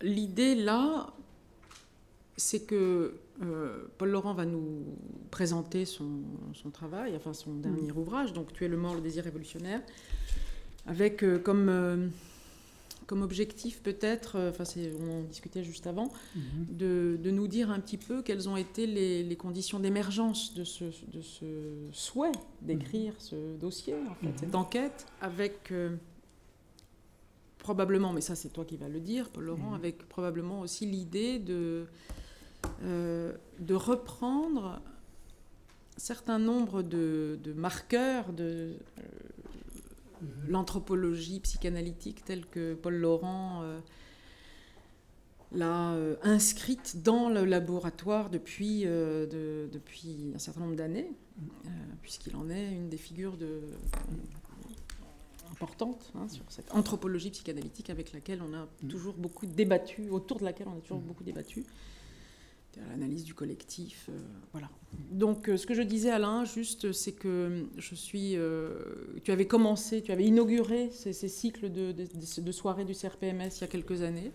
l'idée là, c'est que Paul Laurent va nous présenter son travail, enfin son dernier ouvrage, donc Tuer le mort, le désir révolutionnaire, avec comme objectif peut-être, on discutait juste avant, de nous dire un petit peu quelles ont été les conditions d'émergence de ce souhait d'écrire ce dossier, en fait, cette enquête, avec probablement, mais ça c'est toi qui vas le dire, Paul Laurent, avec probablement aussi l'idée de reprendre un certain nombre de marqueurs de l'anthropologie psychanalytique telle que Paul Laurent l'a inscrite dans le laboratoire depuis un certain nombre d'années, puisqu'il en est une des figures importantes sur cette anthropologie psychanalytique avec laquelle on a toujours beaucoup débattu, autour de laquelle on a toujours beaucoup débattu. L'analyse du collectif, voilà. Donc, ce que je disais, Alain, juste, c'est que tu avais inauguré ces cycles de soirées du CRPMS il y a quelques années,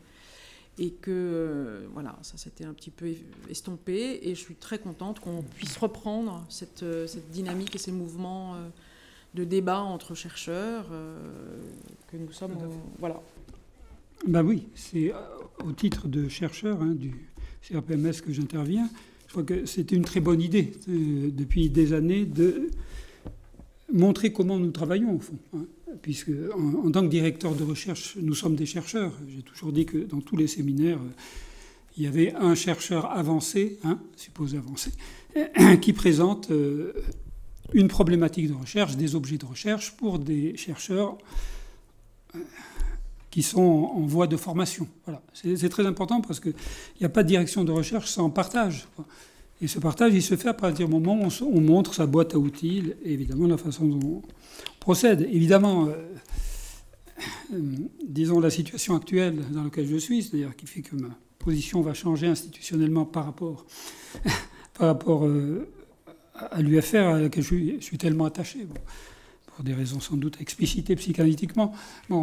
et que, voilà, ça s'était un petit peu estompé, et je suis très contente qu'on puisse reprendre cette dynamique et ces mouvements de débat entre chercheurs, que nous sommes... voilà. Ben oui, c'est au titre de chercheur du CRPMS que j'interviens. Je crois que c'était une très bonne idée depuis des années de montrer comment nous travaillons au fond. Puisque en tant que directeur de recherche, nous sommes des chercheurs. J'ai toujours dit que dans tous les séminaires, il y avait un chercheur avancé, supposé avancé, qui présente une problématique de recherche, des objets de recherche pour des chercheurs qui sont en voie de formation. Voilà. C'est très important parce qu'il n'y a pas de direction de recherche sans partage. Et ce partage, il se fait à partir du moment où on montre sa boîte à outils et évidemment la façon dont on procède. Évidemment, disons la situation actuelle dans laquelle je suis, c'est-à-dire qui fait que ma position va changer institutionnellement par rapport à l'UFR à laquelle je suis tellement attaché. Bon. Pour des raisons sans doute explicitées psychanalytiquement,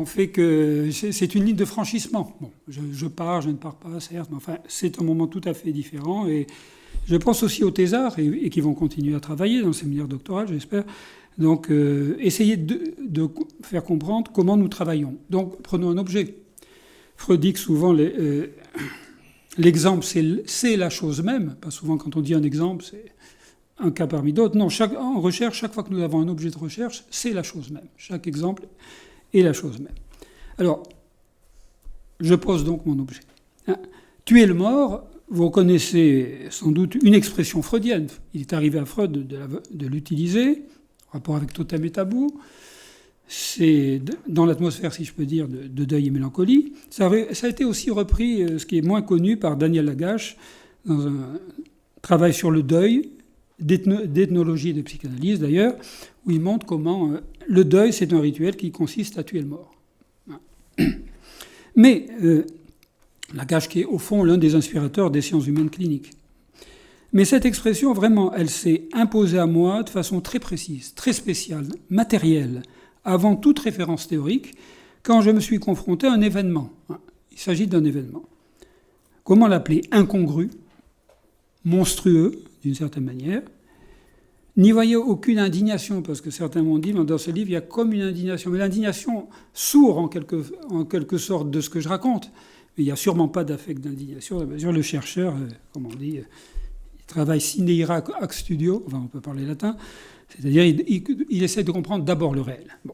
fait que c'est une ligne de franchissement. Bon, je pars, je ne pars pas, certes, mais enfin, c'est un moment tout à fait différent. Et je pense aussi aux thésards, et qui vont continuer à travailler dans le séminaire doctoral, j'espère. Donc, essayer de faire comprendre comment nous travaillons. Donc, prenons un objet. Freud dit que souvent, l'exemple, c'est la chose même. Pas souvent, quand on dit un exemple, c'est un cas parmi d'autres. Non, en recherche, chaque fois que nous avons un objet de recherche, c'est la chose même. Chaque exemple est la chose même. Alors, je pose donc mon objet. Tuer le mort, vous connaissez sans doute une expression freudienne. Il est arrivé à Freud de l'utiliser, en rapport avec Totem et Tabou. C'est dans l'atmosphère, si je peux dire, de deuil et mélancolie. Ça a été aussi repris, ce qui est moins connu, par Daniel Lagache, dans un travail sur le deuil, d'ethnologie et de psychanalyse d'ailleurs, où il montre comment le deuil, c'est un rituel qui consiste à tuer le mort. Mais Lagache, qui est au fond l'un des inspirateurs des sciences humaines cliniques. Mais cette expression, vraiment, elle s'est imposée à moi de façon très précise, très spéciale, matérielle, avant toute référence théorique, quand je me suis confronté à un événement. Il s'agit d'un événement. Comment l'appeler? Incongru, monstrueux, d'une certaine manière. N'y voyez aucune indignation, parce que certains m'ont dit, dans ce livre, il y a comme une indignation. Mais l'indignation sourd en quelque sorte de ce que je raconte. Mais il n'y a sûrement pas d'affect d'indignation. Le chercheur, comme on dit, il travaille sine ira ac studio, enfin on peut parler latin, c'est-à-dire il essaie de comprendre d'abord le réel. Bon.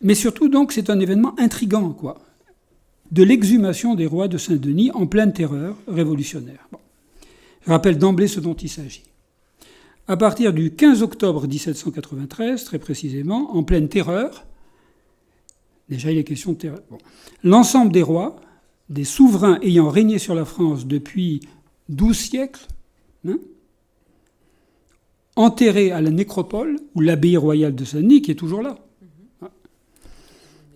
Mais surtout, donc, c'est un événement intrigant, quoi, de l'exhumation des rois de Saint-Denis en pleine terreur révolutionnaire. Bon. Je rappelle d'emblée ce dont il s'agit. À partir du 15 octobre 1793, très précisément, en pleine terreur, déjà il est question de terreur, l'ensemble des rois, des souverains ayant régné sur la France depuis 12 siècles, enterrés à la nécropole, ou l'abbaye royale de Saint-Denis, qui est toujours là.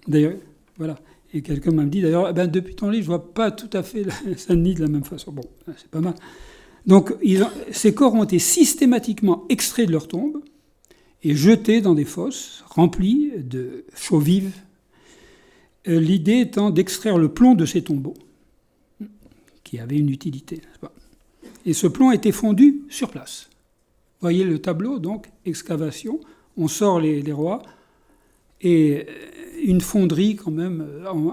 D'ailleurs, voilà. Et quelqu'un m'a dit, d'ailleurs, depuis ton livre, je ne vois pas tout à fait Saint-Denis de la même façon. Bon, c'est pas mal. Donc, ces corps ont été systématiquement extraits de leur tombe et jetés dans des fosses remplies de chaux vives l'idée étant d'extraire le plomb de ces tombeaux, qui avait une utilité, n'est-ce pas ? Et ce plomb était fondu sur place. Vous voyez le tableau, donc, excavation, on sort les rois, et une fonderie quand même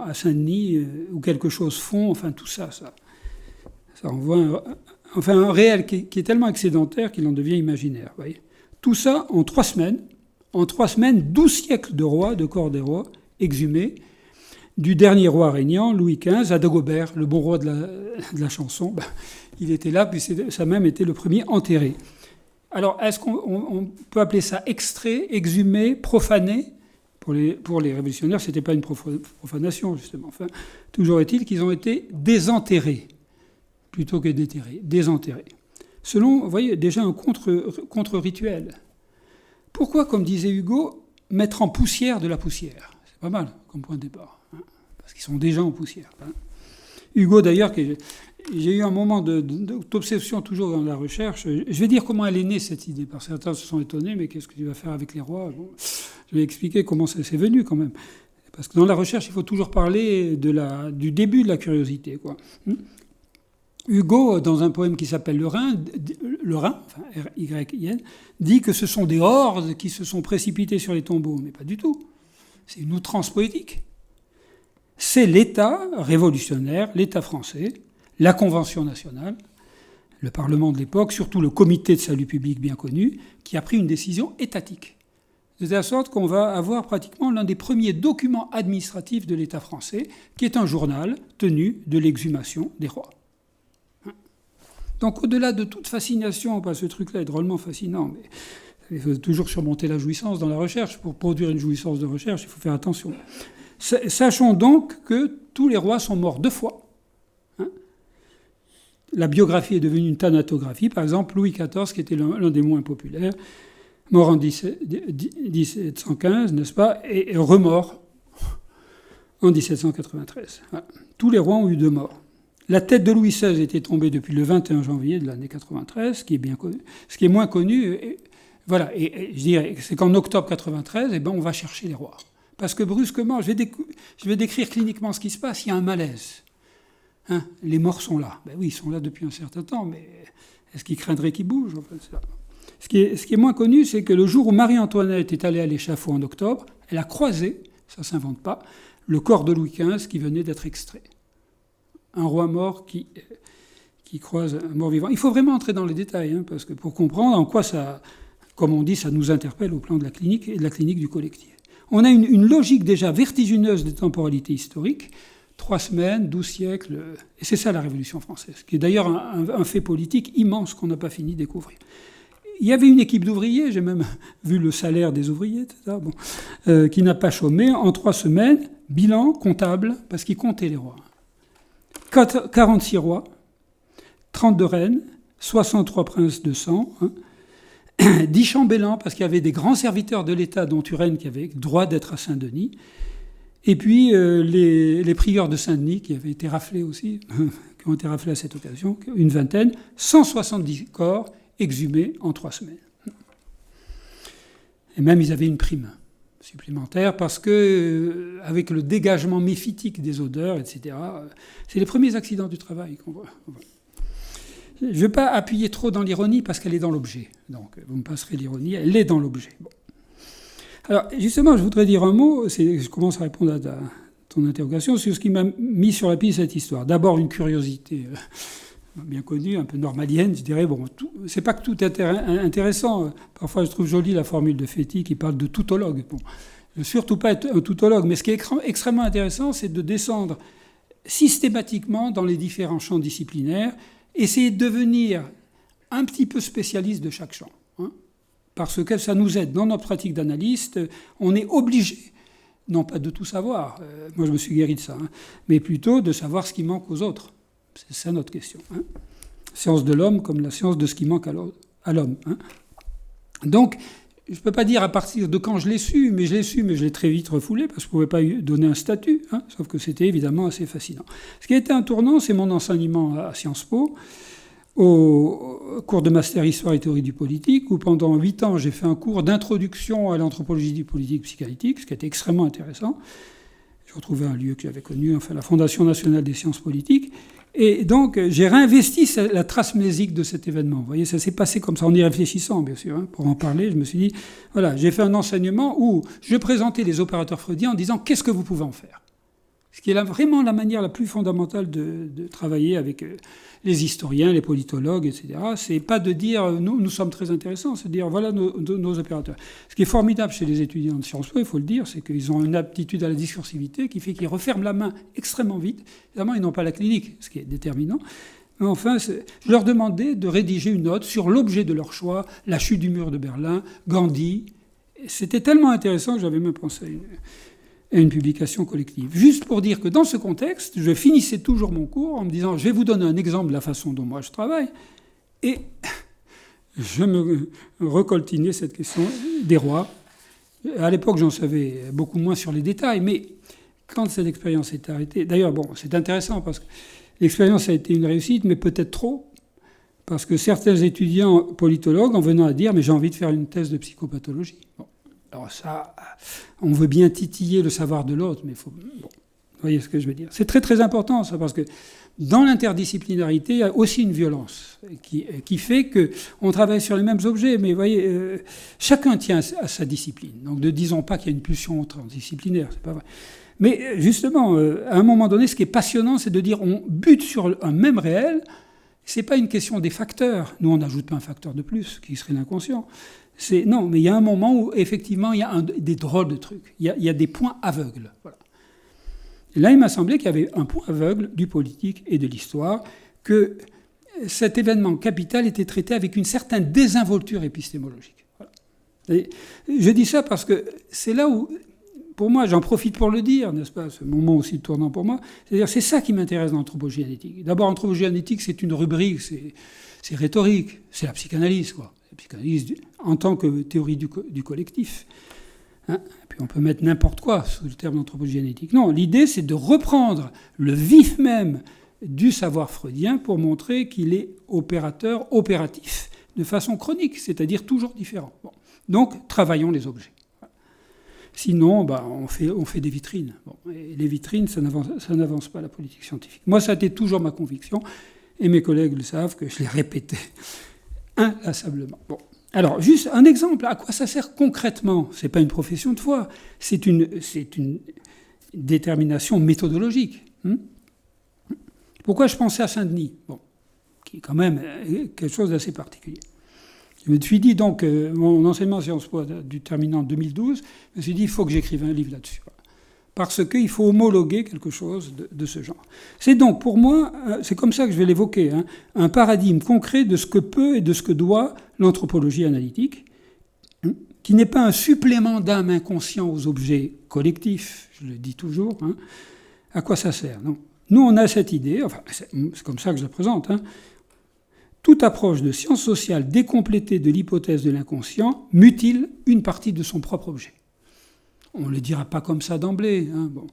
à Saint-Denis, où quelque chose fond, enfin tout ça envoie un réel qui est tellement excédentaire qu'il en devient imaginaire. Vous voyez. Tout ça en 3 semaines. En 3 semaines, 12 siècles de rois, de corps des rois, exhumés, du dernier roi régnant, Louis XV, à Dagobert, le bon roi de la chanson. Il était là, puis ça a même été le premier enterré. Alors, est-ce qu'on peut appeler ça extrait, exhumé, profané ? Pour les révolutionnaires, ce n'était pas une profanation, justement. Enfin, toujours est-il qu'ils ont été désenterrés, plutôt que déterrés, désenterrés. Selon, vous voyez, déjà un contre-rituel. Pourquoi, comme disait Hugo, mettre en poussière de la poussière ? C'est pas mal comme point de départ, hein, parce qu'ils sont déjà en poussière. Hein. Hugo, d'ailleurs, j'ai eu un moment d'obsession toujours dans la recherche. Je vais dire comment elle est née, cette idée. Parce que certains se sont étonnés, mais qu'est-ce que tu vas faire avec les rois ? Bon, je vais expliquer comment c'est venu, quand même. Parce que dans la recherche, il faut toujours parler du début de la curiosité, quoi. Hugo, dans un poème qui s'appelle Le Rhin, enfin R-Y-I-N, dit que ce sont des hordes qui se sont précipitées sur les tombeaux. Mais pas du tout. C'est une outrance poétique. C'est l'État révolutionnaire, l'État français, la Convention nationale, le Parlement de l'époque, surtout le Comité de salut public bien connu, qui a pris une décision étatique. De telle sorte qu'on va avoir pratiquement l'un des premiers documents administratifs de l'État français, qui est un journal tenu de l'exhumation des rois. Donc au-delà de toute fascination, parce que ce truc-là est drôlement fascinant, mais il faut toujours surmonter la jouissance dans la recherche. Pour produire une jouissance de recherche, il faut faire attention. Sachons donc que tous les rois sont morts 2 fois. La biographie est devenue une thanatographie. Par exemple, Louis XIV, qui était l'un des moins populaires, mort en 1715, n'est-ce pas, et remort en 1793. Voilà. Tous les rois ont eu 2 morts. La tête de Louis XVI était tombée depuis le 21 janvier de l'année 93, ce qui est bien connu. Ce qui est moins connu, voilà, et je dirais, c'est qu'en octobre 93, on va chercher les rois. Parce que brusquement, je vais décrire cliniquement ce qui se passe, il y a un malaise. Hein, les morts sont là. Ben oui, ils sont là depuis un certain temps, mais est-ce qu'ils craindraient qu'ils bougent ? Enfin, ce qui est moins connu, c'est que le jour où Marie-Antoinette est allée à l'échafaud en octobre, elle a croisé, ça ne s'invente pas, le corps de Louis XV qui venait d'être extrait. Un roi mort qui croise un mort vivant. Il faut vraiment entrer dans les détails, hein, parce que pour comprendre en quoi ça, comme on dit, ça nous interpelle au plan de la clinique et de la clinique du collectif. On a une logique déjà vertigineuse des temporalités historiques, 3 semaines, 12 siècles, et c'est ça la Révolution française, qui est d'ailleurs un fait politique immense qu'on n'a pas fini de découvrir. Il y avait une équipe d'ouvriers, j'ai même vu le salaire des ouvriers, etc., qui n'a pas chômé. En 3 semaines, bilan comptable, parce qu'ils comptaient les rois. 46 rois, 32 reines, 63 princes de sang, 10 chambellans, parce qu'il y avait des grands serviteurs de l'État, dont Turenne, qui avait droit d'être à Saint-Denis, et puis les prieurs de Saint-Denis, qui avaient été raflés aussi, qui ont été raflés à cette occasion, une vingtaine, 170 corps exhumés en 3 semaines. Et même ils avaient une prime supplémentaire, parce que avec le dégagement méphitique des odeurs, etc., c'est les premiers accidents du travail qu'on voit. Je ne vais pas appuyer trop dans l'ironie, parce qu'elle est dans l'objet. Donc, vous me passerez l'ironie, elle est dans l'objet. Bon. Alors, justement, je voudrais dire un mot, je commence à répondre à ton interrogation, sur ce qui m'a mis sur la piste cette histoire. D'abord, une curiosité bien connue, un peu normalienne, je dirais. Bon, c'est pas que tout est intéressant. Parfois, je trouve jolie la formule de Féty qui parle de toutologue. Bon, je ne veux surtout pas être un toutologue, mais ce qui est extrêmement intéressant, c'est de descendre systématiquement dans les différents champs disciplinaires, essayer de devenir un petit peu spécialiste de chaque champ. Hein, parce que ça nous aide dans notre pratique d'analyste. On est obligé, non pas de tout savoir, moi je me suis guéri de ça, hein, mais plutôt de savoir ce qui manque aux autres. C'est ça notre question. Hein. Science de l'homme comme la science de ce qui manque à l'homme. Hein. Donc, je ne peux pas dire à partir de quand je l'ai su, mais je l'ai très vite refoulé, parce que je ne pouvais pas lui donner un statut, hein, sauf que c'était évidemment assez fascinant. Ce qui a été un tournant, c'est mon enseignement à Sciences Po, au cours de master Histoire et théorie du politique, où pendant 8 ans, j'ai fait un cours d'introduction à l'anthropologie du politique psychanalytique, ce qui était extrêmement intéressant. Je retrouvais un lieu que j'avais connu, enfin la Fondation nationale des sciences politiques. Et donc, j'ai réinvesti la trace mnésique de cet événement. Vous voyez, ça s'est passé comme ça, en y réfléchissant, bien sûr. Pour en parler, je me suis dit, voilà, j'ai fait un enseignement où je présentais les opérateurs freudiens en disant, qu'est-ce que vous pouvez en faire ? Ce qui est vraiment la manière la plus fondamentale de travailler avec les historiens, les politologues, etc. C'est pas de dire nous sommes très intéressants, c'est de dire voilà nos opérateurs. Ce qui est formidable chez les étudiants de Sciences Po, il faut le dire, c'est qu'ils ont une aptitude à la discursivité qui fait qu'ils referment la main extrêmement vite. Évidemment, ils n'ont pas la clinique, ce qui est déterminant. Mais enfin, je leur demandais de rédiger une note sur l'objet de leur choix, la chute du mur de Berlin, Gandhi. C'était tellement intéressant que j'avais même pensé à une publication collective. Juste pour dire que dans ce contexte, je finissais toujours mon cours en me disant « je vais vous donner un exemple de la façon dont moi je travaille ». Et je me recoltinais cette question des rois. À l'époque, j'en savais beaucoup moins sur les détails, mais quand cette expérience s'est arrêtée... D'ailleurs, bon, c'est intéressant parce que l'expérience a été une réussite, mais peut-être trop, parce que certains étudiants politologues en venant à dire « mais j'ai envie de faire une thèse de psychopathologie ». Bon. Alors ça, on veut bien titiller le savoir de l'autre, mais il faut... Bon, vous voyez ce que je veux dire. C'est très très important ça, parce que dans l'interdisciplinarité, il y a aussi une violence qui fait qu'on travaille sur les mêmes objets, mais vous voyez, chacun tient à sa discipline. Donc ne disons pas qu'il y a une pulsion transdisciplinaire, c'est pas vrai. Mais justement, à un moment donné, ce qui est passionnant, c'est de dire on bute sur un même réel. C'est pas une question des facteurs. Nous, on n'ajoute pas un facteur de plus, qui serait l'inconscient. Non, mais il y a un moment où, effectivement, il y a des drôles de trucs. Il y a des points aveugles. Voilà. Et là, il m'a semblé qu'il y avait un point aveugle du politique et de l'histoire, que cet événement capital était traité avec une certaine désinvolture épistémologique. Voilà. Et je dis ça parce que c'est là où, pour moi, j'en profite pour le dire, n'est-ce pas, ce moment aussi tournant pour moi, c'est-à-dire c'est ça qui m'intéresse dans l'anthropologie analytique. D'abord, l'anthropologie analytique, c'est une rubrique, c'est rhétorique, c'est la psychanalyse, quoi. La psychanalyse en tant que théorie du collectif. Hein, et puis on peut mettre n'importe quoi sous le terme d'anthropologie analytique. Non, l'idée, c'est de reprendre le vif même du savoir freudien pour montrer qu'il est opératif, de façon chronique, c'est-à-dire toujours différent. Bon. Donc, travaillons les objets. Sinon, on fait des vitrines. Bon, et les vitrines, ça n'avance pas la politique scientifique. Moi, ça a été toujours ma conviction, et mes collègues le savent, que je l'ai répété inlassablement. Bon. Alors, juste un exemple, à quoi ça sert concrètement ? Ce n'est pas une profession de foi, c'est une détermination méthodologique. Pourquoi je pensais à Saint-Denis ? Bon, qui est quand même quelque chose d'assez particulier. Je me suis dit, donc, mon enseignement en Sciences Po du terminant en 2012, je me suis dit, il faut que j'écrive un livre là-dessus. Parce qu'il faut homologuer quelque chose de ce genre. C'est donc, pour moi, c'est comme ça que je vais l'évoquer, un paradigme concret de ce que peut et de ce que doit l'anthropologie analytique, qui n'est pas un supplément d'âme inconscient aux objets collectifs, je le dis toujours. À quoi ça sert ? Non. Nous, on a cette idée, enfin, c'est comme ça que je la présente, toute approche de sciences sociales décomplétée de l'hypothèse de l'inconscient mutile une partie de son propre objet. On ne le dira pas comme ça d'emblée, bon.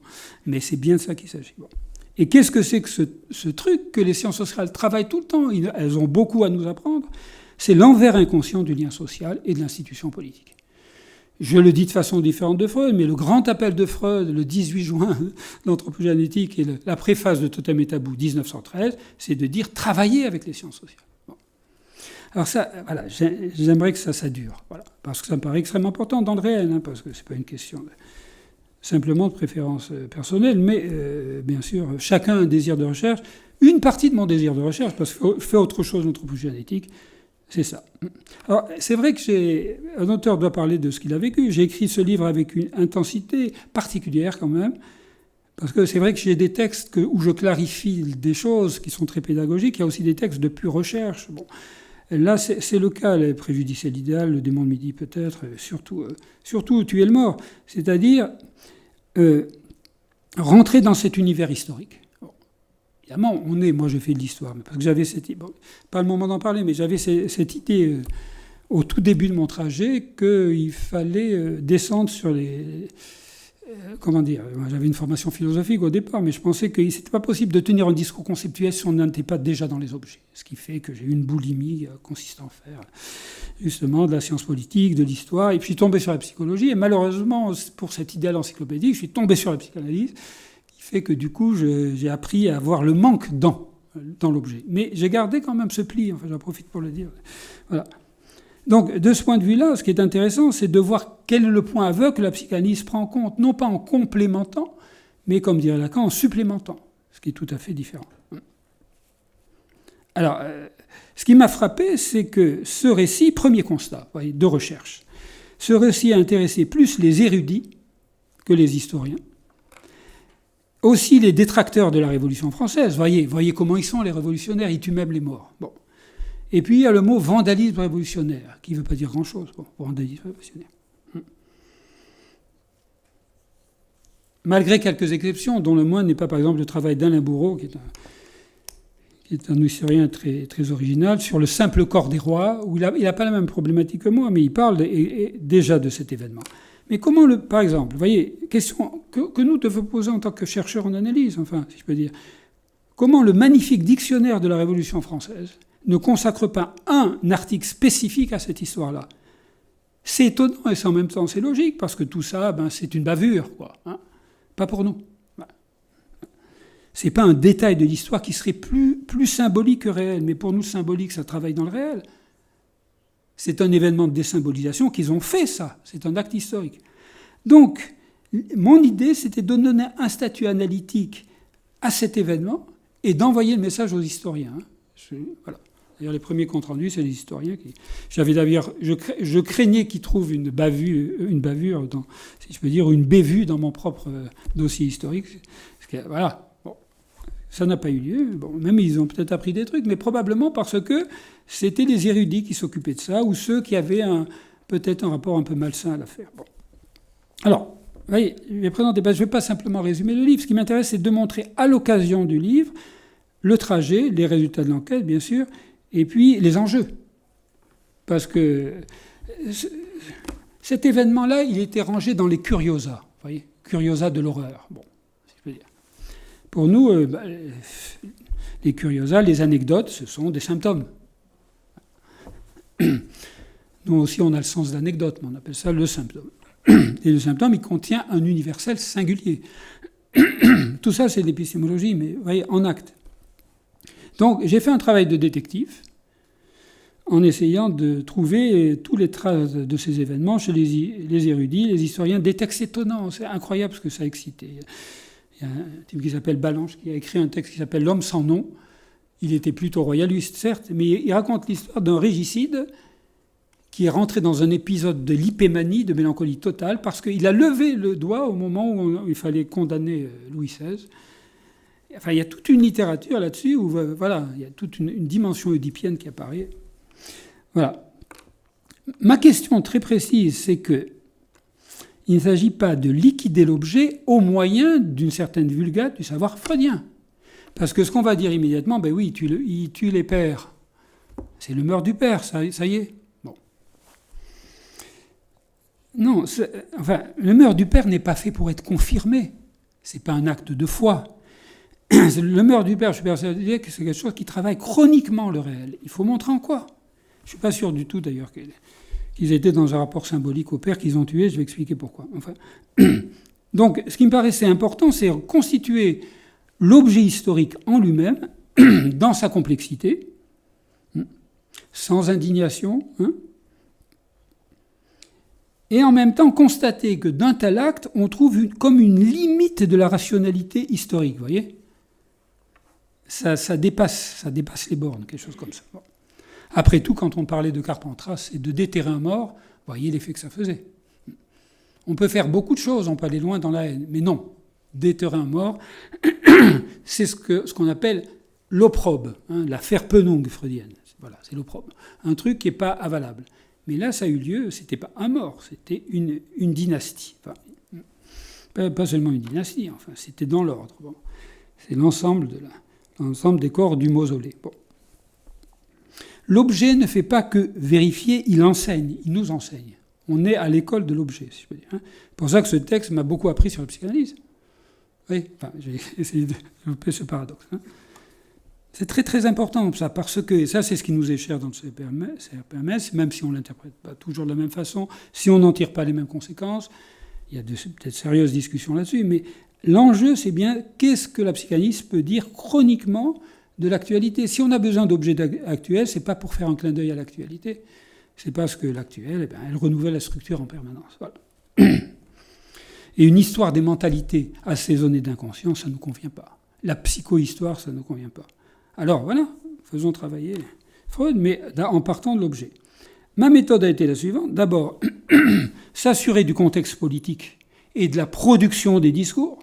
Mais c'est bien de ça qu'il s'agit. Bon. Et qu'est-ce que c'est que ce truc que les sciences sociales travaillent tout le temps ? Elles ont beaucoup à nous apprendre. C'est l'envers inconscient du lien social et de l'institution politique. Je le dis de façon différente de Freud, mais le grand appel de Freud, le 18 juin, l'anthropologie analytique et la préface de Totem et Tabou, 1913, c'est de dire travailler avec les sciences sociales. Bon. Alors ça, voilà, j'aimerais que ça dure, voilà, parce que ça me paraît extrêmement important dans le réel, parce que c'est pas une question simplement de préférence personnelle, mais bien sûr, chacun a un désir de recherche. Une partie de mon désir de recherche, parce que je fais autre chose en anthropologie analytique, c'est ça. Alors, c'est vrai que un auteur doit parler de ce qu'il a vécu. J'ai écrit ce livre avec une intensité particulière quand même, parce que c'est vrai que j'ai des textes où je clarifie des choses qui sont très pédagogiques. Il y a aussi des textes de pure recherche. Bon. Là, c'est le cas, les préjudices et l'idéal, le démon de midi peut-être, surtout tuer le mort, c'est-à-dire rentrer dans cet univers historique. Bon. Évidemment, moi je fais de l'histoire, parce que j'avais pas le moment d'en parler, mais j'avais cette idée au tout début de mon trajet qu'il fallait descendre sur comment dire, j'avais une formation philosophique au départ, mais je pensais que c'était pas possible de tenir un discours conceptuel si on n'était pas déjà dans les objets. Ce qui fait que j'ai eu une boulimie consistant à faire justement de la science politique, de l'histoire, et puis je suis tombé sur la psychologie, et malheureusement, pour cet idéal encyclopédique, je suis tombé sur la psychanalyse, qui fait que du coup, j'ai appris à voir le manque dans l'objet. Mais j'ai gardé quand même ce pli, enfin j'en profite pour le dire. Voilà. Donc, de ce point de vue-là, ce qui est intéressant, c'est de voir quel est le point aveugle que la psychanalyse prend en compte, non pas en complémentant, mais, comme dirait Lacan, en supplémentant, ce qui est tout à fait différent. Alors, ce qui m'a frappé, c'est que ce récit, premier constat, vous voyez, de recherche, ce récit a intéressé plus les érudits que les historiens, aussi les détracteurs de la Révolution française. Voyez comment ils sont, les révolutionnaires, ils tuent même les morts. Bon. Et puis il y a le mot vandalisme révolutionnaire, qui ne veut pas dire grand-chose. Bon, vandalisme révolutionnaire. Malgré quelques exceptions, dont le moindre n'est pas par exemple le travail d'Alain Bourreau, qui est un historien très, très original, sur le simple corps des rois, où il n'a pas la même problématique que moi, mais il parle déjà de cet événement. Mais comment, par exemple, vous voyez, question que nous devons poser en tant que chercheurs en analyse, enfin, si je peux dire, comment le magnifique dictionnaire de la Révolution française ne consacre pas un article spécifique à cette histoire-là. C'est étonnant et en même temps c'est logique, parce que tout ça, c'est une bavure, quoi. Hein, pas pour nous. C'est pas un détail de l'histoire qui serait plus symbolique que réel, mais pour nous, symbolique, ça travaille dans le réel. C'est un événement de désymbolisation qu'ils ont fait, ça. C'est un acte historique. Donc, mon idée, c'était de donner un statut analytique à cet événement et d'envoyer le message aux historiens. Voilà. D'ailleurs, les premiers comptes rendus, c'est les historiens qui... Je craignais qu'ils trouvent une bavure, si je peux dire, une bévue dans mon propre dossier historique. Parce que, voilà. Bon. Ça n'a pas eu lieu. Bon, même ils ont peut-être appris des trucs, mais probablement parce que c'était les érudits qui s'occupaient de ça, ou ceux qui avaient peut-être un rapport un peu malsain à l'affaire. Bon. Alors, vous voyez, je vais présenter, je ne vais pas simplement résumer le livre. Ce qui m'intéresse, c'est de montrer à l'occasion du livre le trajet, les résultats de l'enquête, bien sûr, et puis les enjeux. Parce que cet événement-là, il était rangé dans les curiosas, vous voyez, curiosas de l'horreur. Bon, si je peux dire. Pour nous, les curiosas, les anecdotes, ce sont des symptômes. Nous aussi, on a le sens d'anecdote, mais on appelle ça le symptôme. Et le symptôme, il contient un universel singulier. Tout ça, c'est de l'épistémologie, mais vous voyez, en acte. Donc, j'ai fait un travail de détective en essayant de trouver toutes les traces de ces événements chez les érudits, les historiens, des textes étonnants. C'est incroyable ce que ça a excité. Il y a un type qui s'appelle Ballanche qui a écrit un texte qui s'appelle « L'homme sans nom ». Il était plutôt royaliste, certes, mais il raconte l'histoire d'un régicide qui est rentré dans un épisode de lipémanie, de mélancolie totale, parce qu'il a levé le doigt au moment où il fallait condamner Louis XVI. Enfin, il y a toute une littérature là-dessus, où voilà, il y a toute une dimension oedipienne qui apparaît. Voilà. Ma question très précise, c'est que il ne s'agit pas de liquider l'objet au moyen d'une certaine vulgate du savoir freudien. Parce que ce qu'on va dire immédiatement, ben oui, il tue les pères. C'est le meurtre du père, ça y est. Bon. Non, le meurtre du père n'est pas fait pour être confirmé. C'est pas un acte de foi. Le meurtre du père, je suis persuadé que c'est quelque chose qui travaille chroniquement le réel. Il faut montrer en quoi. Je ne suis pas sûr du tout, d'ailleurs, qu'ils étaient dans un rapport symbolique au père qu'ils ont tué. Je vais expliquer pourquoi. Enfin, donc, ce qui me paraissait important, c'est constituer l'objet historique en lui-même, dans sa complexité, sans indignation, et en même temps constater que d'un tel acte, on trouve comme une limite de la rationalité historique, vous voyez ? Ça dépasse les bornes, quelque chose comme ça. Bon. Après tout, quand on parlait de Carpentras et de déterrer un mort, vous voyez l'effet que ça faisait. On peut faire beaucoup de choses, on peut aller loin dans la haine, mais non. Déterrer un mort, c'est ce qu'on appelle l'opprobre, la Verpönnung freudienne. Voilà, c'est l'opprobre. Un truc qui n'est pas avalable. Mais là, ça a eu lieu, c'était pas un mort, c'était une dynastie. Enfin, pas seulement une dynastie, enfin, c'était dans l'ordre. Bon. C'est l'ensemble des corps du mausolée. Bon. L'objet ne fait pas que vérifier, il enseigne, il nous enseigne. On est à l'école de l'objet, si je peux dire. C'est pour ça que ce texte m'a beaucoup appris sur la psychanalyse. Oui, enfin, j'ai essayé de développer ce paradoxe. C'est très très important ça, parce que, et ça c'est ce qui nous est cher dans le CRPMS, même si on ne l'interprète pas toujours de la même façon, si on n'en tire pas les mêmes conséquences, il y a peut-être sérieuses discussions là-dessus, mais l'enjeu c'est bien qu'est-ce que la psychanalyse peut dire chroniquement de l'actualité. Si on a besoin d'objets actuels, c'est pas pour faire un clin d'œil à l'actualité, c'est parce que l'actuel, elle renouvelle la structure en permanence. Voilà. Et une histoire des mentalités assaisonnée d'inconscient, ça ne nous convient pas. La psychohistoire, ça ne nous convient pas. Alors voilà, faisons travailler Freud, mais en partant de l'objet. Ma méthode a été la suivante. D'abord, s'assurer du contexte politique et de la production des discours.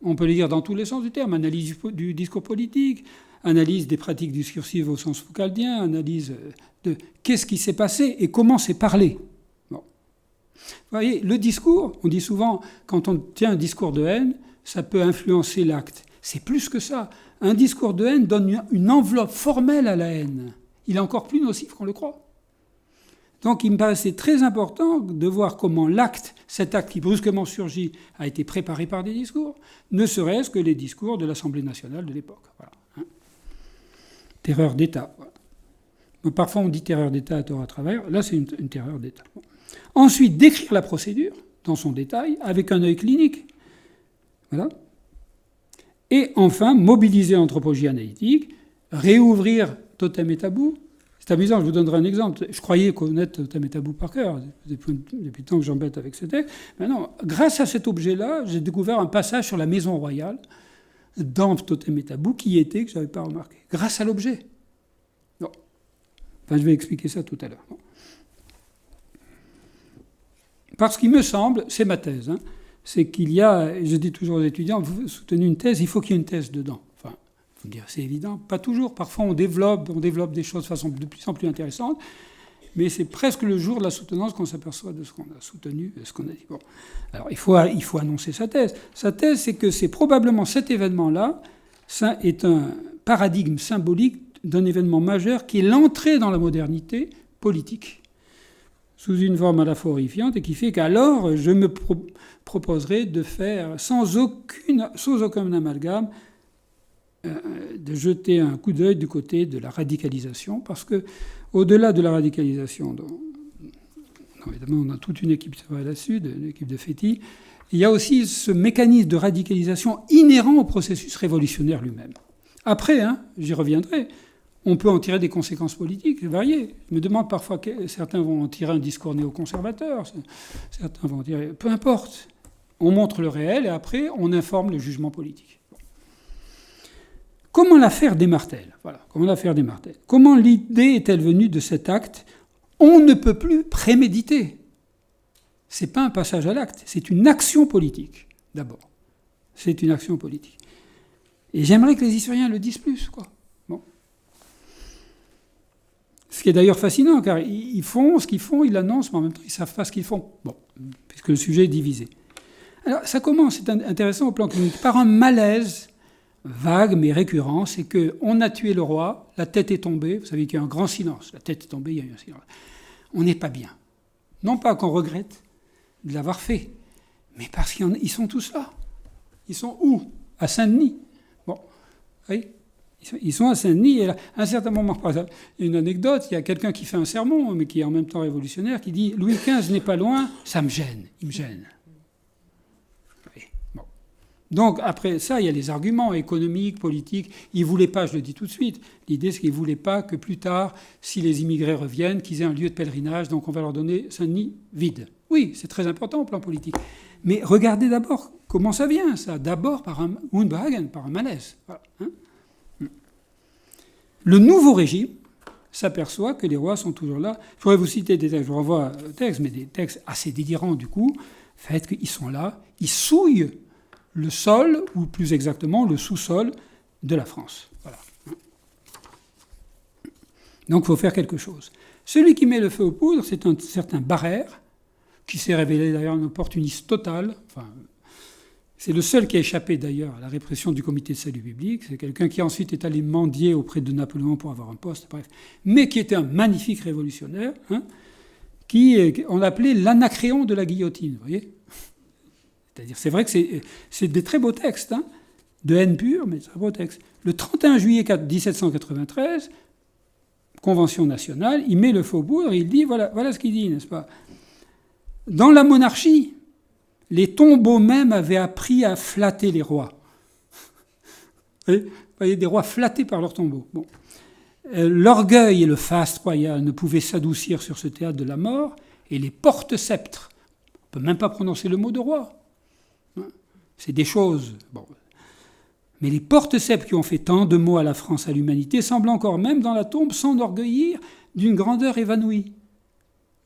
On peut le dire dans tous les sens du terme. Analyse du discours politique, analyse des pratiques discursives au sens foucaldien, analyse de qu'est-ce qui s'est passé et comment c'est parlé. Bon. Vous voyez, le discours, on dit souvent, quand on tient un discours de haine, ça peut influencer l'acte. C'est plus que ça. Un discours de haine donne une enveloppe formelle à la haine. Il est encore plus nocif qu'on le croit. Donc il me paraissait très important de voir comment l'acte, cet acte qui brusquement surgit, a été préparé par des discours, ne serait-ce que les discours de l'Assemblée nationale de l'époque. Voilà. Terreur d'État. Voilà. Parfois on dit terreur d'État à tort à travers, là c'est une terreur d'État. Bon. Ensuite, décrire la procédure dans son détail, avec un œil clinique. Voilà. Et enfin, mobiliser l'anthropologie analytique, réouvrir Totem et Tabou. C'est amusant, je vous donnerai un exemple. Je croyais connaître Totem et Tabou par cœur, depuis le temps que j'embête avec ce texte. Maintenant, grâce à cet objet-là, j'ai découvert un passage sur la maison royale dans Totem et Tabou qui était, que je n'avais pas remarqué. Grâce à l'objet. Bon. Enfin, je vais expliquer ça tout à l'heure. Bon. Parce qu'il me semble, c'est ma thèse, c'est qu'il y a, je dis toujours aux étudiants, vous soutenez une thèse, il faut qu'il y ait une thèse dedans. Enfin, vous me direz, c'est évident, pas toujours. Parfois, on développe des choses de façon de plus en plus intéressante, mais c'est presque le jour de la soutenance qu'on s'aperçoit de ce qu'on a soutenu, de ce qu'on a dit. Bon. Alors, il faut annoncer sa thèse. Sa thèse, c'est que c'est probablement cet événement-là, ça est un paradigme symbolique d'un événement majeur qui est l'entrée dans la modernité politique, sous une forme à la fois horrifiante, et qui fait qu'alors, je me proposerai de faire, sans aucun amalgame, de jeter un coup d'œil du côté de la radicalisation, parce que au-delà de la radicalisation, évidemment on a toute une équipe qui travaille là-dessus, une équipe de Féti, il y a aussi ce mécanisme de radicalisation inhérent au processus révolutionnaire lui-même. Après, j'y reviendrai, on peut en tirer des conséquences politiques variées. Je me demande parfois que certains vont en tirer un discours néoconservateur, certains vont en tirer... Peu importe. On montre le réel et après, on informe le jugement politique. Bon. Comment l'affaire Desmartels ? Voilà, comment l'affaire Desmartels. Comment l'idée est-elle venue de cet acte ? On ne peut plus préméditer. Ce n'est pas un passage à l'acte, c'est une action politique, d'abord. C'est une action politique. Et j'aimerais que les historiens le disent plus, quoi. Ce qui est d'ailleurs fascinant, car ils font ce qu'ils font, ils l'annoncent, mais en même temps, ils ne savent pas ce qu'ils font. Bon, puisque le sujet est divisé. Alors, ça commence, c'est intéressant au plan clinique, par un malaise vague mais récurrent, c'est qu'on a tué le roi, la tête est tombée, vous savez qu'il y a un grand silence, la tête est tombée, il y a eu un silence. On n'est pas bien. Non pas qu'on regrette de l'avoir fait, mais parce qu'ils sont tous là. Ils sont où ? À Saint-Denis. Bon, vous voyez ? Ils sont à Saint-Denis, et à un certain moment, par exemple, il y a une anecdote, il y a quelqu'un qui fait un sermon, mais qui est en même temps révolutionnaire, qui dit « Louis XV n'est pas loin, ça me gêne, il me gêne ». Bon. Donc, après ça, il y a les arguments économiques, politiques. Ils ne voulaient pas, je le dis tout de suite, l'idée, c'est qu'ils ne voulaient pas que plus tard, si les immigrés reviennent, qu'ils aient un lieu de pèlerinage, donc on va leur donner Saint-Denis vide. Oui, c'est très important au plan politique. Mais regardez d'abord comment ça vient, ça. D'abord par un Unbehagen, par un malaise. Voilà, Le nouveau régime s'aperçoit que les rois sont toujours là. Je pourrais vous citer des textes, je renvoie aux textes, mais des textes assez délirants du coup, fait qu'ils sont là, ils souillent le sol, ou plus exactement le sous-sol de la France. Voilà. Donc il faut faire quelque chose. Celui qui met le feu aux poudres, c'est un certain Barrère, qui s'est révélé d'ailleurs un opportuniste total, enfin... C'est le seul qui a échappé d'ailleurs à la répression du comité de salut public. C'est quelqu'un qui ensuite est allé mendier auprès de Napoléon pour avoir un poste, bref. Mais qui était un magnifique révolutionnaire, qu'on appelait l'anacréon de la guillotine, vous voyez. C'est-à-dire, c'est vrai que c'est des très beaux textes, hein, de haine pure, mais très beaux textes. Le 31 juillet 1793, Convention nationale, il met le faubourg et il dit, voilà ce qu'il dit, n'est-ce pas ? Dans la monarchie, les tombeaux même avaient appris à flatter les rois. Vous voyez, des rois flattés par leurs tombeaux. Bon. L'orgueil et le faste royal ne pouvaient s'adoucir sur ce théâtre de la mort, et les porte-sceptres, on ne peut même pas prononcer le mot de roi. C'est des choses. Bon. Mais les porte-sceptres qui ont fait tant de maux à la France, à l'humanité, semblent encore même dans la tombe s'enorgueillir d'une grandeur évanouie.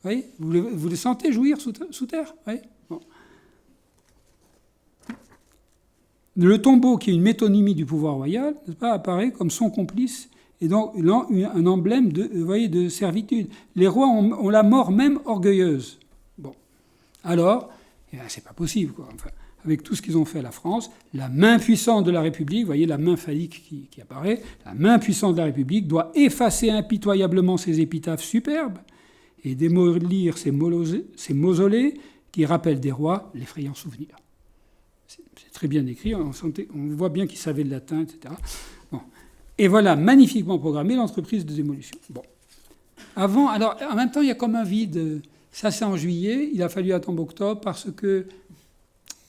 Vous voyez, vous les sentez jouir sous terre, oui. Bon. Le tombeau, qui est une métonymie du pouvoir royal, n'est-ce pas, apparaît comme son complice, et donc un emblème de servitude. Les rois ont la mort même orgueilleuse. Bon. Alors, c'est pas possible, quoi. Enfin, avec tout ce qu'ils ont fait à la France, la main puissante de la République, vous voyez la main phallique qui apparaît, la main puissante de la République doit effacer impitoyablement ces épitaphes superbes et démolir ces mausolées qui rappellent des rois l'effrayant souvenir. C'est très bien écrit, on voit bien qu'ils savaient le latin, etc. Bon. Et voilà, magnifiquement programmée l'entreprise de démolition. Bon. Alors, en même temps, il y a comme un vide. Ça, c'est en juillet, il a fallu attendre octobre parce que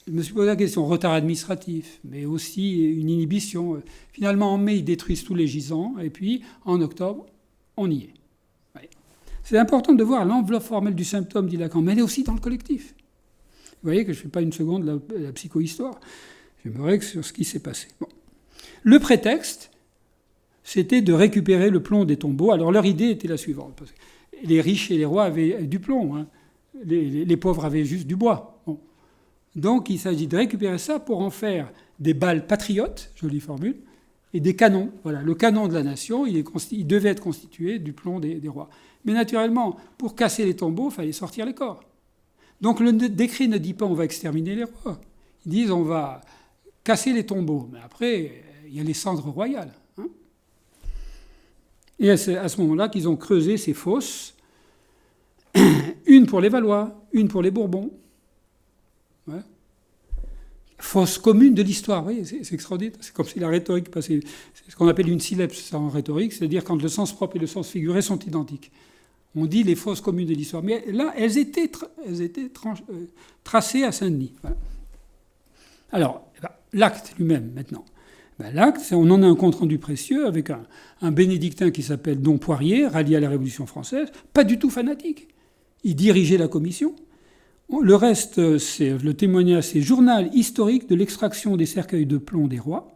je me suis posé la question, retard administratif, mais aussi une inhibition. Finalement, en mai, ils détruisent tous les gisants, et puis en octobre, on y est. Ouais. C'est important de voir l'enveloppe formelle du symptôme, dit Lacan, mais elle est aussi dans le collectif. Vous voyez que je ne fais pas une seconde la psychohistoire. Je me règle sur ce qui s'est passé. Bon. Le prétexte, c'était de récupérer le plomb des tombeaux. Alors leur idée était la suivante. Parce que les riches et les rois avaient du plomb. Hein. Les pauvres avaient juste du bois. Bon. Donc il s'agit de récupérer ça pour en faire des balles patriotes, jolie formule, et des canons. Voilà, le canon de la nation, il devait être constitué du plomb des rois. Mais naturellement, pour casser les tombeaux, il fallait sortir les corps. Donc le décret ne dit pas on va exterminer les rois. Ils disent on va casser les tombeaux. Mais après, il y a les cendres royales. Hein. Et c'est à ce moment-là qu'ils ont creusé ces fosses. Une pour les Valois, une pour les Bourbons. Ouais. Fosse commune de l'histoire, vous voyez, c'est extraordinaire. C'est comme si la rhétorique passait. C'est ce qu'on appelle une syllèpse en rhétorique, c'est-à-dire quand le sens propre et le sens figuré sont identiques. On dit les fosses communes de l'histoire. Mais là, elles étaient tracées à Saint-Denis. Voilà. Alors, l'acte lui-même, maintenant. L'acte, on en a un compte-rendu précieux avec un bénédictin qui s'appelle Dom Poirier, rallié à la Révolution française, pas du tout fanatique. Il dirigeait la commission. Le reste, c'est le témoignage, c'est journal historique de l'extraction des cercueils de plomb des rois.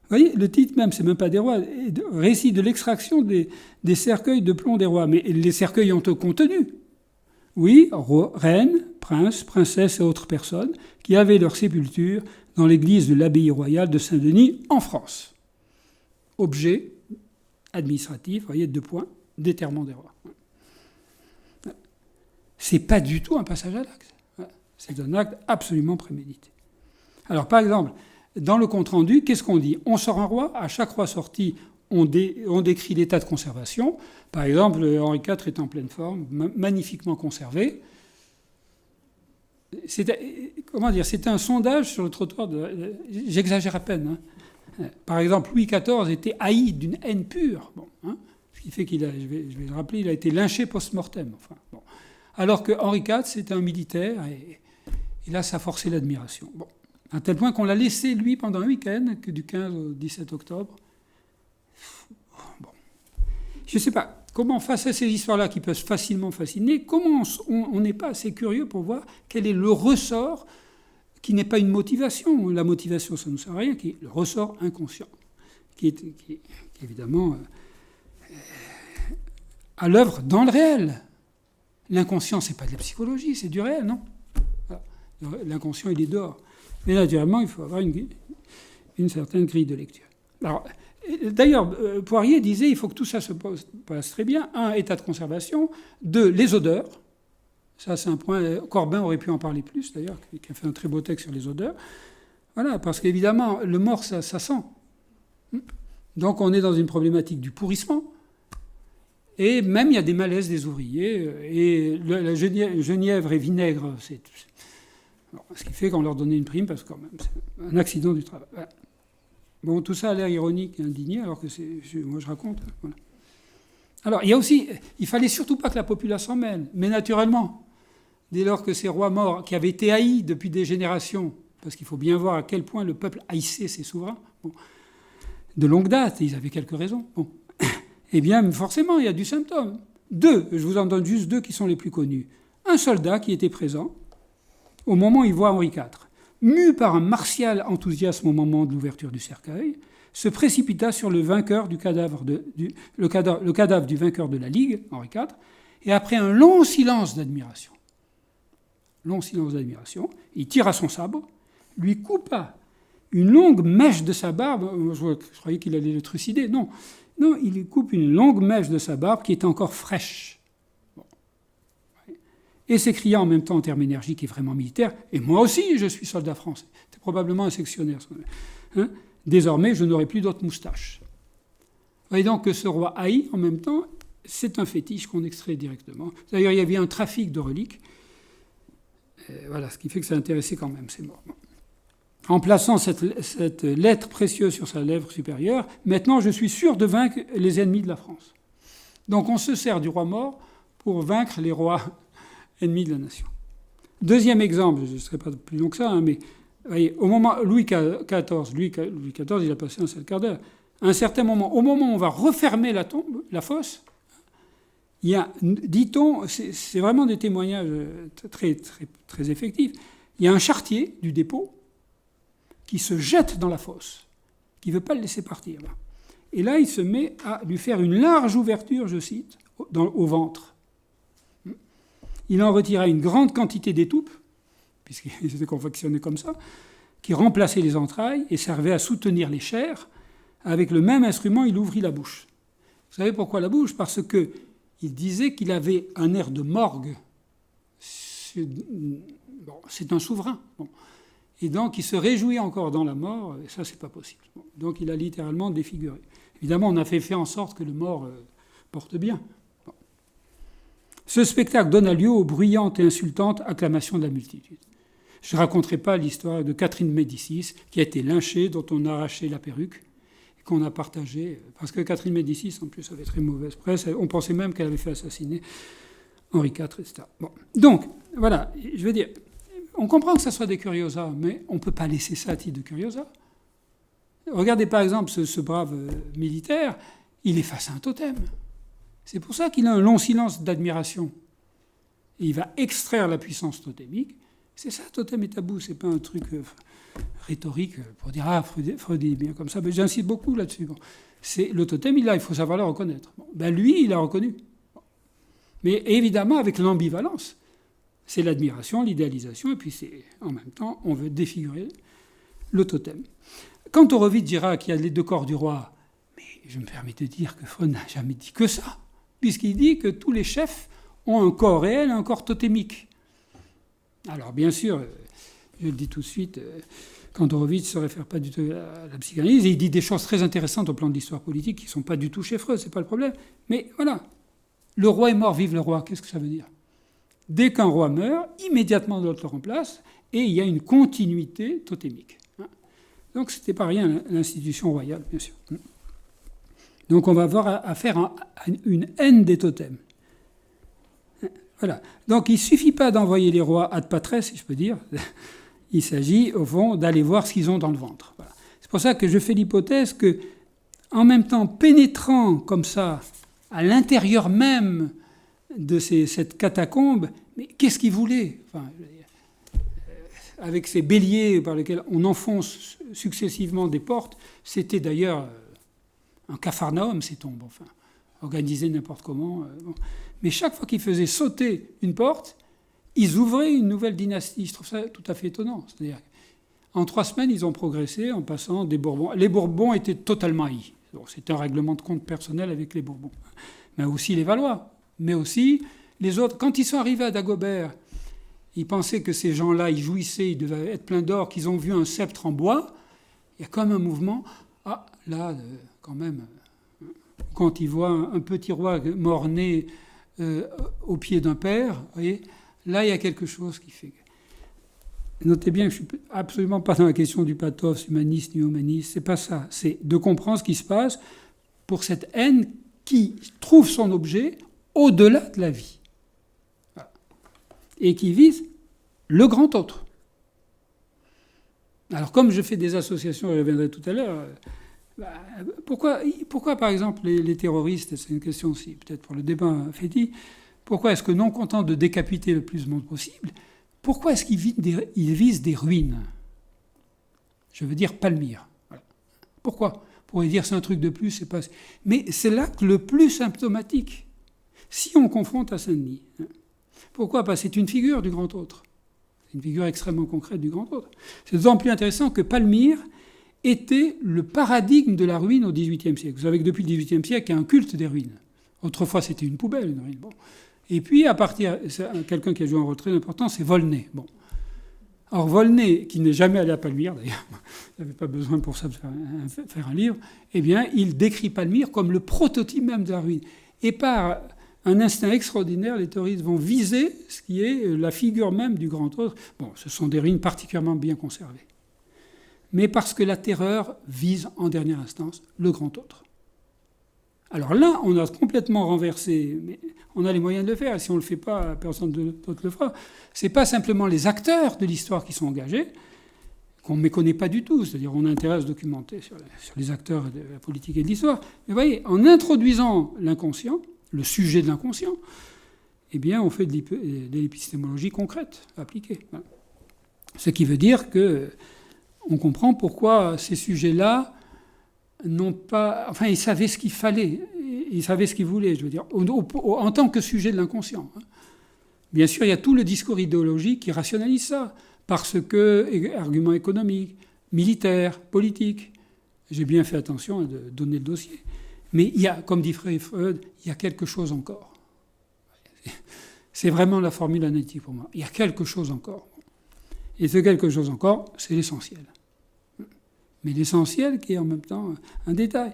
Vous voyez, le titre même, c'est même pas des rois, récit de l'extraction des cercueils de plomb des rois. Mais les cercueils ont un contenu. Oui, reines, princes, princesses et autres personnes qui avaient leur sépulture dans l'église de l'abbaye royale de Saint-Denis en France. Objet administratif, vous voyez, 2 points, déterrement des rois. C'est pas du tout un passage à l'acte. C'est un acte absolument prémédité. Alors, par exemple, dans le compte-rendu, qu'est-ce qu'on dit ? On sort un roi, à chaque roi sorti, on décrit l'état de conservation. Par exemple, Henri IV est en pleine forme, magnifiquement conservé. C'était un sondage sur le trottoir j'exagère à peine. Hein. Par exemple, Louis XIV était haï d'une haine pure. Bon, hein, ce qui fait je vais le rappeler, il a été lynché post-mortem. Enfin, bon. Alors que Henri IV, c'était un militaire, et là, ça forçait l'admiration. Bon. À tel point qu'on l'a laissé, lui, pendant un week-end, que du 15 au 17 octobre. Bon. Je ne sais pas, comment, face à ces histoires-là qui peuvent facilement fasciner, comment on n'est pas assez curieux pour voir quel est le ressort qui n'est pas une motivation. La motivation, ça ne sert à rien, qui est le ressort inconscient, qui est évidemment à l'œuvre dans le réel. L'inconscient, ce n'est pas de la psychologie, c'est du réel, non ? Voilà. L'inconscient, il est dehors. Mais naturellement, il faut avoir une certaine grille de lecture. Alors, d'ailleurs, Poirier disait qu'il faut que tout ça se passe très bien. 1, état de conservation. 2, les odeurs. Ça, c'est un point. Corbin aurait pu en parler plus, d'ailleurs, qui a fait un très beau texte sur les odeurs. Voilà, parce qu'évidemment, le mort, ça sent. Donc, on est dans une problématique du pourrissement. Et même, il y a des malaises des ouvriers. Et la genièvre et vinaigre, ce qui fait qu'on leur donnait une prime, parce que quand même, c'est un accident du travail. Voilà. Bon, tout ça a l'air ironique et indigné, alors que moi je raconte. Voilà. Alors, il y a aussi, il fallait surtout pas que la populace s'en mêle, mais naturellement, dès lors que ces rois morts, qui avaient été haïs depuis des générations, parce qu'il faut bien voir à quel point le peuple haïssait ses souverains, bon, de longue date, et ils avaient quelques raisons, bon, eh bien, forcément, il y a du symptôme. Je vous en donne juste 2 qui sont les plus connus. Un soldat qui était présent au moment où il voit Henri IV, mu par un martial enthousiasme au moment de l'ouverture du cercueil, se précipita sur le vainqueur du cadavre du vainqueur de la Ligue, Henri IV, et après un long silence d'admiration, il tira son sabre, lui coupa une longue mèche de sa barbe. Je croyais qu'il allait le trucider. Non, il lui coupe une longue mèche de sa barbe qui était encore fraîche. Bon. Et s'écria en même temps en termes énergiques et vraiment militaires, « Et moi aussi, je suis soldat français. » C'était probablement un sectionnaire. Hein, désormais, je n'aurai plus d'autres moustaches. Vous voyez donc que ce roi haï, en même temps, c'est un fétiche qu'on extrait directement. D'ailleurs, il y avait un trafic de reliques. Voilà, ce qui fait que ça intéressait quand même ces morts. En plaçant cette lettre précieuse sur sa lèvre supérieure, maintenant je suis sûr de vaincre les ennemis de la France. Donc on se sert du roi mort pour vaincre les rois ennemis de la nation. Deuxième exemple, je ne serai pas plus long que ça, mais voyez, au moment Louis XIV, il a passé un seul quart d'heure. À un certain moment, au moment où on va refermer la tombe, la fosse, il y a, dit-on, c'est vraiment des témoignages très, très, très effectifs, il y a un charretier du dépôt qui se jette dans la fosse, qui ne veut pas le laisser partir. Là. Et là, il se met à lui faire une large ouverture, je cite, au ventre. Il en retira une grande quantité d'étoupe, puisqu'il était confectionné comme ça, qui remplaçait les entrailles et servait à soutenir les chairs. Avec le même instrument, il ouvrit la bouche. Vous savez pourquoi la bouche ? Parce qu'il disait qu'il avait un air de morgue. C'est un souverain. Bon. Et donc, il se réjouit encore dans la mort, et ça, c'est pas possible. Bon. Donc, il a littéralement défiguré. Évidemment, on a fait en sorte que le mort porte bien. Bon. Ce spectacle donna lieu aux bruyantes et insultantes acclamations de la multitude. Je ne raconterai pas l'histoire de Catherine de Médicis, qui a été lynchée, dont on a arraché la perruque, et qu'on a partagée, parce que Catherine de Médicis, en plus, avait très mauvaise presse. On pensait même qu'elle avait fait assassiner Henri IV, etc. Bon. Donc, voilà, je veux dire, on comprend que ça soit des curiosas, mais on ne peut pas laisser ça à titre de curiosas. Regardez par exemple ce brave militaire, il est face à un totem. C'est pour ça qu'il a un long silence d'admiration. Et il va extraire la puissance totémique. C'est ça, totem et tabou, c'est pas un truc rhétorique pour dire « Ah, Freud est bien comme ça ». Mais j'insiste beaucoup là-dessus. Bon. Le totem, il faut savoir le reconnaître. Bon. Ben lui, il l'a reconnu. Bon. Mais évidemment, avec l'ambivalence. C'est l'admiration, l'idéalisation, et puis en même temps, on veut défigurer le totem. Quand Horovitz dira qu'il y a les 2 corps du roi, mais je me permets de dire que Freud n'a jamais dit que ça, puisqu'il dit que tous les chefs ont un corps réel et un corps totémique. Alors, bien sûr, je le dis tout de suite, quand Horovitz ne se réfère pas du tout à la psychanalyse, il dit des choses très intéressantes au plan de l'histoire politique qui ne sont pas du tout chez Freud, ce n'est pas le problème. Mais voilà, le roi est mort, vive le roi, qu'est-ce que ça veut dire ? Dès qu'un roi meurt, immédiatement l'autre le remplace, et il y a une continuité totémique. Donc, ce n'était pas rien l'institution royale, bien sûr. Donc, on va avoir affaire à une haine des totems. Voilà. Donc, il ne suffit pas d'envoyer les rois ad patres, si je peux dire. Il s'agit, au fond, d'aller voir ce qu'ils ont dans le ventre. Voilà. C'est pour ça que je fais l'hypothèse que, en même temps, pénétrant comme ça à l'intérieur même de cette catacombe, mais qu'est-ce qu'il voulait ? Enfin, avec ces béliers par lesquels on enfonce successivement des portes, c'était d'ailleurs un capharnaüm, ces tombes, enfin, organisé n'importe comment. Bon. Mais chaque fois qu'ils faisaient sauter une porte, ils ouvraient une nouvelle dynastie. Je trouve ça tout à fait étonnant. C'est-à-dire, en 3 semaines, ils ont progressé en passant des Bourbons. Les Bourbons étaient totalement haïs. C'était un règlement de compte personnel avec les Bourbons. Mais aussi les Valois. Mais aussi les autres. Quand ils sont arrivés à Dagobert, ils pensaient que ces gens-là, ils jouissaient, ils devaient être pleins d'or, qu'ils ont vu un sceptre en bois. Il y a comme un mouvement. Ah, là, quand même, quand il voit un petit roi mort-né au pied d'un père, vous voyez, là, il y a quelque chose qui fait... Notez bien que je ne suis absolument pas dans la question du pathos humaniste ni humaniste, c'est pas ça. C'est de comprendre ce qui se passe pour cette haine qui trouve son objet au-delà de la vie. Voilà. Et qui vise le grand autre. Alors, comme je fais des associations, je reviendrai tout à l'heure, pourquoi par exemple, les terroristes, c'est une question aussi, peut-être pour le débat féti, pourquoi est-ce que non content de décapiter le plus de monde possible, pourquoi est-ce qu'ils visent des ruines? Je veux dire Palmyre. Voilà. Pourquoi? On pourrait dire c'est un truc de plus, c'est pas... Mais c'est l'acte le plus symptomatique. Si on confronte à Saint-Denis, pourquoi? Parce que c'est une figure du grand autre. C'est une figure extrêmement concrète du grand autre. C'est d'autant plus intéressant que Palmyre était le paradigme de la ruine au XVIIIe siècle. Vous savez que depuis le XVIIIe siècle, il y a un culte des ruines. Autrefois, c'était une poubelle, une ruine. Bon. Et puis, à partir, quelqu'un qui a joué un rôle très important, c'est Volney. Bon. Or, Volney, qui n'est jamais allé à Palmyre, d'ailleurs, il n'avait pas besoin pour ça de faire un livre, eh bien, il décrit Palmyre comme le prototype même de la ruine. Et par un instinct extraordinaire, les terroristes vont viser ce qui est la figure même du grand autre. Bon, ce sont des ruines particulièrement bien conservées. Mais parce que la terreur vise, en dernière instance, le grand autre. Alors là, on a complètement renversé, mais on a les moyens de le faire, et si on ne le fait pas, personne d'autre le fera. Ce n'est pas simplement les acteurs de l'histoire qui sont engagés, qu'on ne méconnaît pas du tout, c'est-à-dire on a intérêt à se documenter sur les acteurs de la politique et de l'histoire. Mais vous voyez, en introduisant l'inconscient, le sujet de l'inconscient, eh bien, on fait de l'épistémologie concrète, appliquée. Voilà. Ce qui veut dire que on comprend pourquoi ces sujets-là n'ont pas... Enfin, ils savaient ce qu'il fallait, ils savaient ce qu'ils voulaient, je veux dire, en tant que sujet de l'inconscient. Bien sûr, il y a tout le discours idéologique qui rationalise ça, parce que, arguments économiques, militaires, politiques, j'ai bien fait attention à donner le dossier. Mais il y a, comme dit Freud, il y a quelque chose encore. C'est vraiment la formule analytique pour moi. Il y a quelque chose encore. Et ce quelque chose encore, c'est l'essentiel. Mais l'essentiel qui est en même temps un détail.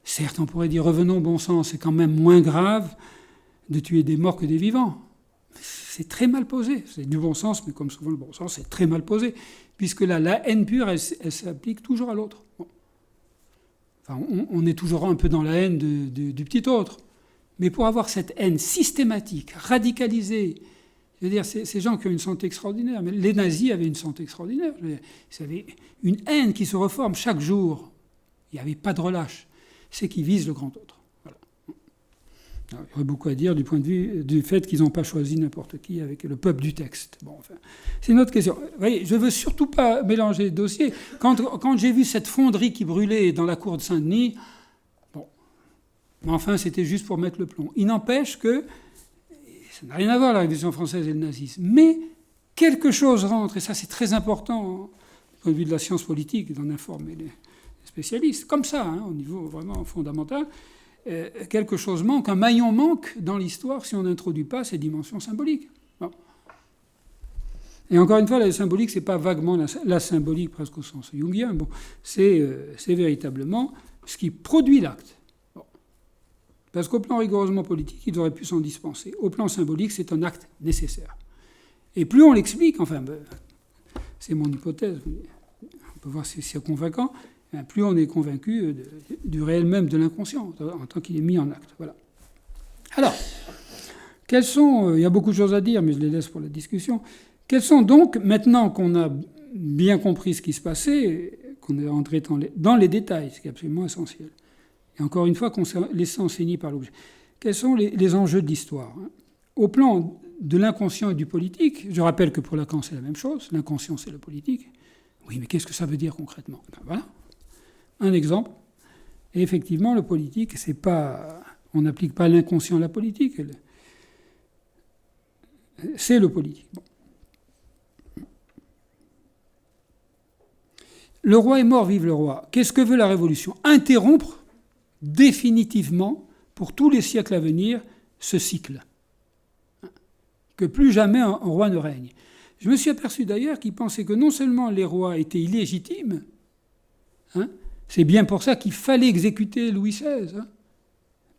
Certes, on pourrait dire, revenons au bon sens, c'est quand même moins grave de tuer des morts que des vivants. C'est très mal posé. C'est du bon sens, mais comme souvent le bon sens, c'est très mal posé. Puisque là, la haine pure, elle s'applique toujours à l'autre. Bon. Enfin, on est toujours un peu dans la haine du petit autre. Mais pour avoir cette haine systématique, radicalisée, je veux dire, ces gens qui ont une santé extraordinaire, mais les nazis avaient une santé extraordinaire. Ils avaient une haine qui se reforme chaque jour. Il n'y avait pas de relâche. C'est qu'ils visent le grand autre. Voilà. Alors, il y aurait beaucoup à dire du point de vue du fait qu'ils n'ont pas choisi n'importe qui avec le peuple du texte. Bon, enfin, c'est une autre question. Vous voyez, je ne veux surtout pas mélanger les dossiers. Quand j'ai vu cette fonderie qui brûlait dans la cour de Saint-Denis, bon, mais enfin, c'était juste pour mettre le plomb. Il n'empêche que ça n'a rien à voir, la Révolution française et le nazisme. Mais quelque chose rentre, et ça c'est très important du point de vue de la science politique, d'en informer les spécialistes, comme ça, au niveau vraiment fondamental, quelque chose manque, un maillon manque dans l'histoire si on n'introduit pas ces dimensions symboliques. Bon. Et encore une fois, la symbolique, c'est pas vaguement la symbolique presque au sens jungien, bon, c'est véritablement ce qui produit l'acte. Parce qu'au plan rigoureusement politique, il aurait pu s'en dispenser. Au plan symbolique, c'est un acte nécessaire. Et plus on l'explique, enfin, c'est mon hypothèse, on peut voir si c'est convaincant, plus on est convaincu du réel même de l'inconscient, en tant qu'il est mis en acte. Voilà. Alors, quels sont... il y a beaucoup de choses à dire, mais je les laisse pour la discussion. Quels sont donc, maintenant qu'on a bien compris ce qui se passait, qu'on est entré dans les détails, ce qui est absolument essentiel, et encore une fois, qu'on s'est laissé enseigner par l'objet. Quels sont les enjeux de l'histoire? Au plan de l'inconscient et du politique, je rappelle que pour Lacan, c'est la même chose. L'inconscient, c'est le politique. Oui, mais qu'est-ce que ça veut dire concrètement? Ben voilà. Un exemple. Et effectivement, le politique, c'est pas... On n'applique pas l'inconscient à la politique. C'est le politique. Bon. Le roi est mort, vive le roi. Qu'est-ce que veut la Révolution? Interrompre définitivement, pour tous les siècles à venir, ce cycle. Que plus jamais un roi ne règne. Je me suis aperçu d'ailleurs qu'il pensait que non seulement les rois étaient illégitimes, c'est bien pour ça qu'il fallait exécuter Louis XVI,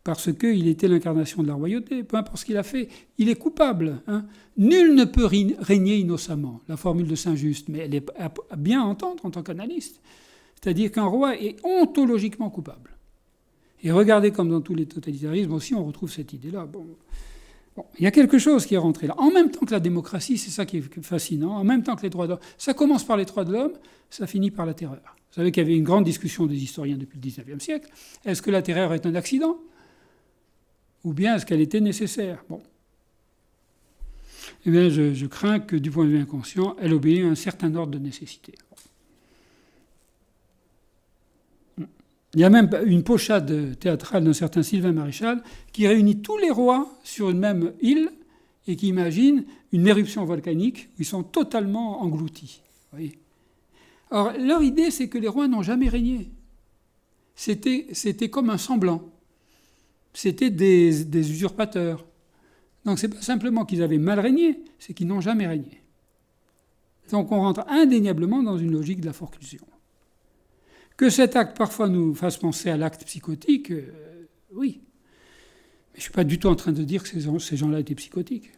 parce qu'il était l'incarnation de la royauté, peu importe ce qu'il a fait, il est coupable. Hein. Nul ne peut régner innocemment, la formule de Saint-Just, mais elle est à bien entendre en tant qu'analyste. C'est-à-dire qu'un roi est ontologiquement coupable. Et regardez comme dans tous les totalitarismes aussi, on retrouve cette idée-là. Bon, il y a quelque chose qui est rentré là. En même temps que la démocratie, c'est ça qui est fascinant, en même temps que les droits de l'homme, ça commence par les droits de l'homme, ça finit par la terreur. Vous savez qu'il y avait une grande discussion des historiens depuis le XIXe siècle. Est-ce que la terreur est un accident ? Ou bien est-ce qu'elle était nécessaire ? Bon. Eh bien, je crains que, du point de vue inconscient, elle obéit à un certain ordre de nécessité. Il y a même une pochade théâtrale d'un certain Sylvain Maréchal qui réunit tous les rois sur une même île et qui imagine une éruption volcanique où ils sont totalement engloutis. Vous voyez ? Alors, leur idée, c'est que les rois n'ont jamais régné. C'était comme un semblant. C'était des usurpateurs. Donc, ce n'est pas simplement qu'ils avaient mal régné, c'est qu'ils n'ont jamais régné. Donc, on rentre indéniablement dans une logique de la forclusion. Que cet acte, parfois, nous fasse penser à l'acte psychotique, oui. Mais je ne suis pas du tout en train de dire que ces gens-là étaient psychotiques.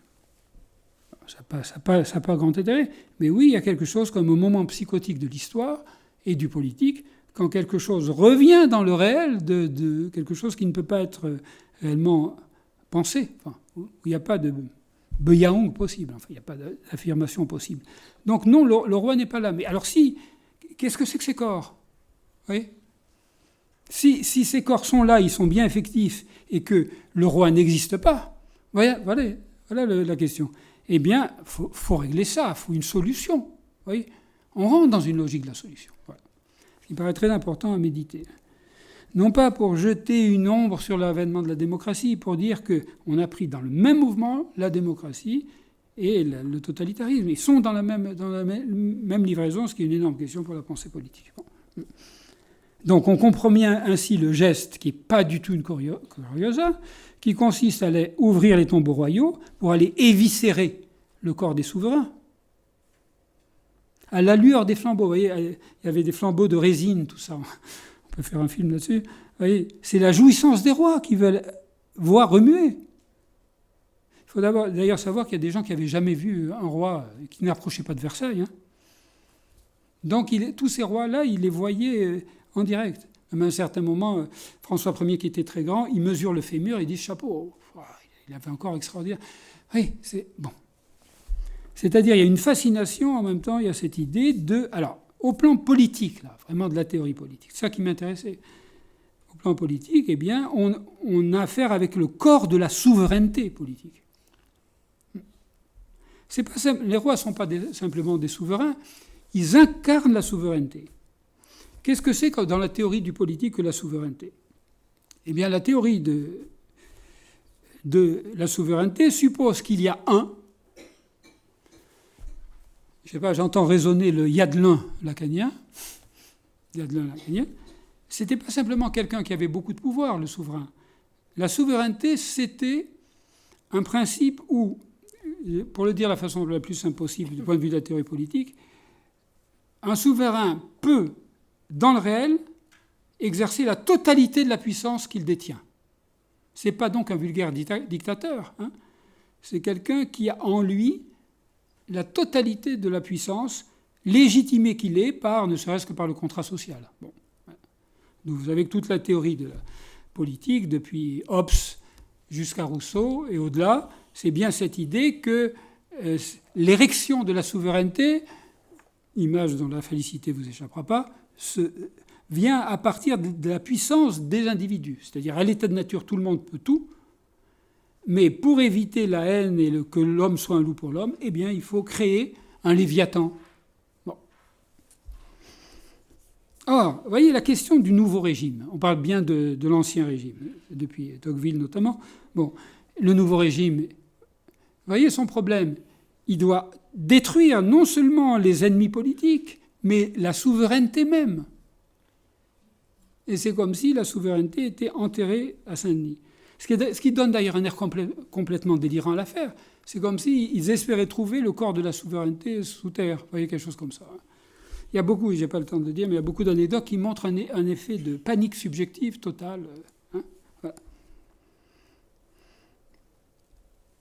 Ça n'a pas grand intérêt. Mais oui, il y a quelque chose comme un moment psychotique de l'histoire et du politique, quand quelque chose revient dans le réel de quelque chose qui ne peut pas être réellement pensé, enfin, où il n'y a pas de beyaon possible, enfin, il n'y a pas d'affirmation possible. Donc non, le roi n'est pas là. Mais alors si, qu'est-ce que c'est que ces corps ? Oui. Si ces corps sont là, ils sont bien effectifs, et que le roi n'existe pas, voilà la question. Eh bien, faut régler ça, il faut une solution. Oui. On rentre dans une logique de la solution. Voilà. Il paraît très important à méditer. Non pas pour jeter une ombre sur l'avènement de la démocratie, pour dire qu'on a pris dans le même mouvement la démocratie et le totalitarisme. Ils sont dans la même livraison, ce qui est une énorme question pour la pensée politique. Bon. Donc on comprend bien ainsi le geste qui n'est pas du tout une curiosa, qui consiste à aller ouvrir les tombeaux royaux pour aller éviscérer le corps des souverains. À la lueur des flambeaux, vous voyez, il y avait des flambeaux de résine, tout ça. On peut faire un film là-dessus. Vous voyez, c'est la jouissance des rois qui veulent voir remuer. Il faut d'ailleurs savoir qu'il y a des gens qui n'avaient jamais vu un roi qui n'approchait pas de Versailles. Hein. Donc tous ces rois-là, ils les voyaient en direct. Même à un certain moment, François Ier, qui était très grand, il mesure le fémur, il dit chapeau. Il avait un corps extraordinaire. Oui, c'est bon. C'est-à-dire, il y a une fascination, en même temps, il y a cette idée de... Alors, au plan politique, là, vraiment de la théorie politique, c'est ça qui m'intéressait. Au plan politique, eh bien, on a affaire avec le corps de la souveraineté politique. C'est pas simple. Les rois ne sont pas simplement des souverains, ils incarnent la souveraineté. Qu'est-ce que c'est dans la théorie du politique que la souveraineté ? Eh bien, la théorie de la souveraineté suppose qu'il y a un, je ne sais pas, j'entends résonner le Yadelin lacanien, c'était pas simplement quelqu'un qui avait beaucoup de pouvoir, le souverain. La souveraineté, c'était un principe où, pour le dire de la façon la plus simple possible du point de vue de la théorie politique, un souverain peut, dans le réel, exercer la totalité de la puissance qu'il détient. Ce n'est pas donc un vulgaire dictateur, hein. C'est quelqu'un qui a en lui la totalité de la puissance, légitimée qu'il est par, ne serait-ce que par le contrat social. Bon. Donc vous avez toute la théorie de la politique, depuis Hobbes jusqu'à Rousseau et au-delà, c'est bien cette idée que l'érection de la souveraineté, image dont la félicité ne vous échappera pas, vient à partir de la puissance des individus. C'est-à-dire, à l'état de nature, tout le monde peut tout, mais pour éviter la haine et que l'homme soit un loup pour l'homme, eh bien, il faut créer un léviathan. Bon. Or, vous voyez la question du nouveau régime. On parle bien de l'ancien régime, depuis Tocqueville notamment. Bon, le nouveau régime, vous voyez son problème. Il doit détruire non seulement les ennemis politiques, mais la souveraineté même. Et c'est comme si la souveraineté était enterrée à Saint-Denis. Ce qui donne d'ailleurs un air complètement délirant à l'affaire. C'est comme s'ils espéraient trouver le corps de la souveraineté sous terre. Vous voyez, quelque chose comme ça. Il y a beaucoup, je n'ai pas le temps de le dire, mais il y a beaucoup d'anecdotes qui montrent un effet de panique subjective totale. Hein, voilà.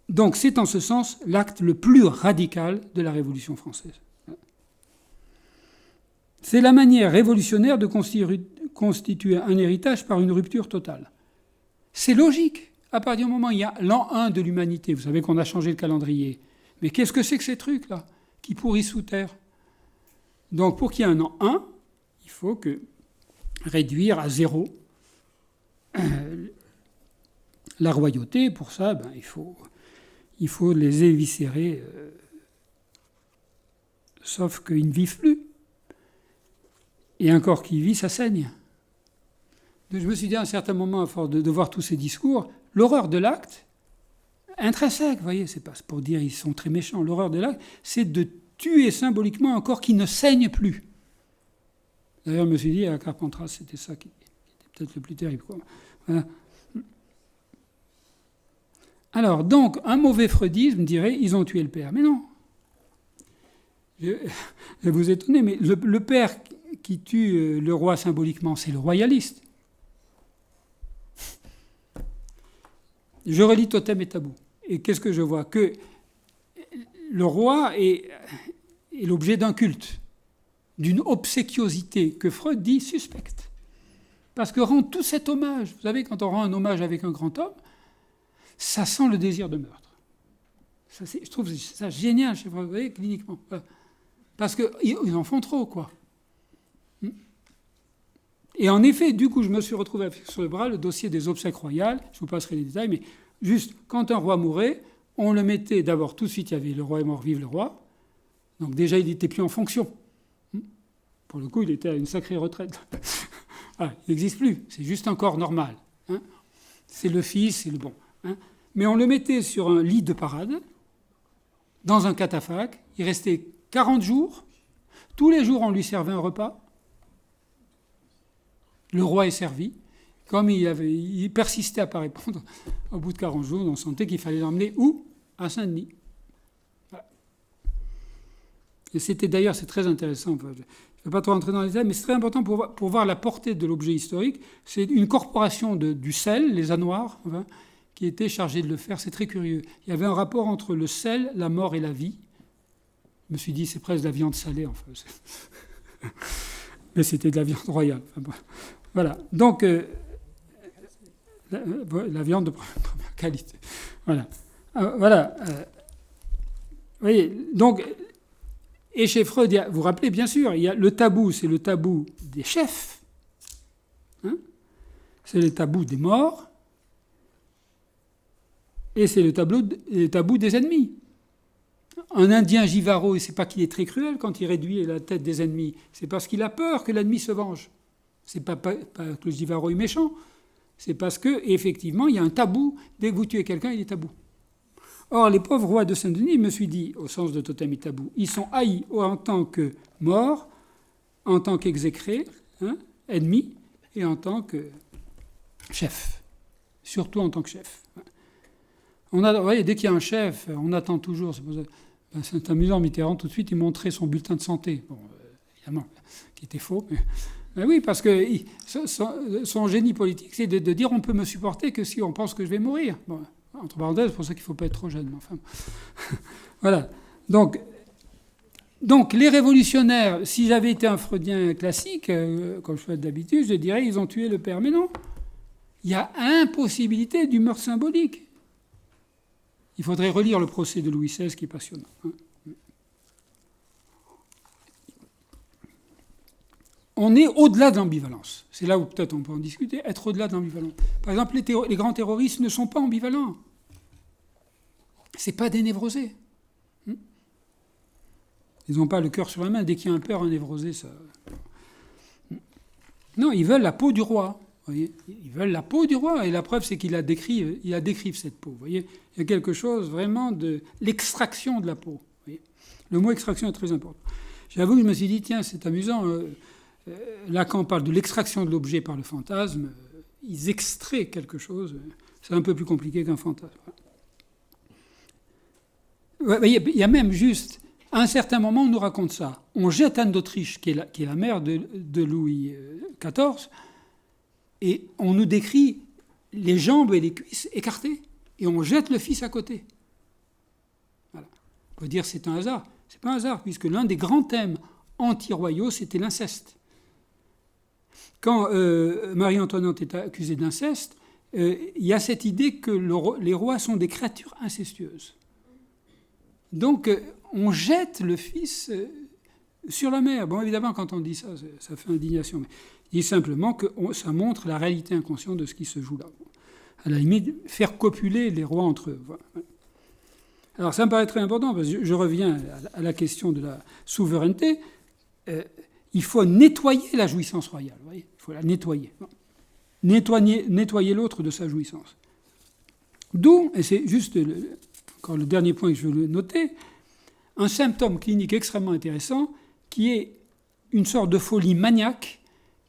Donc c'est en ce sens l'acte le plus radical de la Révolution française. C'est la manière révolutionnaire de constituer un héritage par une rupture totale. C'est logique. À partir du moment où il y a l'an 1 de l'humanité, vous savez qu'on a changé le calendrier. Mais qu'est-ce que c'est que ces trucs-là qui pourrissent sous terre? Donc pour qu'il y ait un an 1, il faut réduire à 0 la royauté. Pour ça, il faut les éviscérer, sauf qu'ils ne vivent plus. Et un corps qui vit, ça saigne. Donc je me suis dit à un certain moment, à force de voir tous ces discours, l'horreur de l'acte, intrinsèque, vous voyez, c'est pas pour dire ils sont très méchants, l'horreur de l'acte, c'est de tuer symboliquement un corps qui ne saigne plus. D'ailleurs, je me suis dit, à Carpentras, c'était ça qui était peut-être le plus terrible, quoi. Voilà. Alors, donc, un mauvais freudisme dirait, ils ont tué le père. Mais non. Je vais vous étonner, mais le père qui tue le roi symboliquement, c'est le royaliste. Je relis Totem et Tabou. Et qu'est-ce que je vois? Que le roi est l'objet d'un culte, d'une obséquiosité que Freud dit suspecte. Parce que rendre tout cet hommage, vous savez, quand on rend un hommage avec un grand homme, ça sent le désir de meurtre. Ça, je trouve ça génial chez Freud, vous voyez, cliniquement. Parce qu'ils en font trop, quoi. Et en effet, du coup, je me suis retrouvé avec sur le bras le dossier des obsèques royales. Je vous passerai les détails, mais juste, quand un roi mourait, on le mettait d'abord tout de suite, il y avait le roi est mort, vive le roi. Donc déjà, il n'était plus en fonction. Pour le coup, il était à une sacrée retraite. Ah, il n'existe plus, c'est juste un corps normal. C'est le fils, c'est le bon. Mais on le mettait sur un lit de parade, dans un catafalque. Il restait 40 jours. Tous les jours, on lui servait un repas. Le roi est servi. Comme il persistait à ne pas répondre, au bout de 40 jours, on sentait qu'il fallait l'emmener où? À Saint-Denis. Voilà. Et c'était d'ailleurs, c'est très intéressant, je ne vais pas trop rentrer dans les détails, mais c'est très important pour voir la portée de l'objet historique. C'est une corporation du sel, les Anoirs, qui était chargée de le faire. C'est très curieux. Il y avait un rapport entre le sel, la mort et la vie. Je me suis dit, c'est presque de la viande salée, enfin. Mais c'était de la viande royale. Enfin, bon. Voilà. Donc, la viande de première qualité. Voilà. Voilà. Vous voyez, donc, et chez Freud, vous vous rappelez, bien sûr, il y a le tabou, c'est le tabou des chefs. C'est le tabou des morts. Et c'est le tabou des ennemis. Un Indien Givaro, c'est pas qu'il est très cruel quand il réduit la tête des ennemis, c'est parce qu'il a peur que l'ennemi se venge. C'est pas que le Givaro est méchant, c'est parce qu'effectivement, il y a un tabou. Dès que vous tuez quelqu'un, il est tabou. Or, les pauvres rois de Saint-Denis, je me suis dit, au sens de Totem et Tabou, ils sont haïs en tant que morts, en tant qu'exécrés, ennemis, et en tant que chefs. Surtout en tant que chef. Vous voyez, dès qu'il y a un chef, on attend toujours. C'est amusant, Mitterrand, tout de suite, il montrait son bulletin de santé. Bon, évidemment, qui était faux. Mais oui, parce que son génie politique, c'est de dire on peut me supporter que si on pense que je vais mourir. Bon, entre parenthèses, c'est pour ça qu'il ne faut pas être trop jeune. Enfin, voilà. Donc, les révolutionnaires, si j'avais été un freudien classique, comme je fais d'habitude, je dirais ils ont tué le père. Mais non, il y a impossibilité du meurtre symbolique. Il faudrait relire le procès de Louis XVI, qui est passionnant. On est au-delà de l'ambivalence. C'est là où peut-être on peut en discuter, être au-delà de l'ambivalence. Par exemple, les grands terroristes ne sont pas ambivalents. Ce n'est pas des névrosés. Ils n'ont pas le cœur sur la main. Dès qu'il y a un peur, un névrosé, ça... Non, ils veulent la peau du roi. Vous voyez, ils veulent la peau du roi, et la preuve, c'est qu'il la décrivent cette peau. Vous voyez, il y a quelque chose vraiment de l'extraction de la peau. Vous voyez, le mot extraction est très important. J'avoue que je me suis dit, tiens, c'est amusant. Là, quand on parle de l'extraction de l'objet par le fantasme, ils extraient quelque chose. C'est un peu plus compliqué qu'un fantasme. Il y a même juste, à un certain moment, on nous raconte ça. On jette Anne d'Autriche, qui est la mère de Louis XIV, et on nous décrit les jambes et les cuisses écartées, et on jette le fils à côté. On peut dire que c'est un hasard. C'est pas un hasard, puisque l'un des grands thèmes anti-royaux, c'était l'inceste. Quand Marie-Antoinette est accusée d'inceste, il y a cette idée que les rois sont des créatures incestueuses. Donc, on jette le fils sur la mère. Bon, évidemment, quand on dit ça, ça fait indignation. Mais il dit simplement que ça montre la réalité inconsciente de ce qui se joue là. À la limite, faire copuler les rois entre eux. Voilà. Alors, ça me paraît très important, parce que je reviens à la question de la souveraineté. Il faut nettoyer la jouissance royale. Vous voyez, il faut la nettoyer. Nettoyer l'autre de sa jouissance. D'où, et c'est juste encore le dernier point que je veux noter, un symptôme clinique extrêmement intéressant qui est une sorte de folie maniaque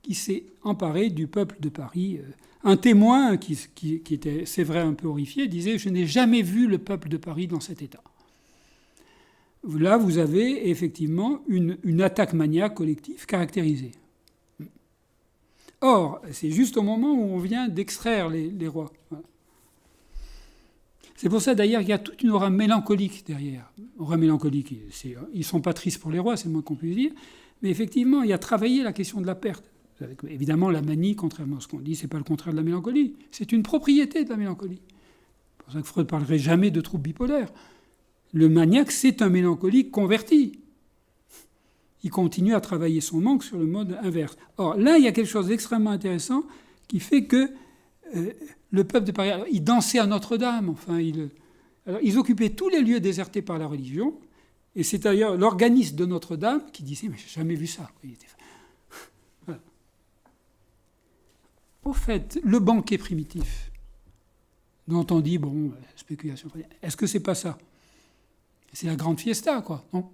qui s'est emparée du peuple de Paris. Un témoin qui était, c'est vrai, un peu horrifié, disait « Je n'ai jamais vu le peuple de Paris dans cet état ». Là, vous avez effectivement une attaque maniaque collective caractérisée. Or, c'est juste au moment où on vient d'extraire les rois. Voilà. C'est pour ça, d'ailleurs, qu'il y a toute une aura mélancolique derrière. Aura mélancolique, ils ne sont pas tristes pour les rois, c'est le moins qu'on puisse dire, mais effectivement, il y a travaillé la question de la perte. Avec, évidemment, la manie, contrairement à ce qu'on dit, ce n'est pas le contraire de la mélancolie. C'est une propriété de la mélancolie. C'est pour ça que Freud ne parlerait jamais de trouble bipolaire. Le maniaque, c'est un mélancolique converti. Il continue à travailler son manque sur le mode inverse. Or, là, il y a quelque chose d'extrêmement intéressant qui fait que le peuple de Paris, alors, il dansait à Notre-Dame, enfin, ils occupaient tous les lieux désertés par la religion, et c'est d'ailleurs l'organiste de Notre-Dame qui disait « Mais j'ai jamais vu ça ». Voilà. Au fait, le banquet primitif, dont on dit, bon, spéculation, est-ce que c'est pas ça ? C'est la grande fiesta, quoi, non ?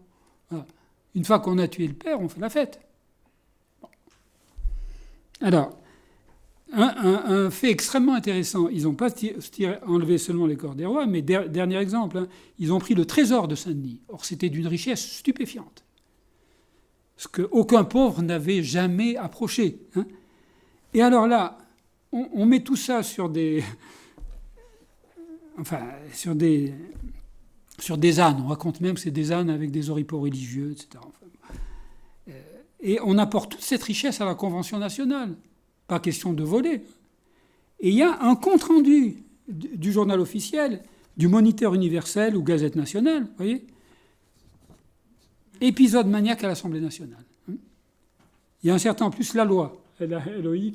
Voilà. Une fois qu'on a tué le père, on fait la fête. Bon. Alors, un fait extrêmement intéressant, ils n'ont pas enlevé seulement les corps des rois, mais dernier exemple, hein, ils ont pris le trésor de Saint-Denis. Or, c'était d'une richesse stupéfiante, ce qu'aucun pauvre n'avait jamais approché. Hein. Et alors là, on met tout ça sur des ânes. On raconte même que c'est des ânes avec des oripeaux religieux, etc. Enfin, et on apporte toute cette richesse à la Convention nationale. Pas question de voler. Et il y a un compte-rendu du journal officiel, du Moniteur universel ou Gazette nationale, vous voyez ? Épisode maniaque à l'Assemblée nationale. Il y a un certain, en plus, la loi, LOI,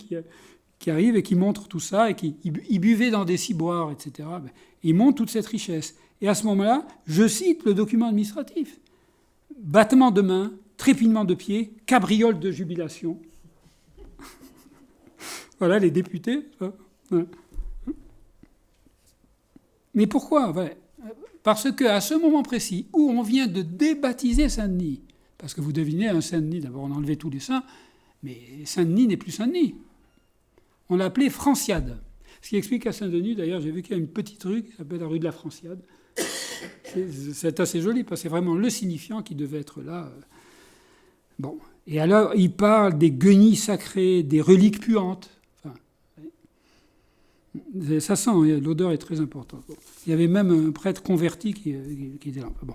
qui arrive et qui montre tout ça, et qui buvait dans des ciboires, etc. Il montre toute cette richesse. Et à ce moment-là, je cite le document administratif. Battement de main, trépinement de pieds, cabriole de jubilation. Voilà, les députés. Mais pourquoi ? Parce qu'à ce moment précis, où on vient de débaptiser Saint-Denis, parce que vous devinez, un Saint-Denis, d'abord on a enlevé tous les saints, mais Saint-Denis n'est plus Saint-Denis. On l'a appelé Franciade. Ce qui explique qu'à Saint-Denis, d'ailleurs, j'ai vu qu'il y a une petite rue qui s'appelle la rue de la Franciade. C'est assez joli, parce que c'est vraiment le signifiant qui devait être là. Bon. Et alors, il parle des guenilles sacrées, des reliques puantes. Ça sent, l'odeur est très importante. Bon. Il y avait même un prêtre converti qui était là. Bon.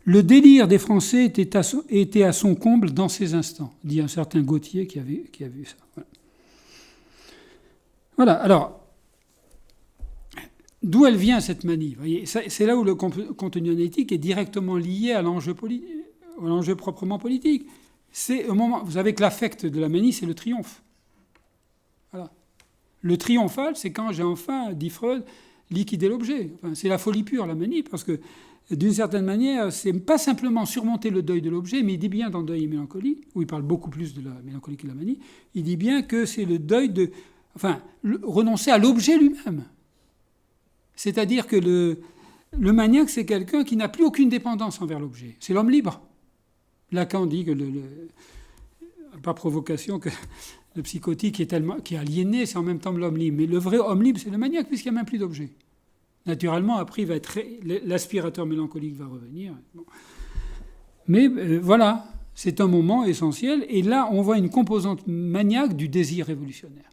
Le délire des Français était à son comble dans ces instants, dit un certain Gautier qui a vu ça. Voilà, alors, d'où elle vient cette manie ? Vous voyez, c'est là où le contenu analytique est directement lié à l'enjeu proprement politique. C'est au moment, vous savez que l'affect de la manie, c'est le triomphe. Voilà. Le triomphal, c'est quand j'ai enfin, dit Freud, liquidé l'objet. Enfin, c'est la folie pure, la manie, parce que d'une certaine manière, c'est pas simplement surmonter le deuil de l'objet, mais il dit bien dans Deuil et mélancolie, où il parle beaucoup plus de la mélancolie que de la manie, il dit bien que c'est le deuil de... Enfin, renoncer à l'objet lui-même. C'est-à-dire que le maniaque, c'est quelqu'un qui n'a plus aucune dépendance envers l'objet. C'est l'homme libre. Lacan dit que, par provocation, que le psychotique qui est aliéné, c'est en même temps l'homme libre. Mais le vrai homme libre, c'est le maniaque, puisqu'il n'y a même plus d'objet. Naturellement, après, l'aspirateur mélancolique va revenir. Bon. Mais voilà, c'est un moment essentiel. Et là, on voit une composante maniaque du désir révolutionnaire.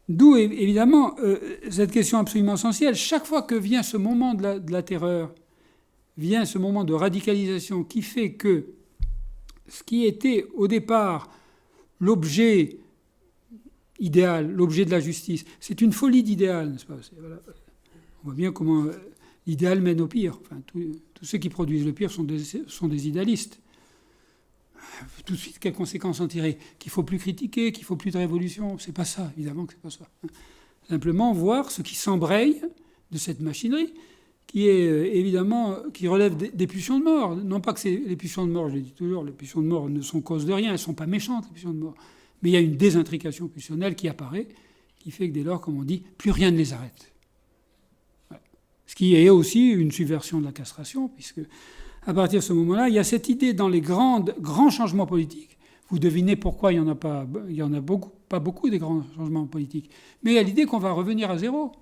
D'où, évidemment, cette question absolument essentielle. Chaque fois que vient ce moment de la terreur, vient ce moment de radicalisation qui fait que ce qui était au départ l'objet idéal, l'objet de la justice, c'est une folie d'idéal, n'est-ce pas ? Voilà. On voit bien comment l'idéal mène au pire. Enfin, tous ceux qui produisent le pire sont des idéalistes. Tout de suite, quelles conséquences en tirer ? Qu'il ne faut plus critiquer, qu'il ne faut plus de révolution. C'est pas ça, évidemment que c'est pas ça. Simplement voir ce qui s'embraye de cette machinerie, qui est évidemment, qui relève des pulsions de mort. Non pas que c'est les pulsions de mort, je l'ai dit toujours, les pulsions de mort ne sont cause de rien, elles ne sont pas méchantes, les pulsions de mort. Mais il y a une désintrication pulsionnelle qui apparaît, qui fait que dès lors, comme on dit, plus rien ne les arrête. Voilà. Ce qui est aussi une subversion de la castration, puisque à partir de ce moment-là, il y a cette idée dans les grands changements politiques. Vous devinez pourquoi il n'y en a pas beaucoup des grands changements politiques. Mais il y a l'idée qu'on va revenir à zéro.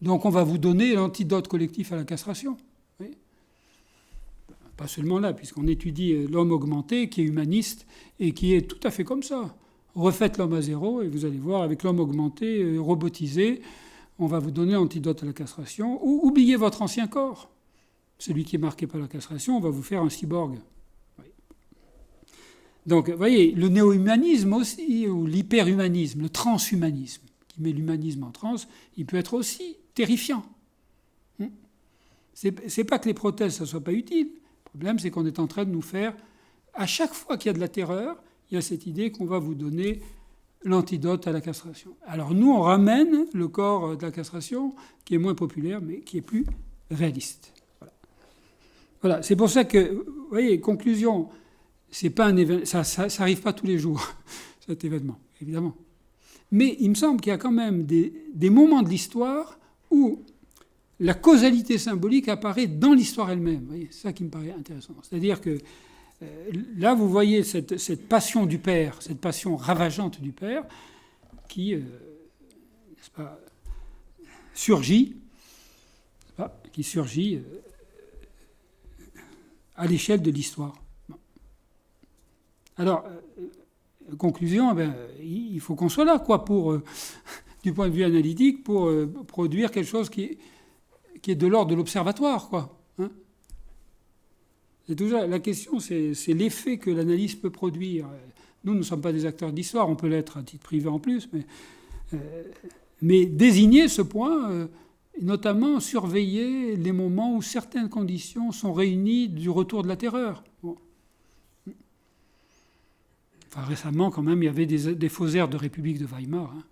Donc on va vous donner l'antidote collectif à la castration. Oui. Pas seulement là, puisqu'on étudie l'homme augmenté, qui est humaniste, et qui est tout à fait comme ça. Refaites l'homme à zéro, et vous allez voir, avec l'homme augmenté, robotisé, on va vous donner l'antidote à la castration. Ou oubliez votre ancien corps. Celui qui est marqué par la castration, on va vous faire un cyborg. Oui. Donc, vous voyez, le néo-humanisme aussi, ou l'hyperhumanisme, le transhumanisme, qui met l'humanisme en trans, il peut être aussi terrifiant. C'est pas que les prothèses, ça soit pas utile. Le problème, c'est qu'on est en train de nous faire... À chaque fois qu'il y a de la terreur, il y a cette idée qu'on va vous donner l'antidote à la castration. Alors nous, on ramène le corps de la castration, qui est moins populaire, mais qui est plus réaliste. Voilà, c'est pour ça que, vous voyez, conclusion, c'est pas un événement, ça arrive pas tous les jours, cet événement, évidemment. Mais il me semble qu'il y a quand même des moments de l'histoire où la causalité symbolique apparaît dans l'histoire elle-même. Vous voyez, c'est ça qui me paraît intéressant. C'est-à-dire que là, vous voyez cette passion du père, cette passion ravageante du père, qui, n'est-ce pas, surgit, n'est-ce pas, qui surgit à l'échelle de l'histoire. Alors, conclusion, il faut qu'on soit là, quoi, pour, du point de vue analytique, pour produire quelque chose qui est de l'ordre de l'observatoire, quoi. Hein. C'est toujours la question, c'est l'effet que l'analyse peut produire. Nous ne sommes pas des acteurs d'histoire, on peut l'être à titre privé en plus, mais désigner ce point, et notamment surveiller les moments où certaines conditions sont réunies du retour de la terreur. Bon. Enfin, récemment, quand même, il y avait des faussaires de République de Weimar, hein,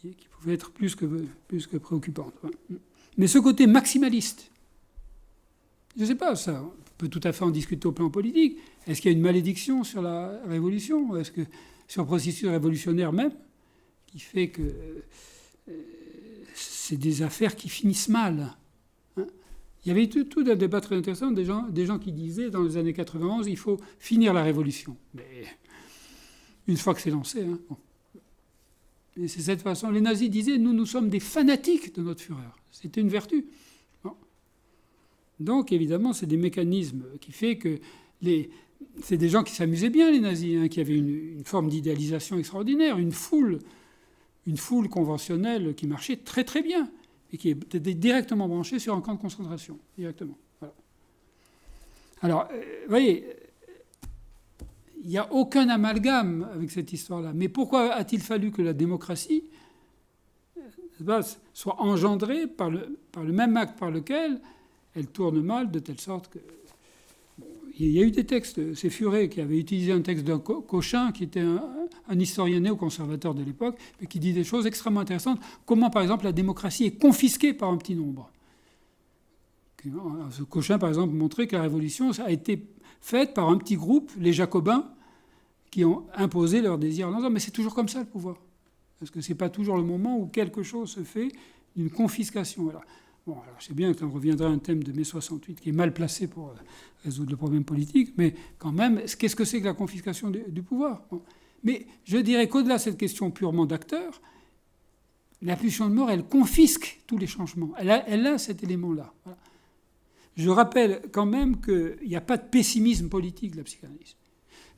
qui pouvaient être plus que préoccupantes. Ouais. Mais ce côté maximaliste, je ne sais pas, ça, on peut tout à fait en discuter au plan politique. Est-ce qu'il y a une malédiction sur la révolution ? Est-ce que sur le processus révolutionnaire même, qui fait que c'est des affaires qui finissent mal, hein. Il y avait tout un débat très intéressant, des gens qui disaient, dans les années 91, il faut finir la révolution. Mais une fois que c'est lancé, hein, bon. Et c'est cette façon. Les nazis disaient, nous sommes des fanatiques de notre Führer. C'était une vertu. Bon. Donc, évidemment, c'est des mécanismes qui font que c'est des gens qui s'amusaient bien, les nazis, hein, qui avaient une forme d'idéalisation extraordinaire, une foule conventionnelle qui marchait très très bien et qui était directement branchée sur un camp de concentration. Directement. Voilà. Alors, vous voyez, il n'y a aucun amalgame avec cette histoire-là. Mais pourquoi a-t-il fallu que la démocratie soit engendrée par le même acte par lequel elle tourne mal, de telle sorte que... Bon, il y a eu des textes, c'est Furet qui avait utilisé un texte d'un Cochin, qui était un historien néoconservateur de l'époque, mais qui dit des choses extrêmement intéressantes. Comment, par exemple, la démocratie est confisquée par un petit nombre. Ce Cochin, par exemple, montrait que la révolution a été faite par un petit groupe, les Jacobins, qui ont imposé leur désir. Non, mais c'est toujours comme ça, le pouvoir. Parce que ce n'est pas toujours le moment où quelque chose se fait d'une confiscation. Voilà. Bon, alors je sais bien qu'on reviendra à un thème de mai 68 qui est mal placé pour résoudre le problème politique, mais quand même, qu'est-ce que c'est que la confiscation du pouvoir ? Bon. Mais je dirais qu'au-delà de cette question purement d'acteur, la pulsion de mort, elle confisque tous les changements. Elle a cet élément-là. Voilà. Je rappelle quand même qu'il n'y a pas de pessimisme politique de la psychanalyse.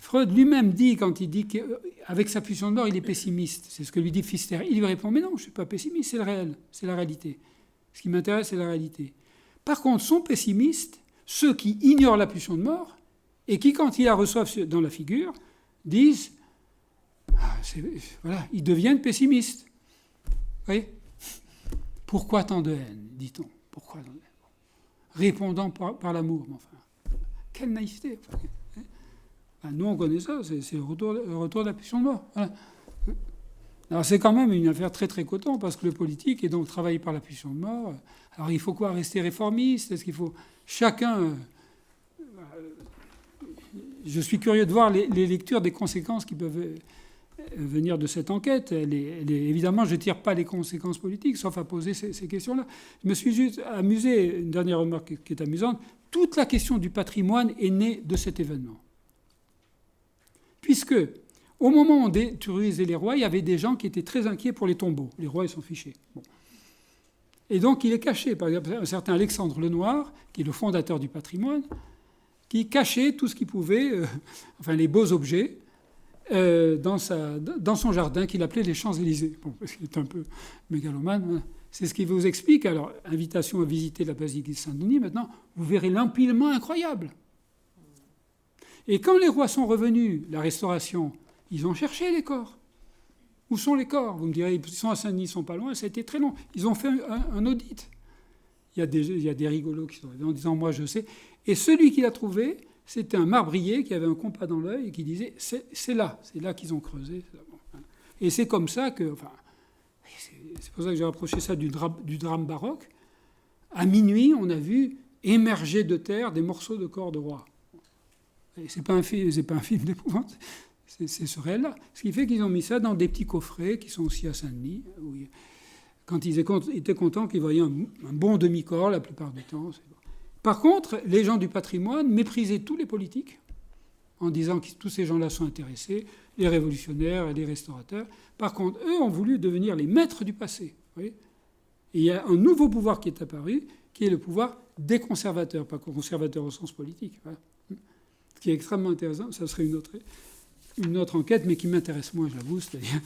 Freud lui-même dit, quand il dit qu'avec sa pulsion de mort, il est pessimiste. C'est ce que lui dit Pfister. Il lui répond, mais non, je ne suis pas pessimiste, c'est le réel, c'est la réalité. Ce qui m'intéresse, c'est la réalité. Par contre, sont pessimistes ceux qui ignorent la pulsion de mort et qui, quand ils la reçoivent dans la figure, disent, voilà, ils deviennent pessimistes. Vous voyez ? Pourquoi tant de haine, dit-on ? Pourquoi tant de haine ? Répondant par l'amour, mais enfin, quelle naïveté. Nous, on connaît ça, c'est le retour de la pulsion de mort. Voilà. Alors, c'est quand même une affaire très, très coton, parce que le politique est donc travaillé par la pulsion de mort. Alors, il faut quoi ? Rester réformiste ? Est-ce qu'il faut... Chacun... Je suis curieux de voir les lectures des conséquences qui peuvent venir de cette enquête. Évidemment, je ne tire pas les conséquences politiques, sauf à poser ces questions-là. Je me suis juste amusé, une dernière remarque qui est amusante, toute la question du patrimoine est née de cet événement. Puisque, au moment où on détruisait les rois, il y avait des gens qui étaient très inquiets pour les tombeaux. Les rois, ils s'en fichaient. Bon. Et donc, il est caché. Par exemple, un certain Alexandre Lenoir, qui est le fondateur du patrimoine, qui cachait tout ce qu'il pouvait, enfin les beaux objets, dans son jardin qu'il appelait les Champs-Élysées. Bon, parce qu'il est un peu mégalomane. Hein. C'est ce qui vous explique. Alors, invitation à visiter la basilique de Saint-Denis. Maintenant, vous verrez l'empilement incroyable. Et quand les rois sont revenus, la Restauration, ils ont cherché les corps. Où sont les corps ? Vous me direz, ils sont à Saint-Denis, ils ne sont pas loin, ça a été très long. Ils ont fait un audit. Il y a des rigolos qui sont arrivés en disant « moi je sais ». Et celui qui l'a trouvé, c'était un marbrier qui avait un compas dans l'œil et qui disait « c'est là qu'ils ont creusé ». Et c'est comme ça que... Enfin, c'est pour ça que j'ai rapproché ça du drame baroque. À minuit, on a vu émerger de terre des morceaux de corps de rois. Ce n'est pas un film d'épouvante, c'est ce réel-là. Ce qui fait qu'ils ont mis ça dans des petits coffrets qui sont aussi à Saint-Denis, où quand ils étaient contents qu'ils voyaient un bon demi-corps la plupart du temps. Par contre, les gens du patrimoine méprisaient tous les politiques en disant que tous ces gens-là sont intéressés, les révolutionnaires et les restaurateurs. Par contre, eux ont voulu devenir les maîtres du passé. Vous voyez ? Et il y a un nouveau pouvoir qui est apparu, qui est le pouvoir des conservateurs, pas conservateurs au sens politique. Voilà. Ce qui est extrêmement intéressant, ça serait une autre enquête, mais qui m'intéresse moins, j'avoue, c'est-à-dire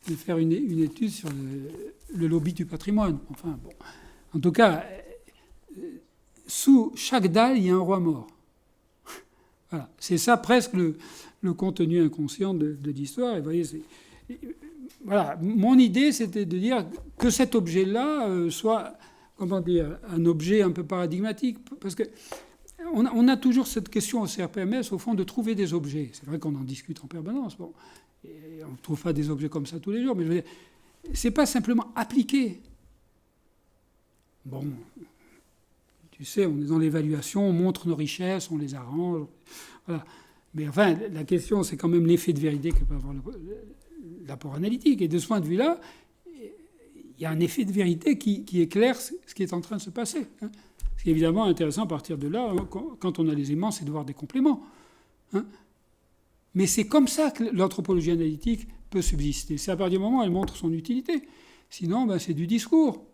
de faire une étude sur le lobby du patrimoine. Enfin, bon. En tout cas, sous chaque dalle, il y a un roi mort. Voilà. C'est ça presque le contenu inconscient de l'histoire. Et vous voyez, voilà. Mon idée, c'était de dire que cet objet-là soit, comment dire, un objet un peu paradigmatique, parce que on a toujours cette question au CRPMS, au fond, de trouver des objets. C'est vrai qu'on en discute en permanence. Bon. Et on ne trouve pas des objets comme ça tous les jours, mais je veux dire, c'est pas simplement appliquer. Bon, tu sais, on est dans l'évaluation, on montre nos richesses, on les arrange. Voilà. Mais enfin, la question, c'est quand même l'effet de vérité que peut avoir l'apport analytique. Et de ce point de vue-là, il y a un effet de vérité qui éclaire ce qui est en train de se passer. Hein. Ce qui est évidemment intéressant à partir de là, quand on a les aimants, c'est de voir des compléments. Hein. Mais c'est comme ça que l'anthropologie analytique peut subsister. C'est à partir du moment où elle montre son utilité. Sinon, c'est du discours.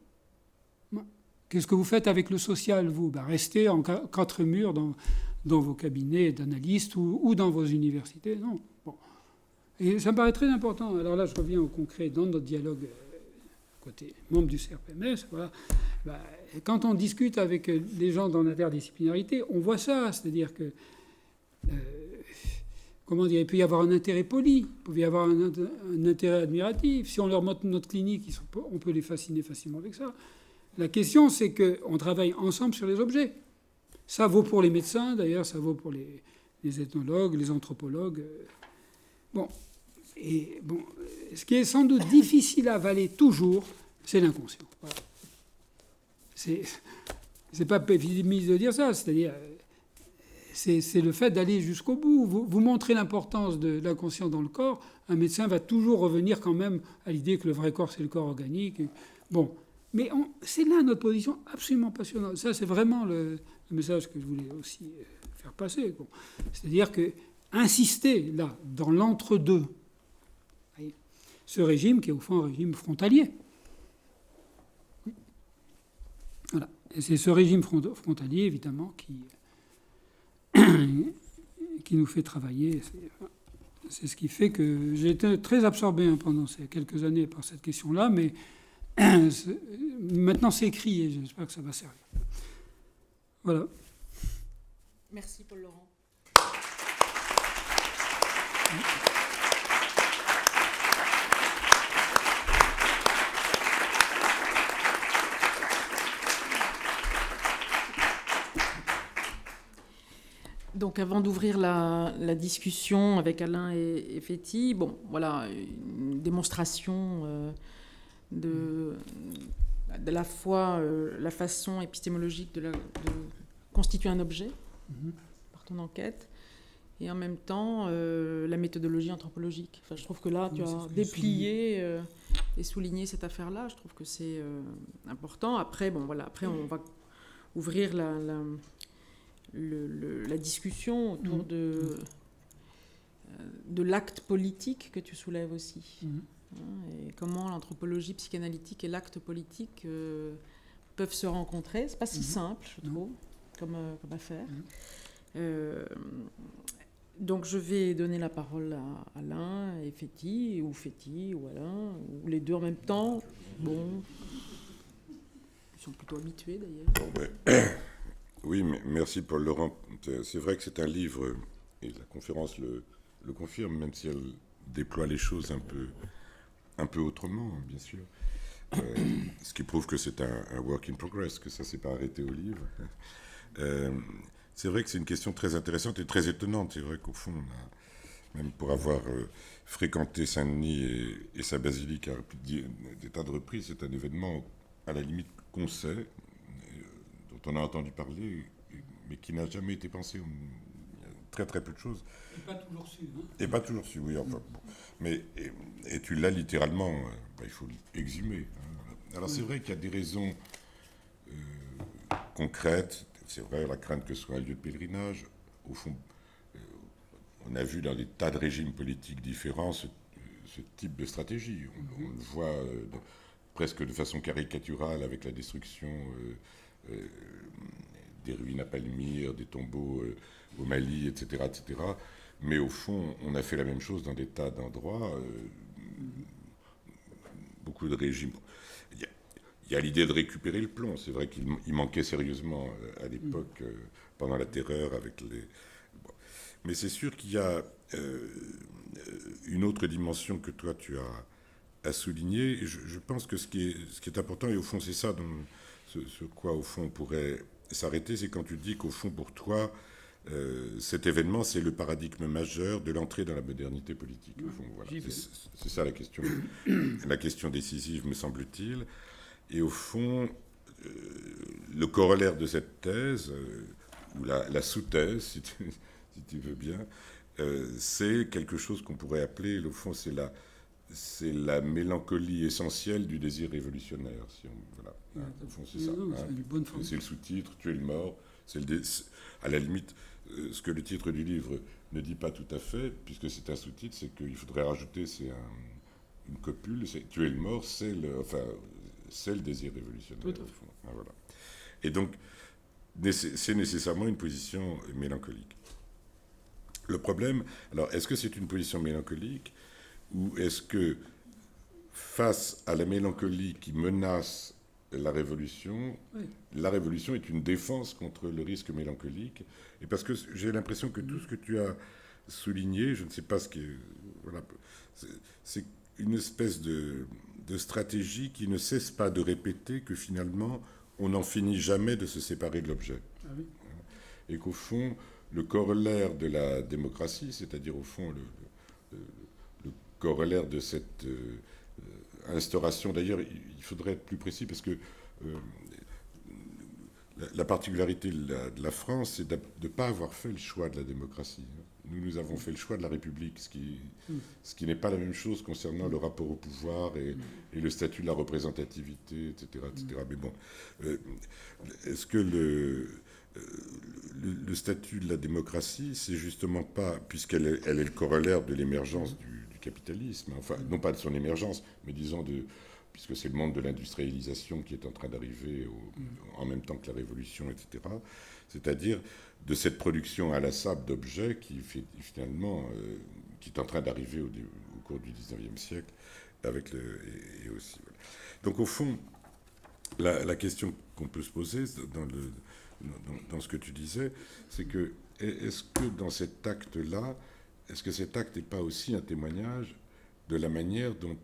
Qu'est-ce que vous faites avec le social, vous ? Restez en quatre murs dans vos cabinets d'analystes ou dans vos universités. Non. Bon. Et ça me paraît très important. Alors là, je reviens au concret dans notre dialogue côté membre du CRPMS. Voilà. Quand on discute avec les gens dans l'interdisciplinarité, on voit ça. C'est-à-dire que... comment dire, il peut y avoir un intérêt poli, il peut y avoir un intérêt admiratif. Si on leur montre notre clinique, on peut les fasciner facilement avec ça. La question, c'est qu'on travaille ensemble sur les objets. Ça vaut pour les médecins, d'ailleurs, ça vaut pour les ethnologues, les anthropologues. Bon. Et bon, ce qui est sans doute difficile à avaler toujours, c'est l'inconscient. Voilà. C'est pas pessimiste de dire ça, c'est-à-dire... C'est le fait d'aller jusqu'au bout. Vous montrez l'importance de l'inconscient dans le corps, un médecin va toujours revenir quand même à l'idée que le vrai corps, c'est le corps organique. Bon, mais c'est là notre position absolument passionnante. Ça, c'est vraiment le message que je voulais aussi faire passer. Bon. C'est-à-dire que insister, là, dans l'entre-deux, ce régime qui est au fond un régime frontalier. Voilà. Et c'est ce régime frontalier, évidemment, qui qui nous fait travailler. C'est ce qui fait que j'ai été très absorbé pendant ces quelques années par cette question-là, mais maintenant c'est écrit et j'espère que ça va servir. Voilà. Merci Paul Laurent. Donc avant d'ouvrir la discussion avec Alain et Féti, bon, voilà, une démonstration de la fois la façon épistémologique de constituer un objet par ton enquête, et en même temps la méthodologie anthropologique. Enfin, je trouve que là, tu as déplié et souligné cette affaire-là. Je trouve que c'est important. Après, bon, voilà, après on va ouvrir la discussion autour de l'acte politique que tu soulèves aussi. Et comment l'anthropologie psychanalytique et l'acte politique peuvent se rencontrer. C'est pas si simple, je trouve, comme affaire. Donc je vais donner la parole à Alain et Féti, ou Alain, ou les deux en même temps. Bon, ils sont plutôt habitués d'ailleurs. Bon, oui, merci Paul Laurent. C'est vrai que c'est un livre, et la conférence le confirme, même si elle déploie les choses un peu autrement, bien sûr. Ce qui prouve que c'est un work in progress, que ça ne s'est pas arrêté au livre. C'est vrai que c'est une question très intéressante et très étonnante. C'est vrai qu'au fond, même pour avoir fréquenté Saint-Denis et sa basilique à des tas de reprises, c'est un événement, à la limite, qu'on sait, dont on a entendu parler, mais qui n'a jamais été pensé. Il y a très très peu de choses. Et pas toujours su. Et pas toujours su, oui. Enfin, bon. Mais, et tu l'as littéralement, il faut l'exhumer. Alors c'est vrai qu'il y a des raisons concrètes. C'est vrai, la crainte que ce soit un lieu de pèlerinage. Au fond, on a vu dans des tas de régimes politiques différents ce type de stratégie. On le voit presque de façon caricaturale avec la destruction des ruines à Palmyre, des tombeaux au Mali, etc., etc. Mais au fond, on a fait la même chose dans des tas d'endroits. Beaucoup de régimes. Il y a l'idée de récupérer le plomb. C'est vrai qu'il manquait sérieusement à l'époque, pendant la terreur, avec les... Bon. Mais c'est sûr qu'il y a une autre dimension que toi tu as soulignée. Et je pense que ce qui est important, et au fond c'est ça, ce quoi au fond on pourrait s'arrêter, c'est quand tu dis qu'au fond pour toi, cet événement c'est le paradigme majeur de l'entrée dans la modernité politique. Au fond, voilà. C'est ça la question décisive, me semble-t-il. Et au fond, le corollaire de cette thèse, ou la sous-thèse, si tu veux bien, c'est quelque chose qu'on pourrait appeler, au fond, c'est la mélancolie essentielle du désir révolutionnaire. Voilà. Au fond, c'est ça. C'est le sous-titre, tuer le mort. À la limite, ce que le titre du livre ne dit pas tout à fait, puisque c'est un sous-titre, c'est qu'il faudrait rajouter, une copule, tuer le mort, c'est le désir révolutionnaire. Au fond. Voilà. Et donc, c'est nécessairement une position mélancolique. Le problème, alors, est-ce que c'est une position mélancolique, ou est-ce que, face à la mélancolie qui menace la révolution est une défense contre le risque mélancolique? Et parce que j'ai l'impression que tout ce que tu as souligné, je ne sais pas ce qui est... Voilà, c'est une espèce de stratégie qui ne cesse pas de répéter que finalement, on n'en finit jamais de se séparer de l'objet. Ah oui. Et qu'au fond, le corollaire de la démocratie, c'est-à-dire au fond le corollaire de cette instauration, d'ailleurs, il faudrait être plus précis parce que la particularité de la France, c'est de ne pas avoir fait le choix de la démocratie. Nous avons fait le choix de la République, ce qui n'est pas la même chose concernant le rapport au pouvoir et le statut de la représentativité, etc. etc. Mais bon, est-ce que le statut de la démocratie, c'est justement pas, puisqu'elle est le corollaire de l'émergence du capitalisme, enfin, non pas de son émergence, mais disons puisque c'est le monde de l'industrialisation qui est en train d'arriver en même temps que la Révolution, etc. C'est-à-dire de cette production inlassable d'objets qui, finalement, qui est en train d'arriver au cours du XIXe siècle, et aussi. Voilà. Donc, au fond, la question qu'on peut se poser dans ce que tu disais, c'est que est-ce que dans cet acte-là, est-ce que cet acte n'est pas aussi un témoignage de la manière dont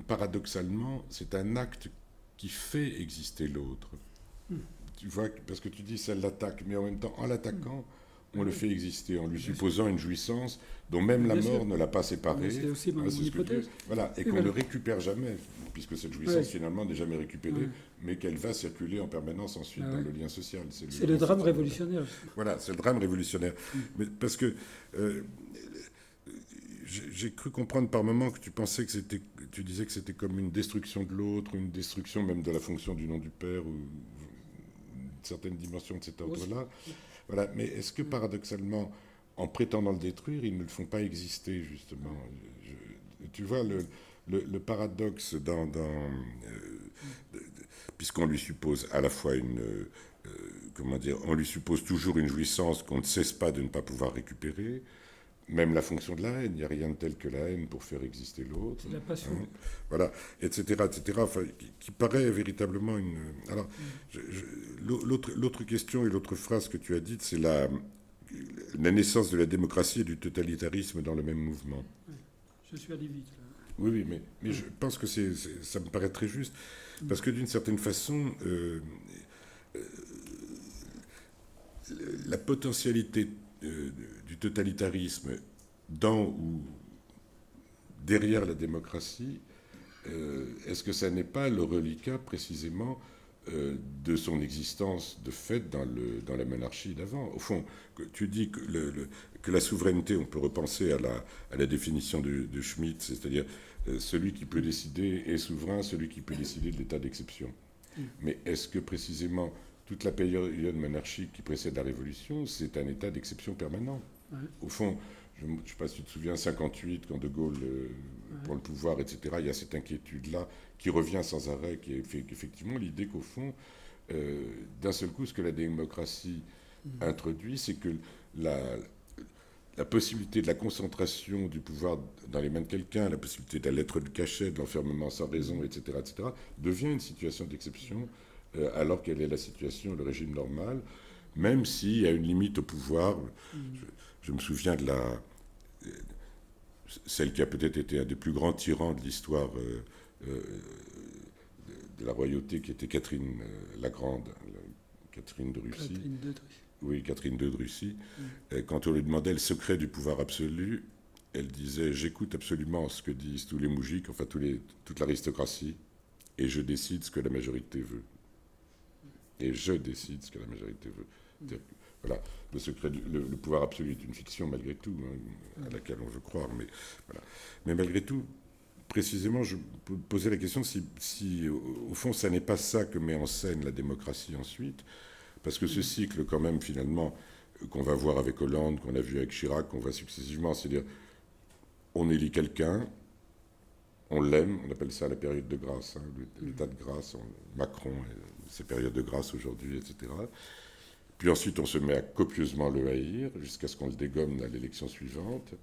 paradoxalement, c'est un acte qui fait exister l'autre. Tu vois, parce que tu dis ça l'attaque, mais en même temps, en l'attaquant, on le fait exister, en lui supposant une jouissance dont même la mort ne l'a pas séparée. C'est aussi mon hypothèse. Voilà, et qu'on ne récupère jamais, puisque cette jouissance finalement n'est jamais récupérée, mais qu'elle va circuler en permanence ensuite dans le lien social. C'est le drame révolutionnaire. Voilà, c'est le drame révolutionnaire. Mais parce que j'ai cru comprendre par moments que tu disais que c'était comme une destruction de l'autre, une destruction même de la fonction du nom du père, ou une certaine dimension de cet ordre-là. Voilà. Mais est-ce que paradoxalement, en prétendant le détruire, ils ne le font pas exister, justement? Tu vois, le paradoxe puisqu'on lui suppose à la fois on lui suppose toujours une jouissance qu'on ne cesse pas de ne pas pouvoir récupérer. Même la fonction de la haine, il n'y a rien de tel que la haine pour faire exister l'autre. C'est la passion. Voilà, etc., enfin, qui paraît véritablement une... Alors, l'autre question et l'autre phrase que tu as dite, c'est la naissance de la démocratie et du totalitarisme dans le même mouvement. Oui. Je suis allé vite, là. Oui, mais je pense que ça me paraît très juste, parce que d'une certaine façon, la potentialité du totalitarisme dans ou derrière la démocratie, est-ce que ça n'est pas le reliquat précisément de son existence de fait dans la monarchie d'avant? Au fond, tu dis que la souveraineté, on peut repenser à la définition de Schmitt, c'est-à-dire celui qui peut décider est souverain, celui qui peut décider de l'état d'exception. Mais est-ce que précisément toute la période monarchique qui précède la Révolution, c'est un état d'exception permanent? Au fond, je ne sais pas si tu te souviens, 58, quand De Gaulle prend le pouvoir, etc., il y a cette inquiétude-là qui revient sans arrêt, qui fait qu'effectivement l'idée qu'au fond, d'un seul coup, ce que la démocratie introduit, c'est que la possibilité de la concentration du pouvoir dans les mains de quelqu'un, la possibilité de la lettre de cachet, de l'enfermement sans raison, etc., devient une situation d'exception, alors qu'elle est la situation, le régime normal, même s'il y a une limite au pouvoir. Je me souviens de celle qui a peut-être été un des plus grands tyrans de l'histoire de la royauté, qui était Catherine la Grande, Catherine de Russie. Catherine II. Oui, Catherine II de Russie. Quand on lui demandait le secret du pouvoir absolu, elle disait « J'écoute absolument ce que disent tous les moujiks, enfin toute l'aristocratie, et je décide ce que la majorité veut. » Et je décide ce que la majorité veut. Voilà, le secret, le pouvoir absolu est une fiction malgré tout, à laquelle on veut croire, mais voilà. Mais malgré tout, précisément, je peux poser la question si au fond, ça n'est pas ça que met en scène la démocratie ensuite, parce que ce cycle, quand même, finalement, qu'on va voir avec Hollande, qu'on a vu avec Chirac, qu'on voit successivement, c'est-à-dire, on élit quelqu'un, on l'aime, on appelle ça la période de grâce, l'état de grâce, Macron, ses périodes de grâce aujourd'hui, etc. Puis ensuite, on se met à copieusement le haïr, jusqu'à ce qu'on le dégomme à l'élection suivante.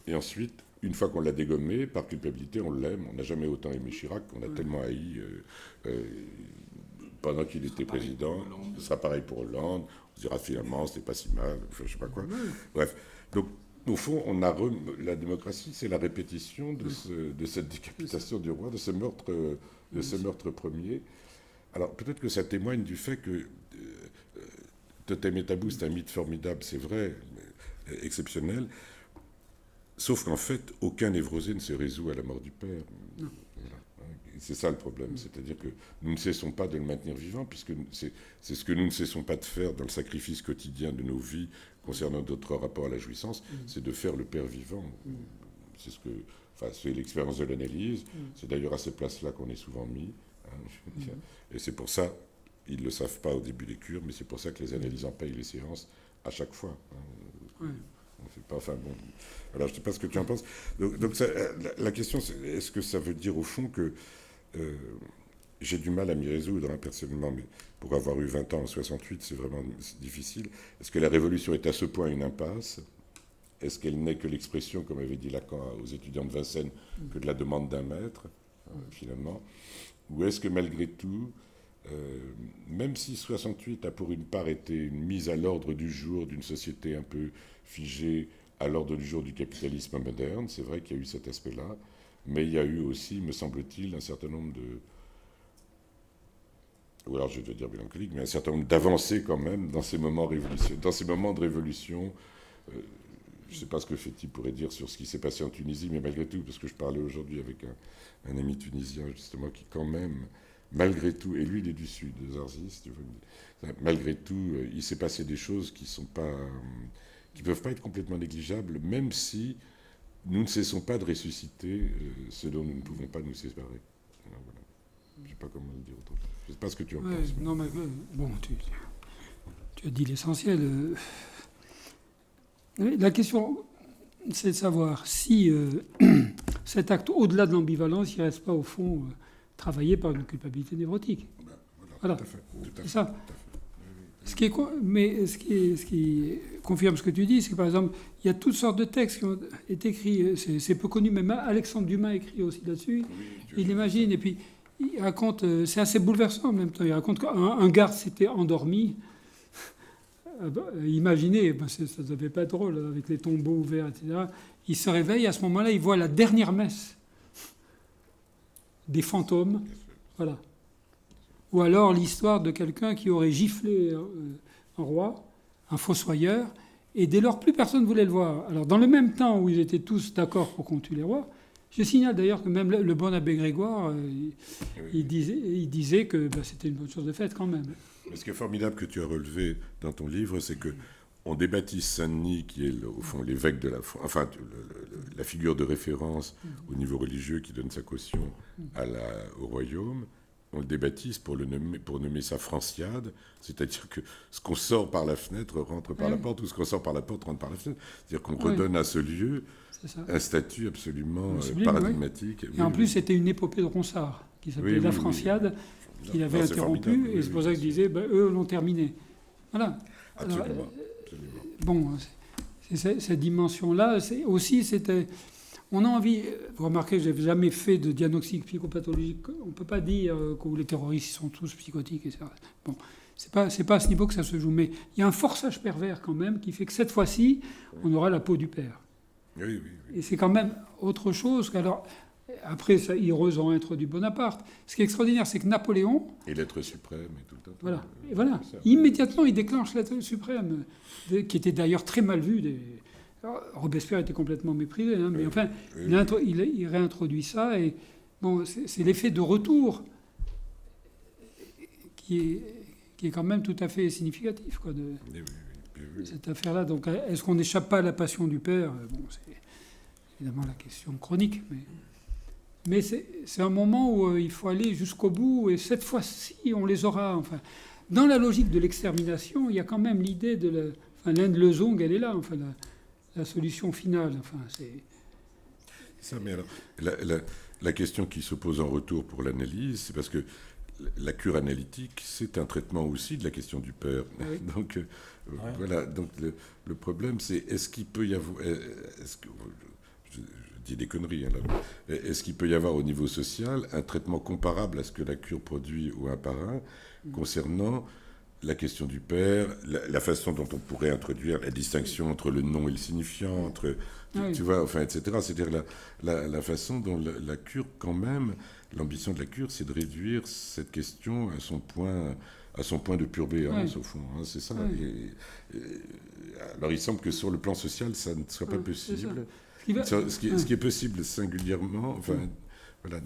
Et ensuite, une fois qu'on l'a dégommé, par culpabilité, on l'aime. On n'a jamais autant aimé Chirac, qu'on a tellement haï pendant qu'il était président. Ce sera pareil pour Hollande. On se dira finalement, c'était pas si mal, enfin, je sais pas quoi. Bref, donc au fond, la démocratie, c'est la répétition de cette décapitation du roi, de ce meurtre premier. Alors peut-être que ça témoigne du fait que Totem et Tabou, c'est un mythe formidable, c'est vrai, exceptionnel. Sauf qu'en fait, aucun névrosé ne se résout à la mort du père. Voilà. C'est ça le problème, c'est-à-dire que nous ne cessons pas de le maintenir vivant, puisque c'est ce que nous ne cessons pas de faire dans le sacrifice quotidien de nos vies concernant notre rapport à la jouissance, c'est de faire le père vivant. C'est l'expérience de l'analyse, c'est d'ailleurs à ces places-là qu'on est souvent mis. Et c'est pour ça, ils ne le savent pas au début des cures, mais c'est pour ça que les analysants payent les séances à chaque fois. C'est pas, enfin bon. Alors je ne sais pas ce que tu en penses. Donc la question, c'est est-ce que ça veut dire au fond que j'ai du mal à m'y résoudre personnellement, mais pour avoir eu 20 ans en 68, c'est vraiment difficile. Est-ce que la révolution est à ce point une impasse? Est-ce qu'elle n'est que l'expression, comme avait dit Lacan aux étudiants de Vincennes, que de la demande d'un maître, finalement? Ou est-ce que malgré tout, même si 68 a pour une part été une mise à l'ordre du jour d'une société un peu figée à l'ordre du jour du capitalisme moderne, c'est vrai qu'il y a eu cet aspect-là, mais il y a eu aussi, me semble-t-il, un certain nombre de... ou alors je vais dire mélancolique, mais un certain nombre d'avancées quand même dans ces moments de révolution. Je ne sais pas ce que Fethi pourrait dire sur ce qui s'est passé en Tunisie, mais malgré tout, parce que je parlais aujourd'hui avec un ami tunisien, justement, qui quand même, malgré tout, et lui il est du sud, de Zarzis, malgré tout, il s'est passé des choses qui ne peuvent pas être complètement négligeables, même si nous ne cessons pas de ressusciter ce dont nous ne pouvons pas nous séparer. Alors, voilà. Je ne sais pas comment le dire autrement. Je ne sais pas ce que tu en penses. Non, mais bon, tu as dit l'essentiel. La question, c'est de savoir si cet acte, au-delà de l'ambivalence, il ne reste pas, au fond, travaillé par une culpabilité névrotique. Voilà. Tout à fait. C'est ça. Ce qui confirme ce que tu dis, c'est que, par exemple, il y a toutes sortes de textes qui ont été écrits. C'est peu connu, mais Alexandre Dumas écrit aussi là-dessus. Il imagine, et puis il raconte, c'est assez bouleversant en même temps, il raconte qu'un garde s'était endormi. Imaginez, ça ne devait pas être drôle, avec les tombeaux ouverts, etc. Il se réveille, à ce moment-là, il voit la dernière messe des fantômes. Voilà. Ou alors l'histoire de quelqu'un qui aurait giflé un roi, un fossoyeur, et dès lors, plus personne ne voulait le voir. Alors, dans le même temps où ils étaient tous d'accord pour qu'on tue les rois, je signale d'ailleurs que même le bon abbé Grégoire, il disait que c'était une bonne chose de faite quand même. Ce qui est formidable que tu as relevé dans ton livre, c'est que on débaptise Saint-Denis, qui est au fond l'évêque de la France, enfin la figure de référence au niveau religieux qui donne sa caution au royaume. On le débaptise pour nommer ça Franciade, c'est-à-dire que ce qu'on sort par la fenêtre rentre par la porte, ou ce qu'on sort par la porte rentre par la fenêtre. C'est-à-dire qu'on redonne à ce lieu un statut absolument paradigmatique. Et en plus, c'était une épopée de Ronsard, qui s'appelait La Franciade, qu'il avait interrompu, et c'est pour ça que je disais, eux l'ont terminé. Voilà. Absolument. Alors, bon, c'est cette dimension-là, c'était... On a envie... Vous remarquez, je n'ai jamais fait de diagnostic psychopathologique. On ne peut pas dire que les terroristes sont tous psychotiques, etc. Bon, c'est pas à ce niveau que ça se joue. Mais il y a un forçage pervers quand même qui fait que cette fois-ci, on aura la peau du père. Oui. Et c'est quand même autre chose qu'alors... Après, ils ont introduit Bonaparte. Ce qui est extraordinaire, c'est que Napoléon... Et l'être suprême et tout le temps. Voilà. Et voilà. Immédiatement, il déclenche l'être suprême, qui était d'ailleurs très mal vu. Robespierre était complètement méprisé, mais enfin, il réintroduit ça. Et bon, c'est l'effet de retour qui est quand même tout à fait significatif de cette affaire-là. Donc, est-ce qu'on n'échappe pas à la passion du père? Bon, c'est évidemment la question chronique, mais c'est un moment où il faut aller jusqu'au bout, et cette fois-ci, on les aura. Enfin, dans la logique de l'extermination, il y a quand même l'idée de l'Inde-Lezong, elle est là, enfin, la solution finale. Enfin, c'est... Ça, mais alors, la question qui se pose en retour pour l'analyse, c'est parce que la cure analytique, c'est un traitement aussi de la question du père. Oui. Donc, voilà. Donc, le problème, c'est est-ce qu'il peut y avoir... Je dis des conneries, là. Est-ce qu'il peut y avoir au niveau social un traitement comparable à ce que la cure produit au un par un concernant la question du père, la façon dont on pourrait introduire la distinction entre le nom et le signifiant, tu vois, enfin, etc. C'est-à-dire la façon dont la cure, quand même, l'ambition de la cure, c'est de réduire cette question à son point de pure béance, au fond. C'est ça. Alors, il semble que sur le plan social, ça ne soit pas possible. Ce qui est possible singulièrement, enfin, voilà.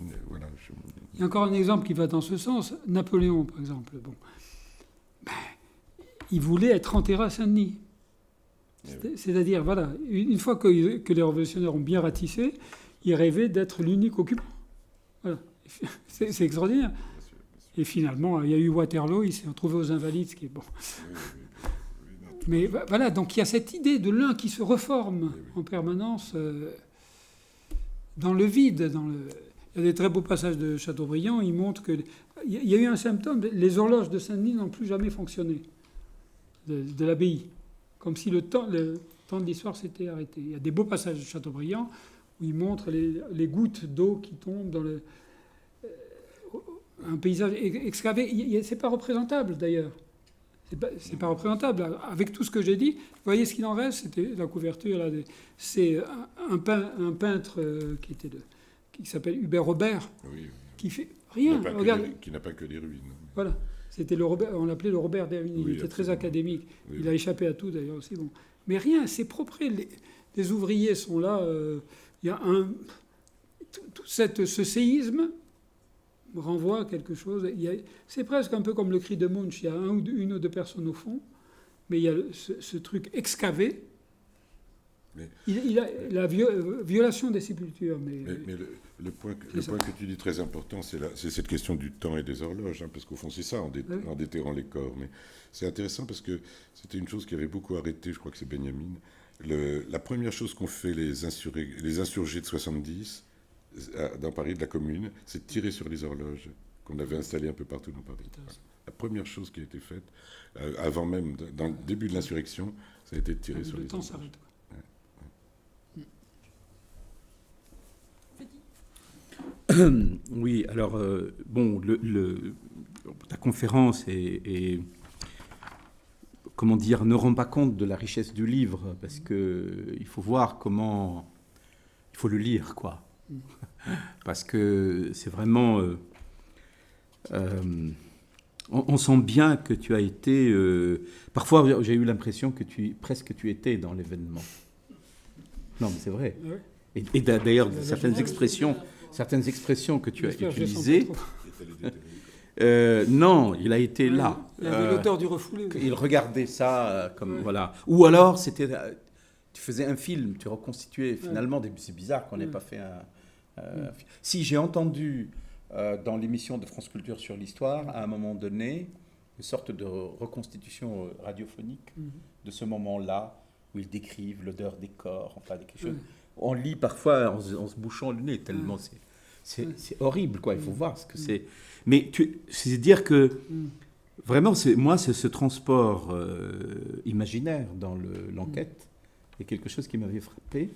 Il y a encore un exemple qui va dans ce sens. Napoléon, par exemple. Bon, il voulait être enterré à Saint-Denis. C'est-à-dire, voilà, une fois que les révolutionnaires ont bien ratissé, il rêvait d'être l'unique occupant. Voilà. C'est extraordinaire. Bien sûr. Et finalement, il y a eu Waterloo, il s'est retrouvé aux Invalides, ce qui est bon. Mais voilà, donc il y a cette idée de l'un qui se reforme Oui. en permanence dans le vide. Il y a des très beaux passages de Chateaubriand, il montre que... Il y a eu un symptôme, les horloges de Saint-Denis n'ont plus jamais fonctionné, de l'abbaye, comme si le temps de l'histoire s'était arrêté. Il y a des beaux passages de Chateaubriand où il montre les gouttes d'eau qui tombent dans un paysage excavé. C'est pas représentable, d'ailleurs. C'est pas représentable. Avec tout ce que j'ai dit, vous voyez ce qu'il en reste, c'était la couverture. Là, c'est un peintre qui s'appelle Hubert Robert, Oui. qui fait rien. Qui n'a pas que des ruines. Voilà. C'était on l'appelait le Robert des ruines. Oui, Il était très absolument. académique. Oui. Il a échappé à tout, d'ailleurs, aussi. Bon. Mais rien, c'est propre. Les ouvriers sont là. Il y a tout ce séisme renvoie à quelque chose. C'est presque un peu comme le cri de Munch. Il y a une ou deux personnes au fond, mais il y a ce truc excavé. Mais, il a la violation des sépultures. Mais le point que tu dis très important, c'est cette question du temps et des horloges, parce qu'au fond, c'est ça, en déterrant les corps. Mais c'est intéressant parce que c'était une chose qui avait beaucoup arrêté, je crois que c'est Benjamin. La première chose qu'ont fait les insurgés de 70 dans Paris, de la Commune, c'est de tirer sur les horloges qu'on avait installées un peu partout dans Paris. La première chose qui a été faite, avant même, dans le début de l'insurrection, ça a été de tirer sur les horloges. Le temps s'arrête. Oui, alors, ta conférence comment dire, ne rend pas compte de la richesse du livre, parce qu'il faut voir comment... Il faut le lire, quoi. Parce que c'est vraiment... on sent bien que tu as été... parfois, j'ai eu l'impression que tu étais dans l'événement. Non, mais c'est vrai. Et d'ailleurs, certaines expressions que tu as utilisées... non, il a été là. Il avait l'auteur du refoulé. Il regardait ça comme... Voilà. Ou alors, tu faisais un film, tu reconstituais finalement... C'est bizarre qu'on n'ait pas fait un film. Si, j'ai entendu dans l'émission de France Culture sur l'histoire, à un moment donné, une sorte de reconstitution radiophonique de ce moment-là, où ils décrivent l'odeur des corps, enfin, quelque chose... On lit parfois en se bouchant le nez, tellement c'est horrible, quoi. Il faut voir ce que c'est. Mais c'est dire que vraiment, c'est ce transport imaginaire dans l'enquête est quelque chose qui m'avait frappé.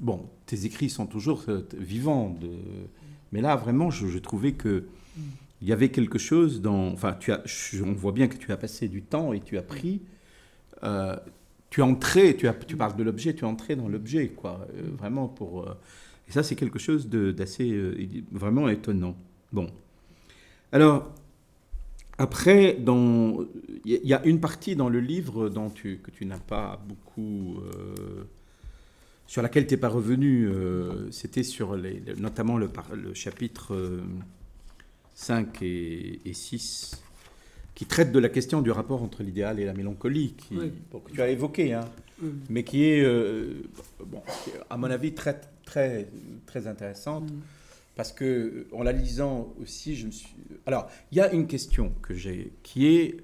Bon, tes écrits sont toujours vivants, mais là, vraiment, je trouvais que il y avait quelque chose dans... Enfin, on voit bien que tu as passé du temps et tu as pris... tu es entré, tu parles de l'objet, tu es entré dans l'objet, quoi. Vraiment pour... et ça, c'est quelque chose d'assez vraiment étonnant. Bon. Alors, après, il y a une partie dans le livre que tu n'as pas beaucoup... sur laquelle tu n'es pas revenu. C'était sur notamment le chapitre 5 et 6, qui traite de la question du rapport entre l'idéal et la mélancolie, que tu as évoqué, mais qui est, à mon avis, très, très, très intéressante, parce que en la lisant aussi, Alors, il y a une question que j'ai, qui est,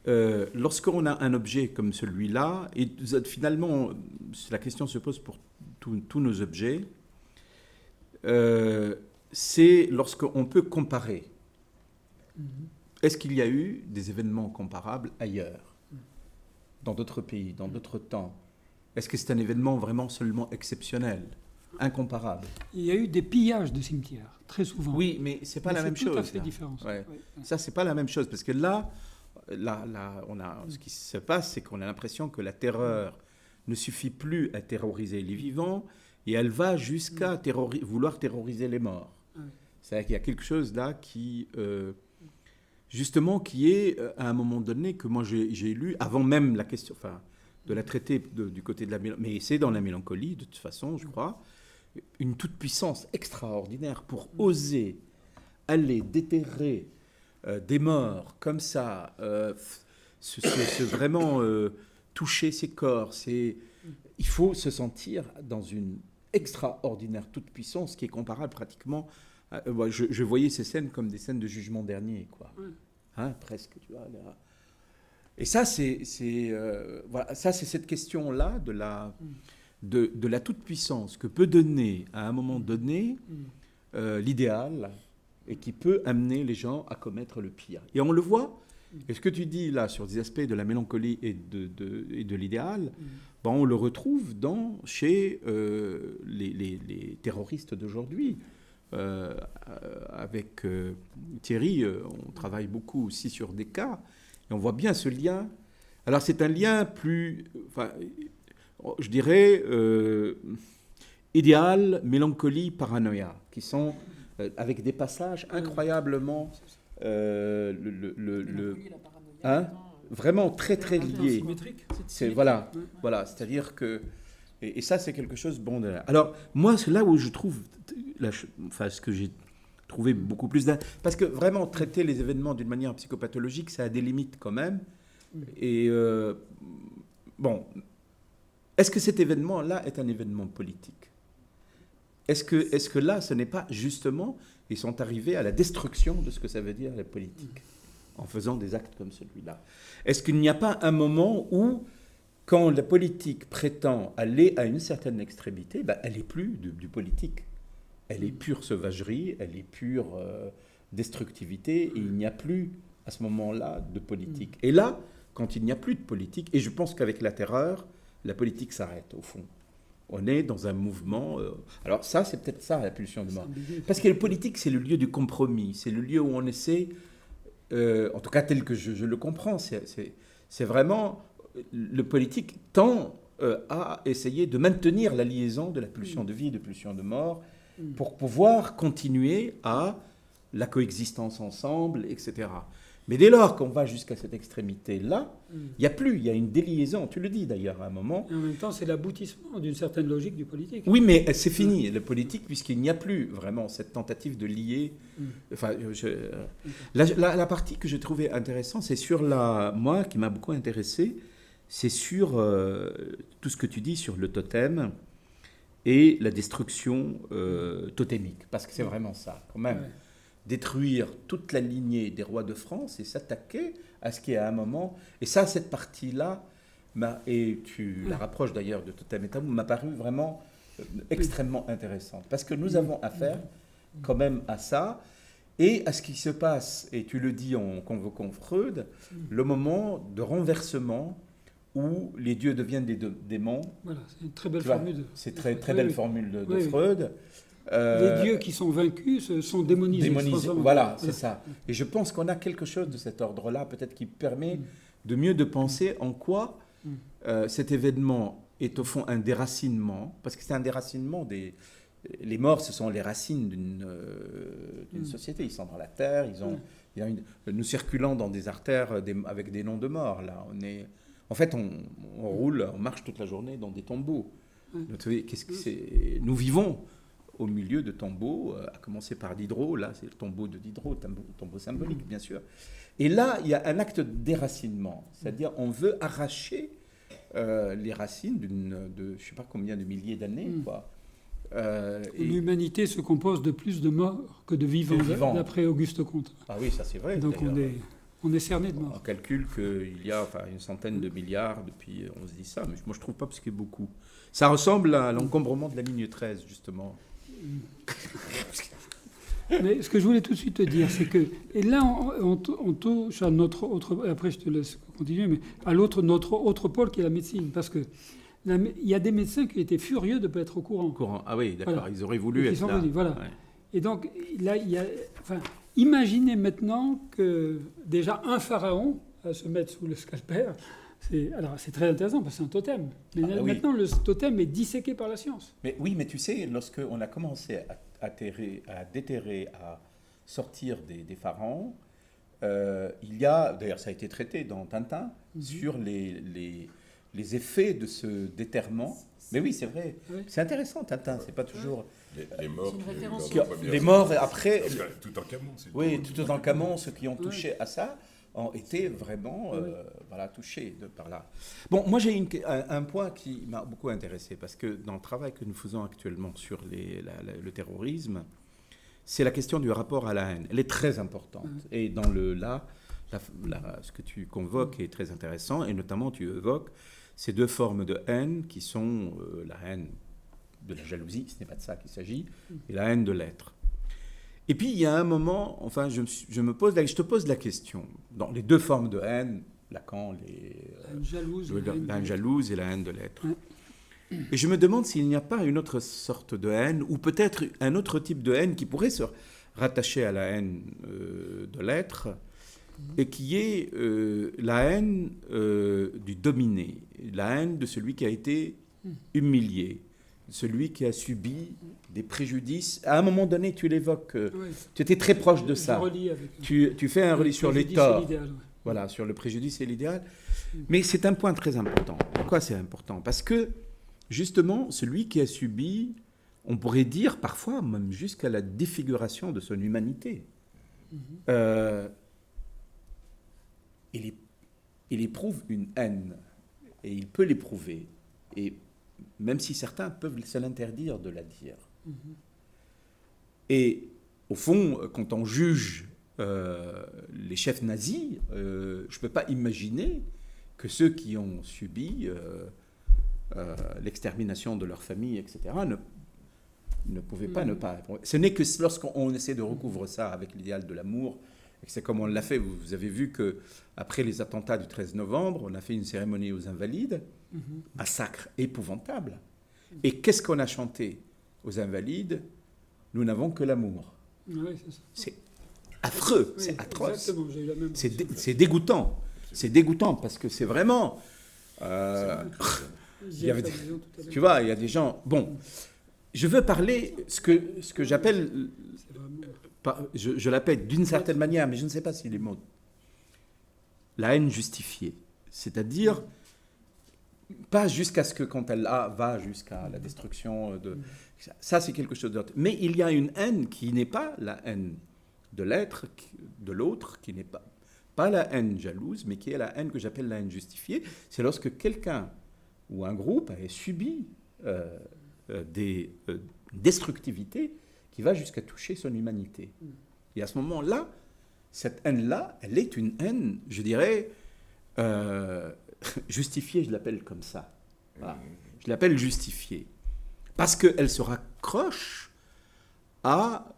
lorsqu'on a un objet comme celui-là, et finalement, la question se pose pour tous nos objets, c'est lorsqu'on peut comparer. Est-ce qu'il y a eu des événements comparables ailleurs, dans d'autres pays, dans d'autres temps? Est-ce que c'est un événement vraiment seulement exceptionnel, incomparable? Il y a eu des pillages de cimetières, très souvent. Oui, mais c'est pas la même chose. C'est tout à fait différent. Ouais. Ça, c'est pas la même chose, parce que là, ce qui se passe, c'est qu'on a l'impression que la terreur ne suffit plus à terroriser les vivants, et elle va jusqu'à vouloir terroriser les morts. C'est-à-dire qu'il y a quelque chose là qui... justement, qui est, à un moment donné, que moi j'ai lu, avant même la question, de la traiter du côté de la mélancolie, mais c'est dans la mélancolie, de toute façon, je crois, une toute-puissance extraordinaire pour oser aller déterrer des morts comme ça, vraiment toucher ces corps. Il faut se sentir dans une extraordinaire toute-puissance qui est comparable pratiquement... Je voyais ces scènes comme des scènes de jugement dernier, quoi. Presque, tu vois. Là. Et ça, voilà, ça, c'est cette question-là de la toute-puissance que peut donner, à un moment donné, l'idéal, et qui peut amener les gens à commettre le pire. Et on le voit, et ce que tu dis là sur des aspects de la mélancolie et de l'idéal, ben, on le retrouve chez les terroristes d'aujourd'hui. Avec Thierry, on travaille beaucoup aussi sur des cas, et on voit bien ce lien. Alors c'est un lien plus, enfin, je dirais, idéal, mélancolie, paranoïa, qui sont avec des passages incroyablement vraiment très très liés. C'est voilà, c'est-à-dire que et ça c'est quelque chose bon. Alors moi c'est là où je trouve, ce que j'ai trouvé beaucoup plus parce que vraiment traiter les événements d'une manière psychopathologique, ça a des limites quand même. Et bon, est-ce que cet événement-là est un événement politique ? Est-ce que là, ce n'est pas justement, ils sont arrivés à la destruction de ce que ça veut dire la politique, en faisant des actes comme celui-là ? Est-ce qu'il n'y a pas un moment où, quand la politique prétend aller à une certaine extrémité, ben, elle n'est plus du politique. Elle est pure sauvagerie, elle est pure destructivité, et il n'y a plus, à ce moment-là, de politique. Et là, quand il n'y a plus de politique, et je pense qu'avec la terreur, la politique s'arrête, au fond. On est dans un mouvement... alors ça, c'est peut-être ça, la pulsion de mort. Parce que le politique, c'est le lieu du compromis. C'est le lieu où on essaie, en tout cas tel que je le comprends, c'est vraiment... Le politique tend à essayer de maintenir la liaison de la pulsion de vie et de pulsion de mort pour pouvoir continuer à la coexistence ensemble, etc. Mais dès lors qu'on va jusqu'à cette extrémité-là, il y a une déliaison, tu le dis d'ailleurs à un moment. Et en même temps, c'est l'aboutissement d'une certaine logique du politique. Oui, mais c'est fini, le politique, puisqu'il n'y a plus vraiment cette tentative de lier. Enfin, la partie que j'ai trouvée intéressante, c'est sur moi, qui m'a beaucoup intéressé, c'est sur tout ce que tu dis sur le totem et la destruction totémique, parce que c'est vraiment ça, quand même. Ouais. Détruire toute la lignée des rois de France et s'attaquer à ce qui est à un moment. Et ça, cette partie-là, et tu la rapproches d'ailleurs de Totem et Tabou, m'a paru vraiment extrêmement intéressante. Parce que nous avons affaire quand même à ça et à ce qui se passe, et tu le dis en convoquant Freud, le moment de renversement où les dieux deviennent des démons. Voilà, c'est une très belle formule. C'est très, très belle formule de Freud. Les dieux qui sont vacus sont démonisés. Voilà, c'est ça. Et je pense qu'on a quelque chose de cet ordre-là, peut-être qui permet de mieux de penser en quoi cet événement est au fond un déracinement, parce que c'est un déracinement les morts, ce sont les racines d'une société. Ils sont dans la terre, nous circulons dans des artères avec des noms de morts. Là, en fait, on roule, on marche toute la journée dans des tombeaux. Nous vivons au milieu de tombeaux, à commencer par Diderot, là c'est le tombeau de Diderot, tombeau symbolique bien sûr. Et là, il y a un acte de déracinement, c'est-à-dire on veut arracher les racines de je ne sais pas combien de milliers d'années. L'humanité se compose de plus de morts que de vivants. D'après Auguste Comte. Ah oui, ça c'est vrai. Donc on est cerné de morts. On calcule qu'il y a une centaine de milliards depuis, on se dit ça, mais moi je ne trouve pas parce qu'il y a beaucoup. Ça ressemble à l'encombrement de la ligne 13, justement. Mais ce que je voulais tout de suite te dire, c'est que, et là on touche à notre autre, après je te laisse continuer, mais à notre autre pôle qui est la médecine, parce que il y a des médecins qui étaient furieux de ne pas être au courant. Ah oui, d'accord, voilà. Ils auraient voulu être là. Voilà. Ouais. Et donc là, imaginez maintenant que déjà un pharaon à se mettre sous le scalpel. C'est très intéressant parce que c'est un totem. Mais maintenant, le totem est disséqué par la science. Mais oui, mais tu sais, lorsqu'on a commencé à déterrer, à sortir des pharaons, il y a, d'ailleurs ça a été traité dans Tintin, sur les effets de ce déterrement. Mais oui, c'est vrai. Oui. C'est intéressant, Tintin, c'est pas toujours... Les morts. Les morts, après... Toutankhamon. Oui, Toutankhamon, ceux qui ont touché à ça ont été vraiment touchés par là. Bon, moi j'ai un point qui m'a beaucoup intéressé, parce que dans le travail que nous faisons actuellement sur le terrorisme, c'est la question du rapport à la haine. Elle est très importante. Et ce que tu convoques est très intéressant, et notamment tu évoques ces deux formes de haine qui sont la haine de la jalousie, ce n'est pas de ça qu'il s'agit, et la haine de l'être. Et puis il y a un moment, enfin je te pose la question, dans les deux formes de haine, Lacan, la haine jalouse et la haine de l'être. Ouais. Et je me demande s'il n'y a pas une autre sorte de haine, ou peut-être un autre type de haine qui pourrait se rattacher à la haine de l'être, et qui est la haine du dominé, la haine de celui qui a été humilié, celui qui a subi des préjudices. À un moment donné, tu l'évoques, tu étais très proche de ça. Tu fais un relis sur les torts. Voilà, sur le préjudice et l'idéal. Mais c'est un point très important. Pourquoi c'est important ? Parce que, justement, celui qui a subi, on pourrait dire parfois, même jusqu'à la défiguration de son humanité, il éprouve une haine, et il peut l'éprouver, et même si certains peuvent se l'interdire de la dire. Et au fond, quand on juge les chefs nazis, je ne peux pas imaginer que ceux qui ont subi l'extermination de leur famille, etc., ne pouvaient pas ne pas. Ce n'est que lorsqu'on essaie de recouvrer ça avec l'idéal de l'amour, et c'est comme on l'a fait. Vous avez vu qu'après les attentats du 13 novembre, on a fait une cérémonie aux Invalides, massacre épouvantable. Et qu'est-ce qu'on a chanté aux Invalides ? Nous n'avons que l'amour. Oui, c'est ça. C'est affreux, oui, c'est atroce. Exactement, j'ai eu la même c'est dégoûtant. C'est dégoûtant parce que c'est vraiment... tu vois, il y a des gens... Bon, je veux parler ce que j'appelle... Je l'appelle d'une certaine manière, mais je ne sais pas si les mots... La haine justifiée. C'est-à-dire, pas jusqu'à ce que, quand elle va jusqu'à la destruction de... Ça, c'est quelque chose d'autre. Mais il y a une haine qui n'est pas la haine de l'être, de l'autre, qui n'est pas la haine jalouse, mais qui est la haine que j'appelle la haine justifiée. C'est lorsque quelqu'un ou un groupe a subi des destructivités qui va jusqu'à toucher son humanité. Et à ce moment-là, cette haine-là, elle est une haine, je dirais, justifiée, je l'appelle comme ça. Voilà. Je l'appelle justifiée. Parce qu'elle se raccroche à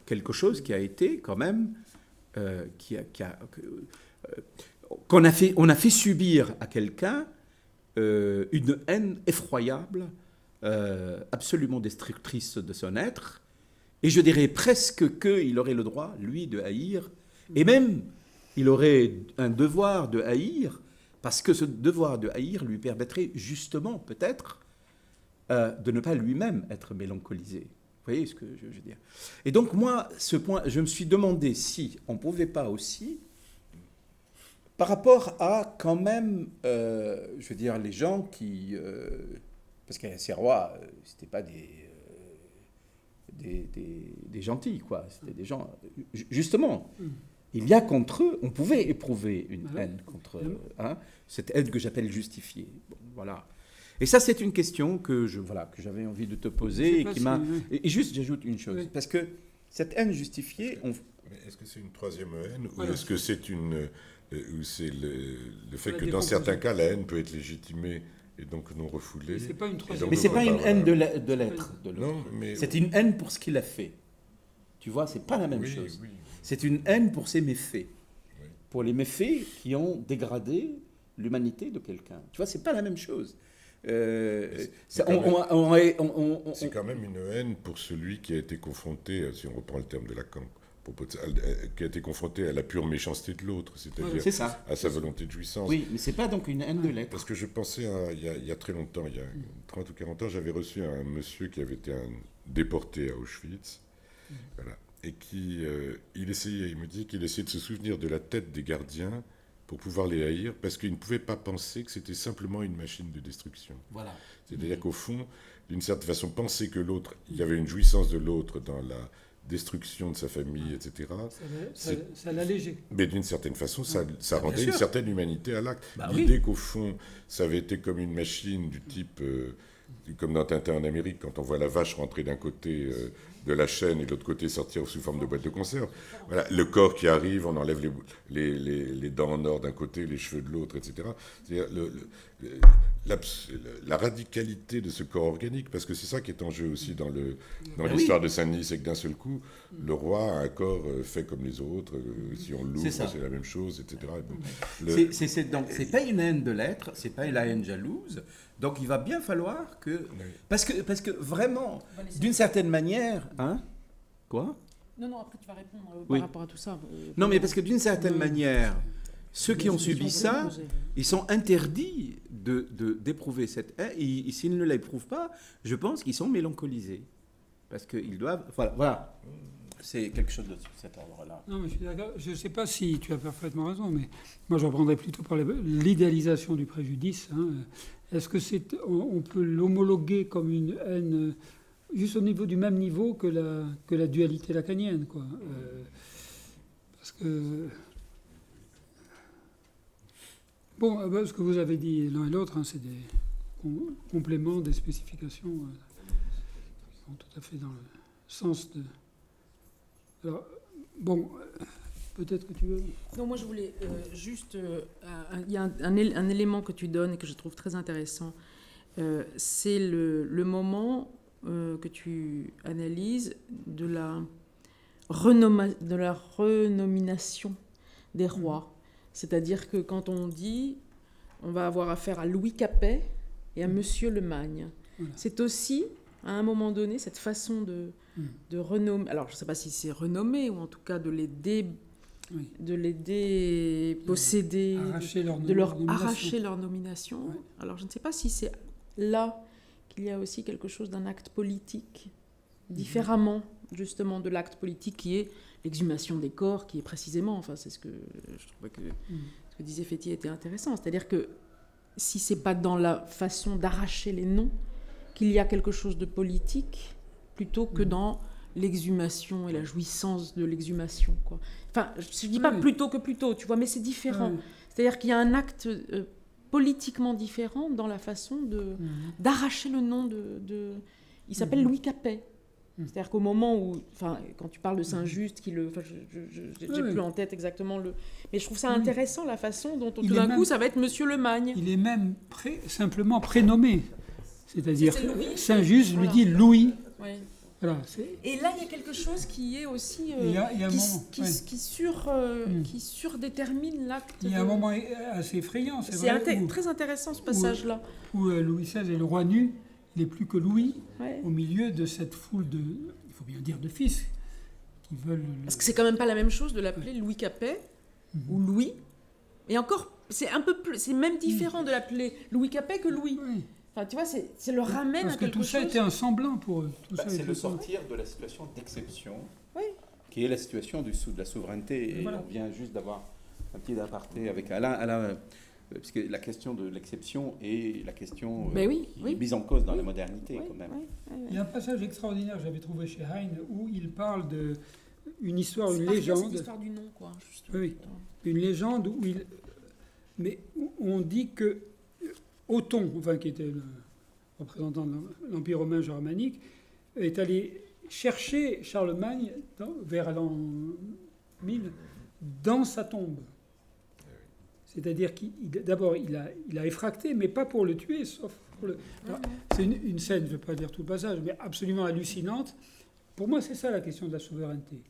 quelque chose qui a été quand même... on a fait subir à quelqu'un une haine effroyable, absolument destructrice de son être, et je dirais presque qu'il aurait le droit, lui, de haïr, et même il aurait un devoir de haïr, parce que ce devoir de haïr lui permettrait justement, peut-être, de ne pas lui-même être mélancolisé. Vous voyez ce que je veux dire ? Et donc moi, ce point, je me suis demandé si on ne pouvait pas aussi, par rapport à quand même, je veux dire, les gens qui... parce que ces rois, ce n'étaient pas des gentils, quoi. C'était des gens... Justement, il y a contre eux, on pouvait éprouver une haine contre eux, hein, cette haine que j'appelle justifiée. Bon, voilà. Et ça, c'est une question que j'avais envie de te poser et juste, j'ajoute une chose, parce que cette haine justifiée... Mais est-ce que c'est une troisième haine, ou est-ce que c'est le fait que dans certains cas, la haine peut être légitimée et donc non refoulée? Mais c'est pas une troisième. Mais c'est pas une haine de l'être. Non, mais... C'est une haine pour ce qu'il a fait. Tu vois, c'est pas la même chose. Oui. C'est une haine pour ses méfaits. Oui. Pour les méfaits qui ont dégradé l'humanité de quelqu'un. Tu vois, c'est pas la même chose. C'est quand même une haine pour celui qui a été confronté, si on reprend le terme de Lacan, qui a été confronté à la pure méchanceté de l'autre, c'est-à-dire à sa volonté de jouissance. Oui, mais c'est pas donc une haine de l'être. Parce que je pensais, il y a très longtemps, il y a 30 ou 40 ans, j'avais reçu un monsieur qui avait été déporté à Auschwitz, voilà, et il me dit qu'il essayait de se souvenir de la tête des gardiens pour pouvoir les haïr, parce qu'il ne pouvait pas penser que c'était simplement une machine de destruction. Voilà. C'est-à-dire qu'au fond, d'une certaine façon, penser que l'autre, il y avait une jouissance de l'autre dans la destruction de sa famille, etc. Ça l'allégeait. Mais d'une certaine façon, ça rendait une certaine humanité à l'acte. L'idée qu'au fond, ça avait été comme une machine du type... comme dans Tintin en Amérique, quand on voit la vache rentrer d'un côté de la chaîne et de l'autre côté sortir sous forme de boîte de conserve. Voilà, le corps qui arrive, on enlève les dents en or d'un côté, les cheveux de l'autre, etc. C'est-à-dire la radicalité de ce corps organique, parce que c'est ça qui est en jeu aussi dans l'histoire de Saint-Denis, c'est que d'un seul coup, le roi a un corps fait comme les autres, si on l'ouvre, c'est la même chose, etc. Donc, c'est pas une haine de l'être, c'est pas la haine jalouse. Donc il va bien falloir que... Parce que vraiment, d'une certaine manière... Hein? Quoi? Non, après tu vas répondre par rapport à tout ça. Non, mais parce que d'une certaine manière, ceux qui ont subi ça, ils sont interdits d'éprouver cette haine. Et s'ils ne l'éprouvent pas, je pense qu'ils sont mélancolisés. Parce qu'ils doivent... Voilà. C'est quelque chose de cet ordre-là. Non, mais je suis d'accord. Je ne sais pas si tu as parfaitement raison, mais moi je reprendrais plutôt par l'idéalisation du préjudice. Hein. Est-ce que on peut l'homologuer comme une haine juste au niveau du même niveau que la dualité lacanienne, quoi. Parce que bon, ce que vous avez dit l'un et l'autre, hein, c'est des compléments, des spécifications qui vont tout à fait dans le sens de. Alors, bon, peut-être que tu veux... Non, moi je voulais juste... Il y a un élément que tu donnes et que je trouve très intéressant. C'est le moment que tu analyses de la renomination des rois. C'est-à-dire que quand on dit on va avoir affaire à Louis Capet et à Monsieur le Magne, c'est aussi, à un moment donné, cette façon de renommer... Alors, je ne sais pas si c'est renommer, ou en tout cas de les déposséder, de leur arracher leur nomination. Ouais. Alors, je ne sais pas si c'est là qu'il y a aussi quelque chose d'un acte politique, différemment, justement, de l'acte politique qui est l'exhumation des corps, qui est précisément... Enfin, c'est ce que je trouvais que ce que disait Fétier était intéressant. C'est-à-dire que si ce n'est pas dans la façon d'arracher les noms qu'il y a quelque chose de politique, plutôt que dans l'exhumation et la jouissance de l'exhumation, quoi. Enfin, je ne dis pas plutôt, tu vois, mais c'est différent. C'est-à-dire qu'il y a un acte politiquement différent dans la façon d'arracher le nom de... Il s'appelle Louis Capet. C'est-à-dire qu'au moment où... Enfin, quand tu parles de Saint-Just, je n'ai plus en tête exactement le... Mais je trouve ça intéressant, la façon dont tout d'un coup, ça va être Monsieur le Magne. Il est même simplement prénommé. C'est-à-dire Saint-Just lui dit Louis. Oui. Voilà, et là, il y a quelque chose qui est aussi... qui surdétermine l'acte. Il y a un moment assez effrayant, c'est vrai. C'est très intéressant, ce passage-là. Où Louis XVI est le roi nu, il n'est plus que Louis, au milieu de cette foule de, il faut bien dire, de fils qui veulent... Parce que c'est quand même pas la même chose de l'appeler Louis Capet ou Louis. Et encore, c'est un peu plus... C'est même différent de l'appeler Louis Capet que Louis. Oui. Enfin, tu vois, c'est le ramène à quelque chose... Parce que tout ça était un semblant pour eux. C'est le sortir de la situation d'exception, qui est la situation de la souveraineté. Et on vient juste d'avoir un petit aparté avec Alain, parce que la question de l'exception est la question qui est mise en cause dans la modernité, quand même. Il y a un passage extraordinaire que j'avais trouvé chez Heine, où il parle d'une histoire, une légende... C'est l'histoire du nom, quoi. Oui, une légende où on dit que Othon, qui était le représentant de l'Empire romain germanique, est allé chercher Charlemagne vers l'an 1000 dans sa tombe. C'est-à-dire d'abord, il a effracté, mais pas pour le tuer, sauf pour le... Alors, c'est une scène, je ne vais pas dire tout le passage, mais absolument hallucinante. Pour moi, c'est ça la question de la souveraineté.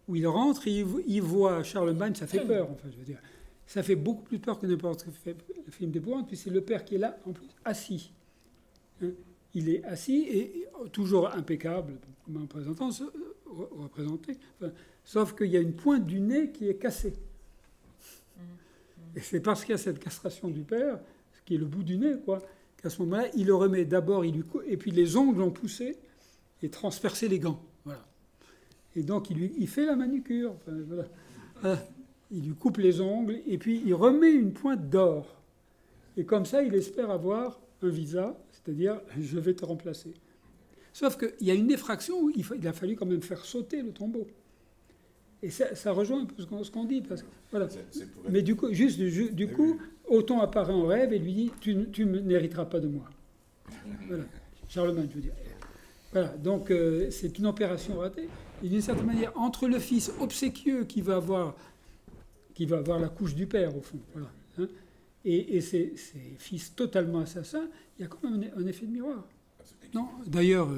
Où il rentre, et il voit Charlemagne, ça fait peur, enfin, je veux dire. Ça fait beaucoup plus peur que n'importe quel film d'épouvante, puis c'est le père qui est là, en plus, assis. Il est assis et toujours impeccable, comme un représenté, sauf qu'il y a une pointe du nez qui est cassée. Et c'est parce qu'il y a cette castration du père, ce qui est le bout du nez, qu'à ce moment-là, il le remet d'abord, et puis les ongles ont poussé et transpercé les gants. Voilà. Et donc, il fait la manucure. Il lui coupe les ongles et puis il remet une pointe d'or. Et comme ça, il espère avoir un visa, c'est-à-dire je vais te remplacer. Sauf qu'il y a une effraction où il a fallu quand même faire sauter le tombeau. Et ça rejoint un peu ce qu'on dit. Parce que, voilà. Mais du coup, Othon apparaît en rêve et lui dit tu n'hériteras pas de moi. Voilà. Charlemagne, je veux dire. Voilà, donc c'est une opération ratée. Et d'une certaine manière, entre le fils obséquieux qui va avoir la couche du père, au fond, voilà, hein, et ses fils totalement assassins, il y a quand même un effet de miroir. Non, d'ailleurs,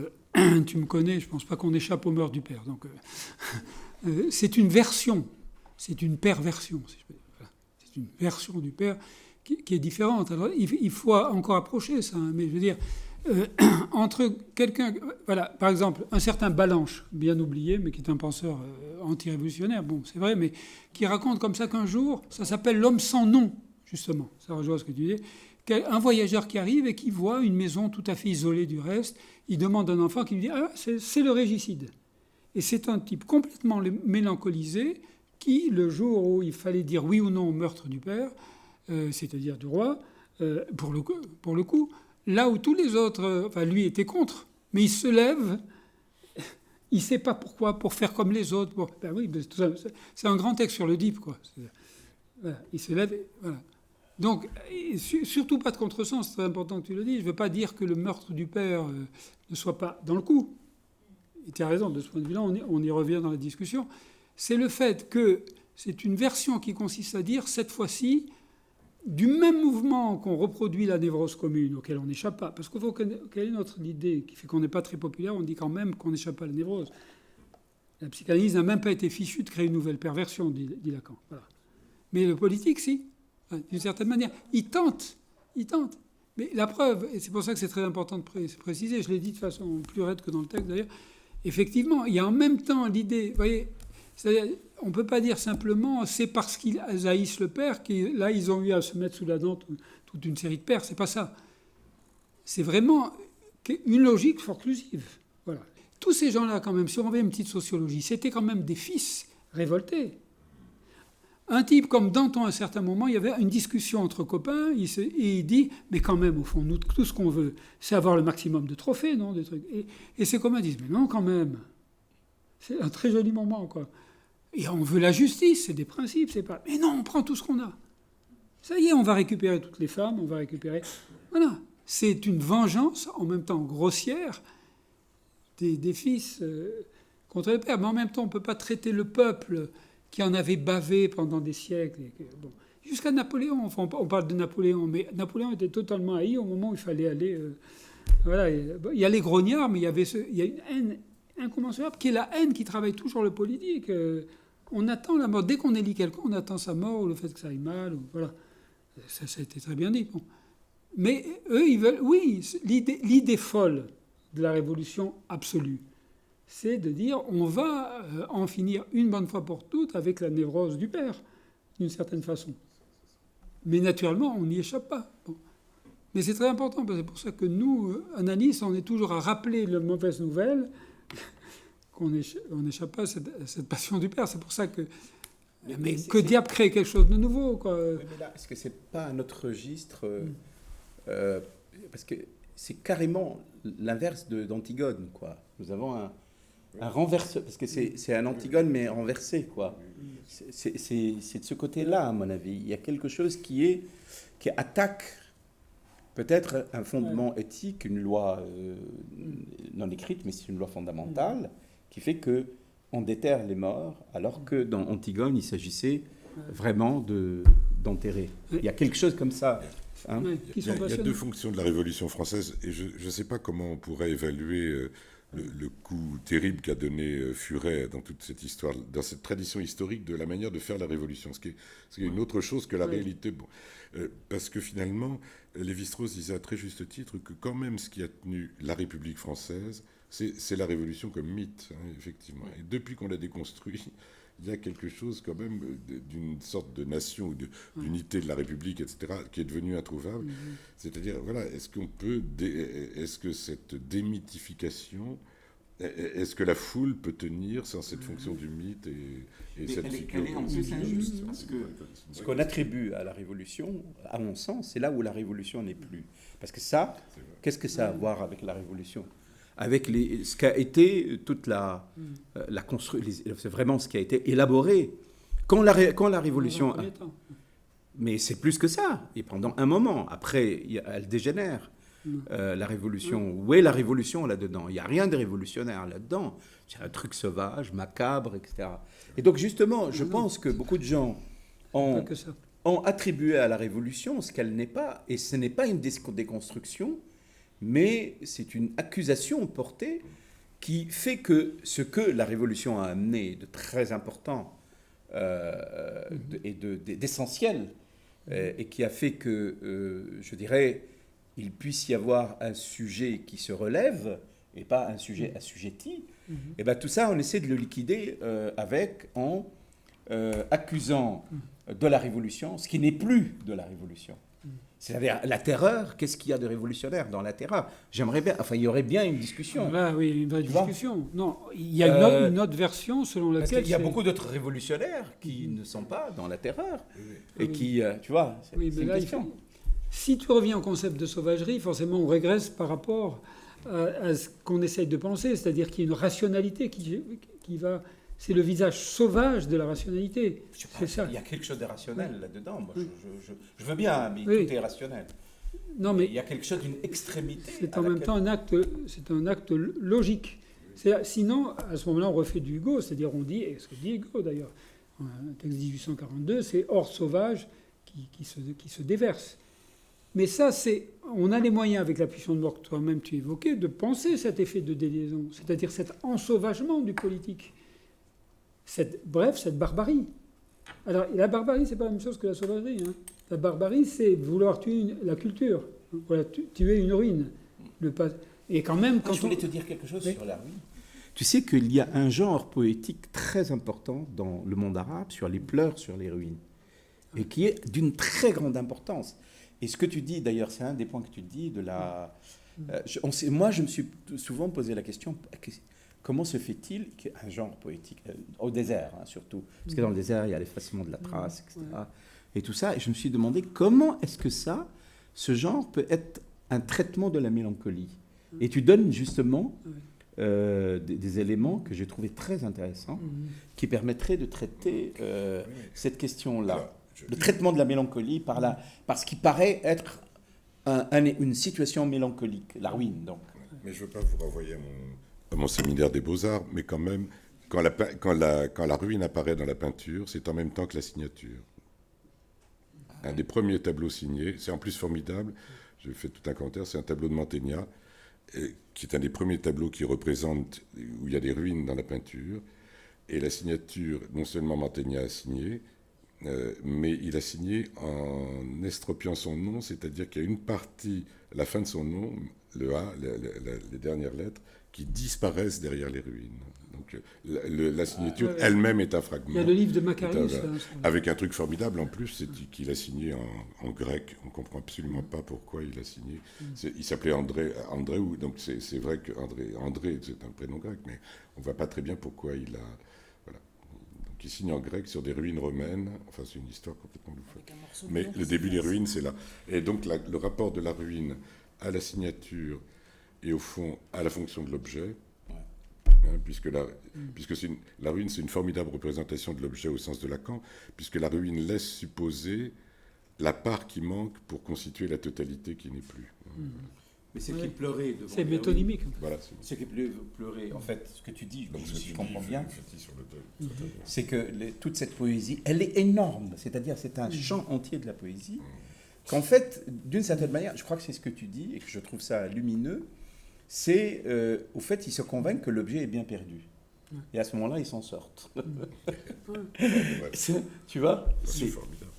tu me connais, je ne pense pas qu'on échappe aux mœurs du père. Donc, c'est une version, c'est une perversion, si je peux dire. Voilà. C'est une version du père qui est différente. Alors, il faut encore approcher ça, hein, mais je veux dire, entre quelqu'un, voilà, par exemple, un certain Ballanche, bien oublié, mais qui est un penseur anti-révolutionnaire, bon, c'est vrai, mais qui raconte comme ça qu'un jour, ça s'appelle l'homme sans nom, justement, ça rejoint ce que tu dis, un voyageur qui arrive et qui voit une maison tout à fait isolée du reste, il demande à un enfant qui lui dit « Ah, c'est le régicide ». Et c'est un type complètement mélancolisé qui, le jour où il fallait dire oui ou non au meurtre du père, c'est-à-dire du roi, pour le coup, là où tous les autres, lui était contre, mais il se lève, il ne sait pas pourquoi, pour faire comme les autres. Bon, ben oui, c'est un grand texte sur le DIP, quoi. Voilà, il se lève, voilà. Donc, surtout pas de contresens, c'est très important que tu le dises. Je ne veux pas dire que le meurtre du père ne soit pas dans le coup. Et tu as raison, de ce point de vue-là, on y revient dans la discussion. C'est le fait que c'est une version qui consiste à dire, cette fois-ci, du même mouvement qu'on reproduit la névrose commune, auquel on n'échappe pas. Parce qu'il faut quelle est notre idée qui fait qu'on n'est pas très populaire, on dit quand même qu'on n'échappe pas à la névrose. La psychanalyse n'a même pas été fichue de créer une nouvelle perversion, dit Lacan. Voilà. Mais le politique, si. D'une certaine manière, il tente. Mais la preuve, et c'est pour ça que c'est très important de préciser, je l'ai dit de façon plus raide que dans le texte d'ailleurs, effectivement, il y a en même temps l'idée, vous voyez, c'est-à-dire, on ne peut pas dire simplement c'est parce qu'ils haïssent le père que là ils ont eu à se mettre sous la dent toute une série de pères, c'est pas ça. C'est vraiment une logique forclusive. Voilà. Tous ces gens-là, quand même, si on avait une petite sociologie, c'était quand même des fils révoltés. Un type comme Danton, à un certain moment, il y avait une discussion entre copains, et il dit, mais quand même, au fond, nous, tout ce qu'on veut, c'est avoir le maximum de trophées, non, des trucs. Et ses copains disent, mais non, quand même. C'est un très joli moment, quoi. Et on veut la justice, c'est des principes, c'est pas... Mais non, on prend tout ce qu'on a. Ça y est, on va récupérer toutes les femmes, on va récupérer... Voilà. C'est une vengeance, en même temps grossière, des fils contre les pères. Mais en même temps, on ne peut pas traiter le peuple qui en avait bavé pendant des siècles. Bon. Jusqu'à Napoléon, enfin, on parle de Napoléon, mais Napoléon était totalement haï au moment où il fallait aller... voilà, il y a les grognards, mais il y a une haine incommensurable, qui est la haine qui travaille toujours le politique. On attend la mort. Dès qu'on élit quelqu'un, on attend sa mort, ou le fait que ça aille mal, ou voilà. Ça a été très bien dit. Bon. Mais eux, ils veulent... Oui, l'idée folle de la révolution absolue, c'est de dire on va en finir une bonne fois pour toutes avec la névrose du père, d'une certaine façon. Mais naturellement, on n'y échappe pas. Bon. Mais c'est très important, parce que c'est pour ça que nous, analystes, on est toujours à rappeler la mauvaise nouvelle, qu'on n'échappe pas à cette passion du père. C'est pour ça que... Mais que diable crée quelque chose de nouveau, quoi. Oui, mais là, est-ce que c'est pas un autre registre parce que c'est carrément l'inverse d'Antigone, quoi. Nous avons un renverse, parce que c'est un Antigone, mais renversé, quoi. C'est de ce côté-là, à mon avis. Il y a quelque chose qui attaque peut-être un fondement éthique, une loi non écrite, mais c'est une loi fondamentale, qui fait qu'on déterre les morts, alors que dans Antigone, il s'agissait vraiment d'enterrer. Il y a quelque chose comme ça. Hein. Il y a deux fonctions de la Révolution française, et je ne sais pas comment on pourrait évaluer le coup terrible qu'a donné Furet dans toute cette histoire, dans cette tradition historique de la manière de faire la Révolution, ce qui est une autre chose que la réalité. Bon, parce que finalement, Lévi-Strauss disait à très juste titre que quand même ce qui a tenu la République française, c'est la Révolution comme mythe, hein, effectivement. Et depuis qu'on l'a déconstruit, il y a quelque chose quand même d'une sorte de nation ou d'unité de la République, etc., qui est devenue introuvable. C'est-à-dire, voilà, est-ce que cette démythification, est-ce que la foule peut tenir sans cette fonction du mythe et cette figure? Elle est en plus injuste, parce que ce qu'on attribue à la Révolution, à mon sens, c'est là où la Révolution n'est plus. Parce que ça, qu'est-ce que ça a à voir avec la Révolution ? Avec ce qu'a été toute la construction, c'est vraiment ce qui a été élaboré. Quand la Révolution... Mais c'est plus que ça. Et pendant un moment, après, elle dégénère. la révolution. Où est la révolution là-dedans? Il n'y a rien de révolutionnaire là-dedans. C'est un truc sauvage, macabre, etc. Et donc justement, je pense que beaucoup de gens ont attribué à la révolution ce qu'elle n'est pas. Et ce n'est pas une déconstruction, mais c'est une accusation portée qui fait que ce que la révolution a amené de très important et d'essentiel, et qui a fait que, je dirais, il puisse y avoir un sujet qui se relève et pas un sujet assujetti, et bien tout ça, on essaie de le liquider en accusant de la révolution ce qui n'est plus de la révolution. C'est-à-dire la terreur, qu'est-ce qu'il y a de révolutionnaire dans la terreur? J'aimerais bien, enfin il y aurait bien une discussion. Là, oui, une vraie discussion. Non, il y a une autre version selon laquelle... Parce qu'il y a beaucoup d'autres révolutionnaires qui ne sont pas dans la terreur. Et qui, tu vois, c'est une question. Si tu reviens au concept de sauvagerie, forcément on régresse par rapport à ce qu'on essaye de penser, c'est-à-dire qu'il y a une rationalité qui va... C'est le visage sauvage de la rationalité. C'est ça. Il y a quelque chose de rationnel là-dedans. Moi, je veux bien, mais tout est rationnel. Non, mais il y a quelque chose d'une extrémité. C'est en même temps un acte logique. Sinon, à ce moment-là, on refait du Hugo, c'est-à-dire on dit, et ce que dit Hugo d'ailleurs, un texte 1842, c'est hors sauvage qui se déverse. Mais ça, on a les moyens, avec la pulsion de mort que toi-même tu évoquais, de penser cet effet de déliaison, c'est-à-dire cet ensauvagement du politique. Cette barbarie. Alors, la barbarie, c'est pas la même chose que la sauvagerie. Hein. La barbarie, c'est vouloir tuer la culture, voilà, tuer une ruine. Et quand même, je voulais te dire quelque chose sur la ruine. Tu sais qu'il y a un genre poétique très important dans le monde arabe sur les pleurs sur les ruines, et qui est d'une très grande importance. Et ce que tu dis, d'ailleurs, c'est un des points que tu dis de la... moi, je me suis souvent posé la question... Comment se fait-il qu'un genre poétique, au désert surtout, parce que dans le désert, il y a l'effacement de la trace, etc. Et tout ça, et je me suis demandé comment est-ce que ce genre peut être un traitement de la mélancolie. Et tu donnes justement des éléments que j'ai trouvés très intéressants, qui permettraient de traiter cette question-là. Le traitement de la mélancolie par ce qui paraît être une situation mélancolique, la ruine donc. Mais je ne veux pas vous renvoyer à mon séminaire des Beaux-Arts, mais quand même, quand la ruine apparaît dans la peinture, c'est en même temps que la signature. Un des premiers tableaux signés, c'est en plus formidable, j'ai fait tout un commentaire, c'est un tableau de Mantegna, qui est un des premiers tableaux qui représente, où il y a des ruines dans la peinture, et la signature, non seulement Mantegna a signé, mais il a signé en estropiant son nom, c'est-à-dire qu'il y a une partie, la fin de son nom, le A, les dernières lettres, qui disparaissent derrière les ruines. Donc la signature elle-même est un fragment. Il y a le livre de Macarius. Avec un truc formidable en plus, c'est qu'il a signé en grec. On ne comprend absolument pas pourquoi il a signé. Il s'appelait Andréou, donc c'est vrai que André, c'est un prénom grec, mais on ne voit pas très bien pourquoi il a... Voilà. Donc il signe en grec sur des ruines romaines. Enfin, c'est une histoire complètement loufoque. Mais le début des ruines, c'est là. Et donc le rapport de la ruine à la signature et au fond à la fonction de l'objet, puisque la ruine c'est une formidable représentation de l'objet au sens de Lacan, puisque la ruine laisse supposer la part qui manque pour constituer la totalité qui n'est plus. Mais c'est qui pleurait devant... C'est métonymique. Voilà, c'est qui pleurait, en fait, ce que tu dis, si je comprends bien, c'est que toute cette poésie, elle est énorme, c'est-à-dire c'est un champ entier de la poésie, qu'en fait, d'une certaine manière, je crois que c'est ce que tu dis, et que je trouve ça lumineux, c'est, au fait, ils se convainquent que l'objet est bien perdu. Et à ce moment-là, ils s'en sortent. Tu vois, c'est formidable.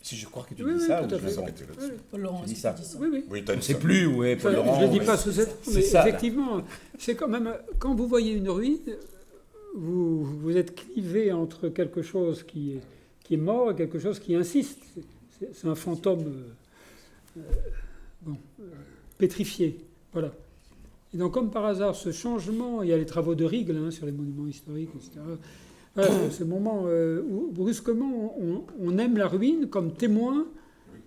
Je crois que tu dis ça. Tout à fait. Paul Laurent, tu dis ça. Oui. Je ne sais plus où est Paul Laurent. Je ne le dis pas sous cette forme, mais effectivement, c'est quand même, quand vous voyez une ruine, vous êtes clivé entre quelque chose qui est mort et quelque chose qui insiste. C'est un fantôme pétrifié. Voilà. Et donc, comme par hasard, ce changement, il y a les travaux de Riegl sur les monuments historiques, etc. Voilà, ce moment où, brusquement, on aime la ruine comme témoin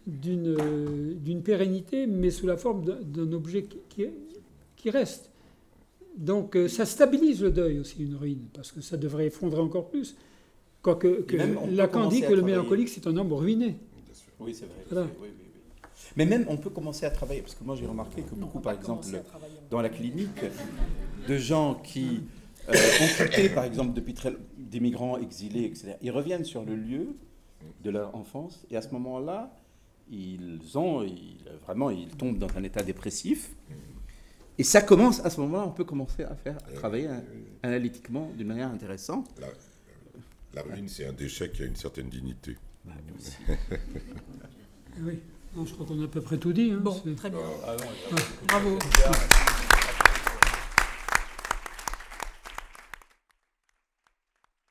d'une pérennité, mais sous la forme d'un objet qui reste. Donc, ça stabilise le deuil aussi, une ruine, parce que ça devrait effondrer encore plus. Quoique Lacan dit que le mélancolique, c'est un homme ruiné. Oui, c'est vrai. Voilà. Oui. Mais même, on peut commencer à travailler, parce que moi j'ai remarqué que beaucoup, par exemple, dans la clinique, de gens qui ont quitté, par exemple, des migrants exilés, etc., ils reviennent sur le lieu de leur enfance, et à ce moment-là, ils tombent dans un état dépressif. Et ça commence, à ce moment-là, on peut commencer à travailler analytiquement d'une manière intéressante. La ruine, c'est un déchet qui a une certaine dignité. Oui, non, je crois qu'on a à peu près tout dit. Hein. Bon, très bien. Bravo.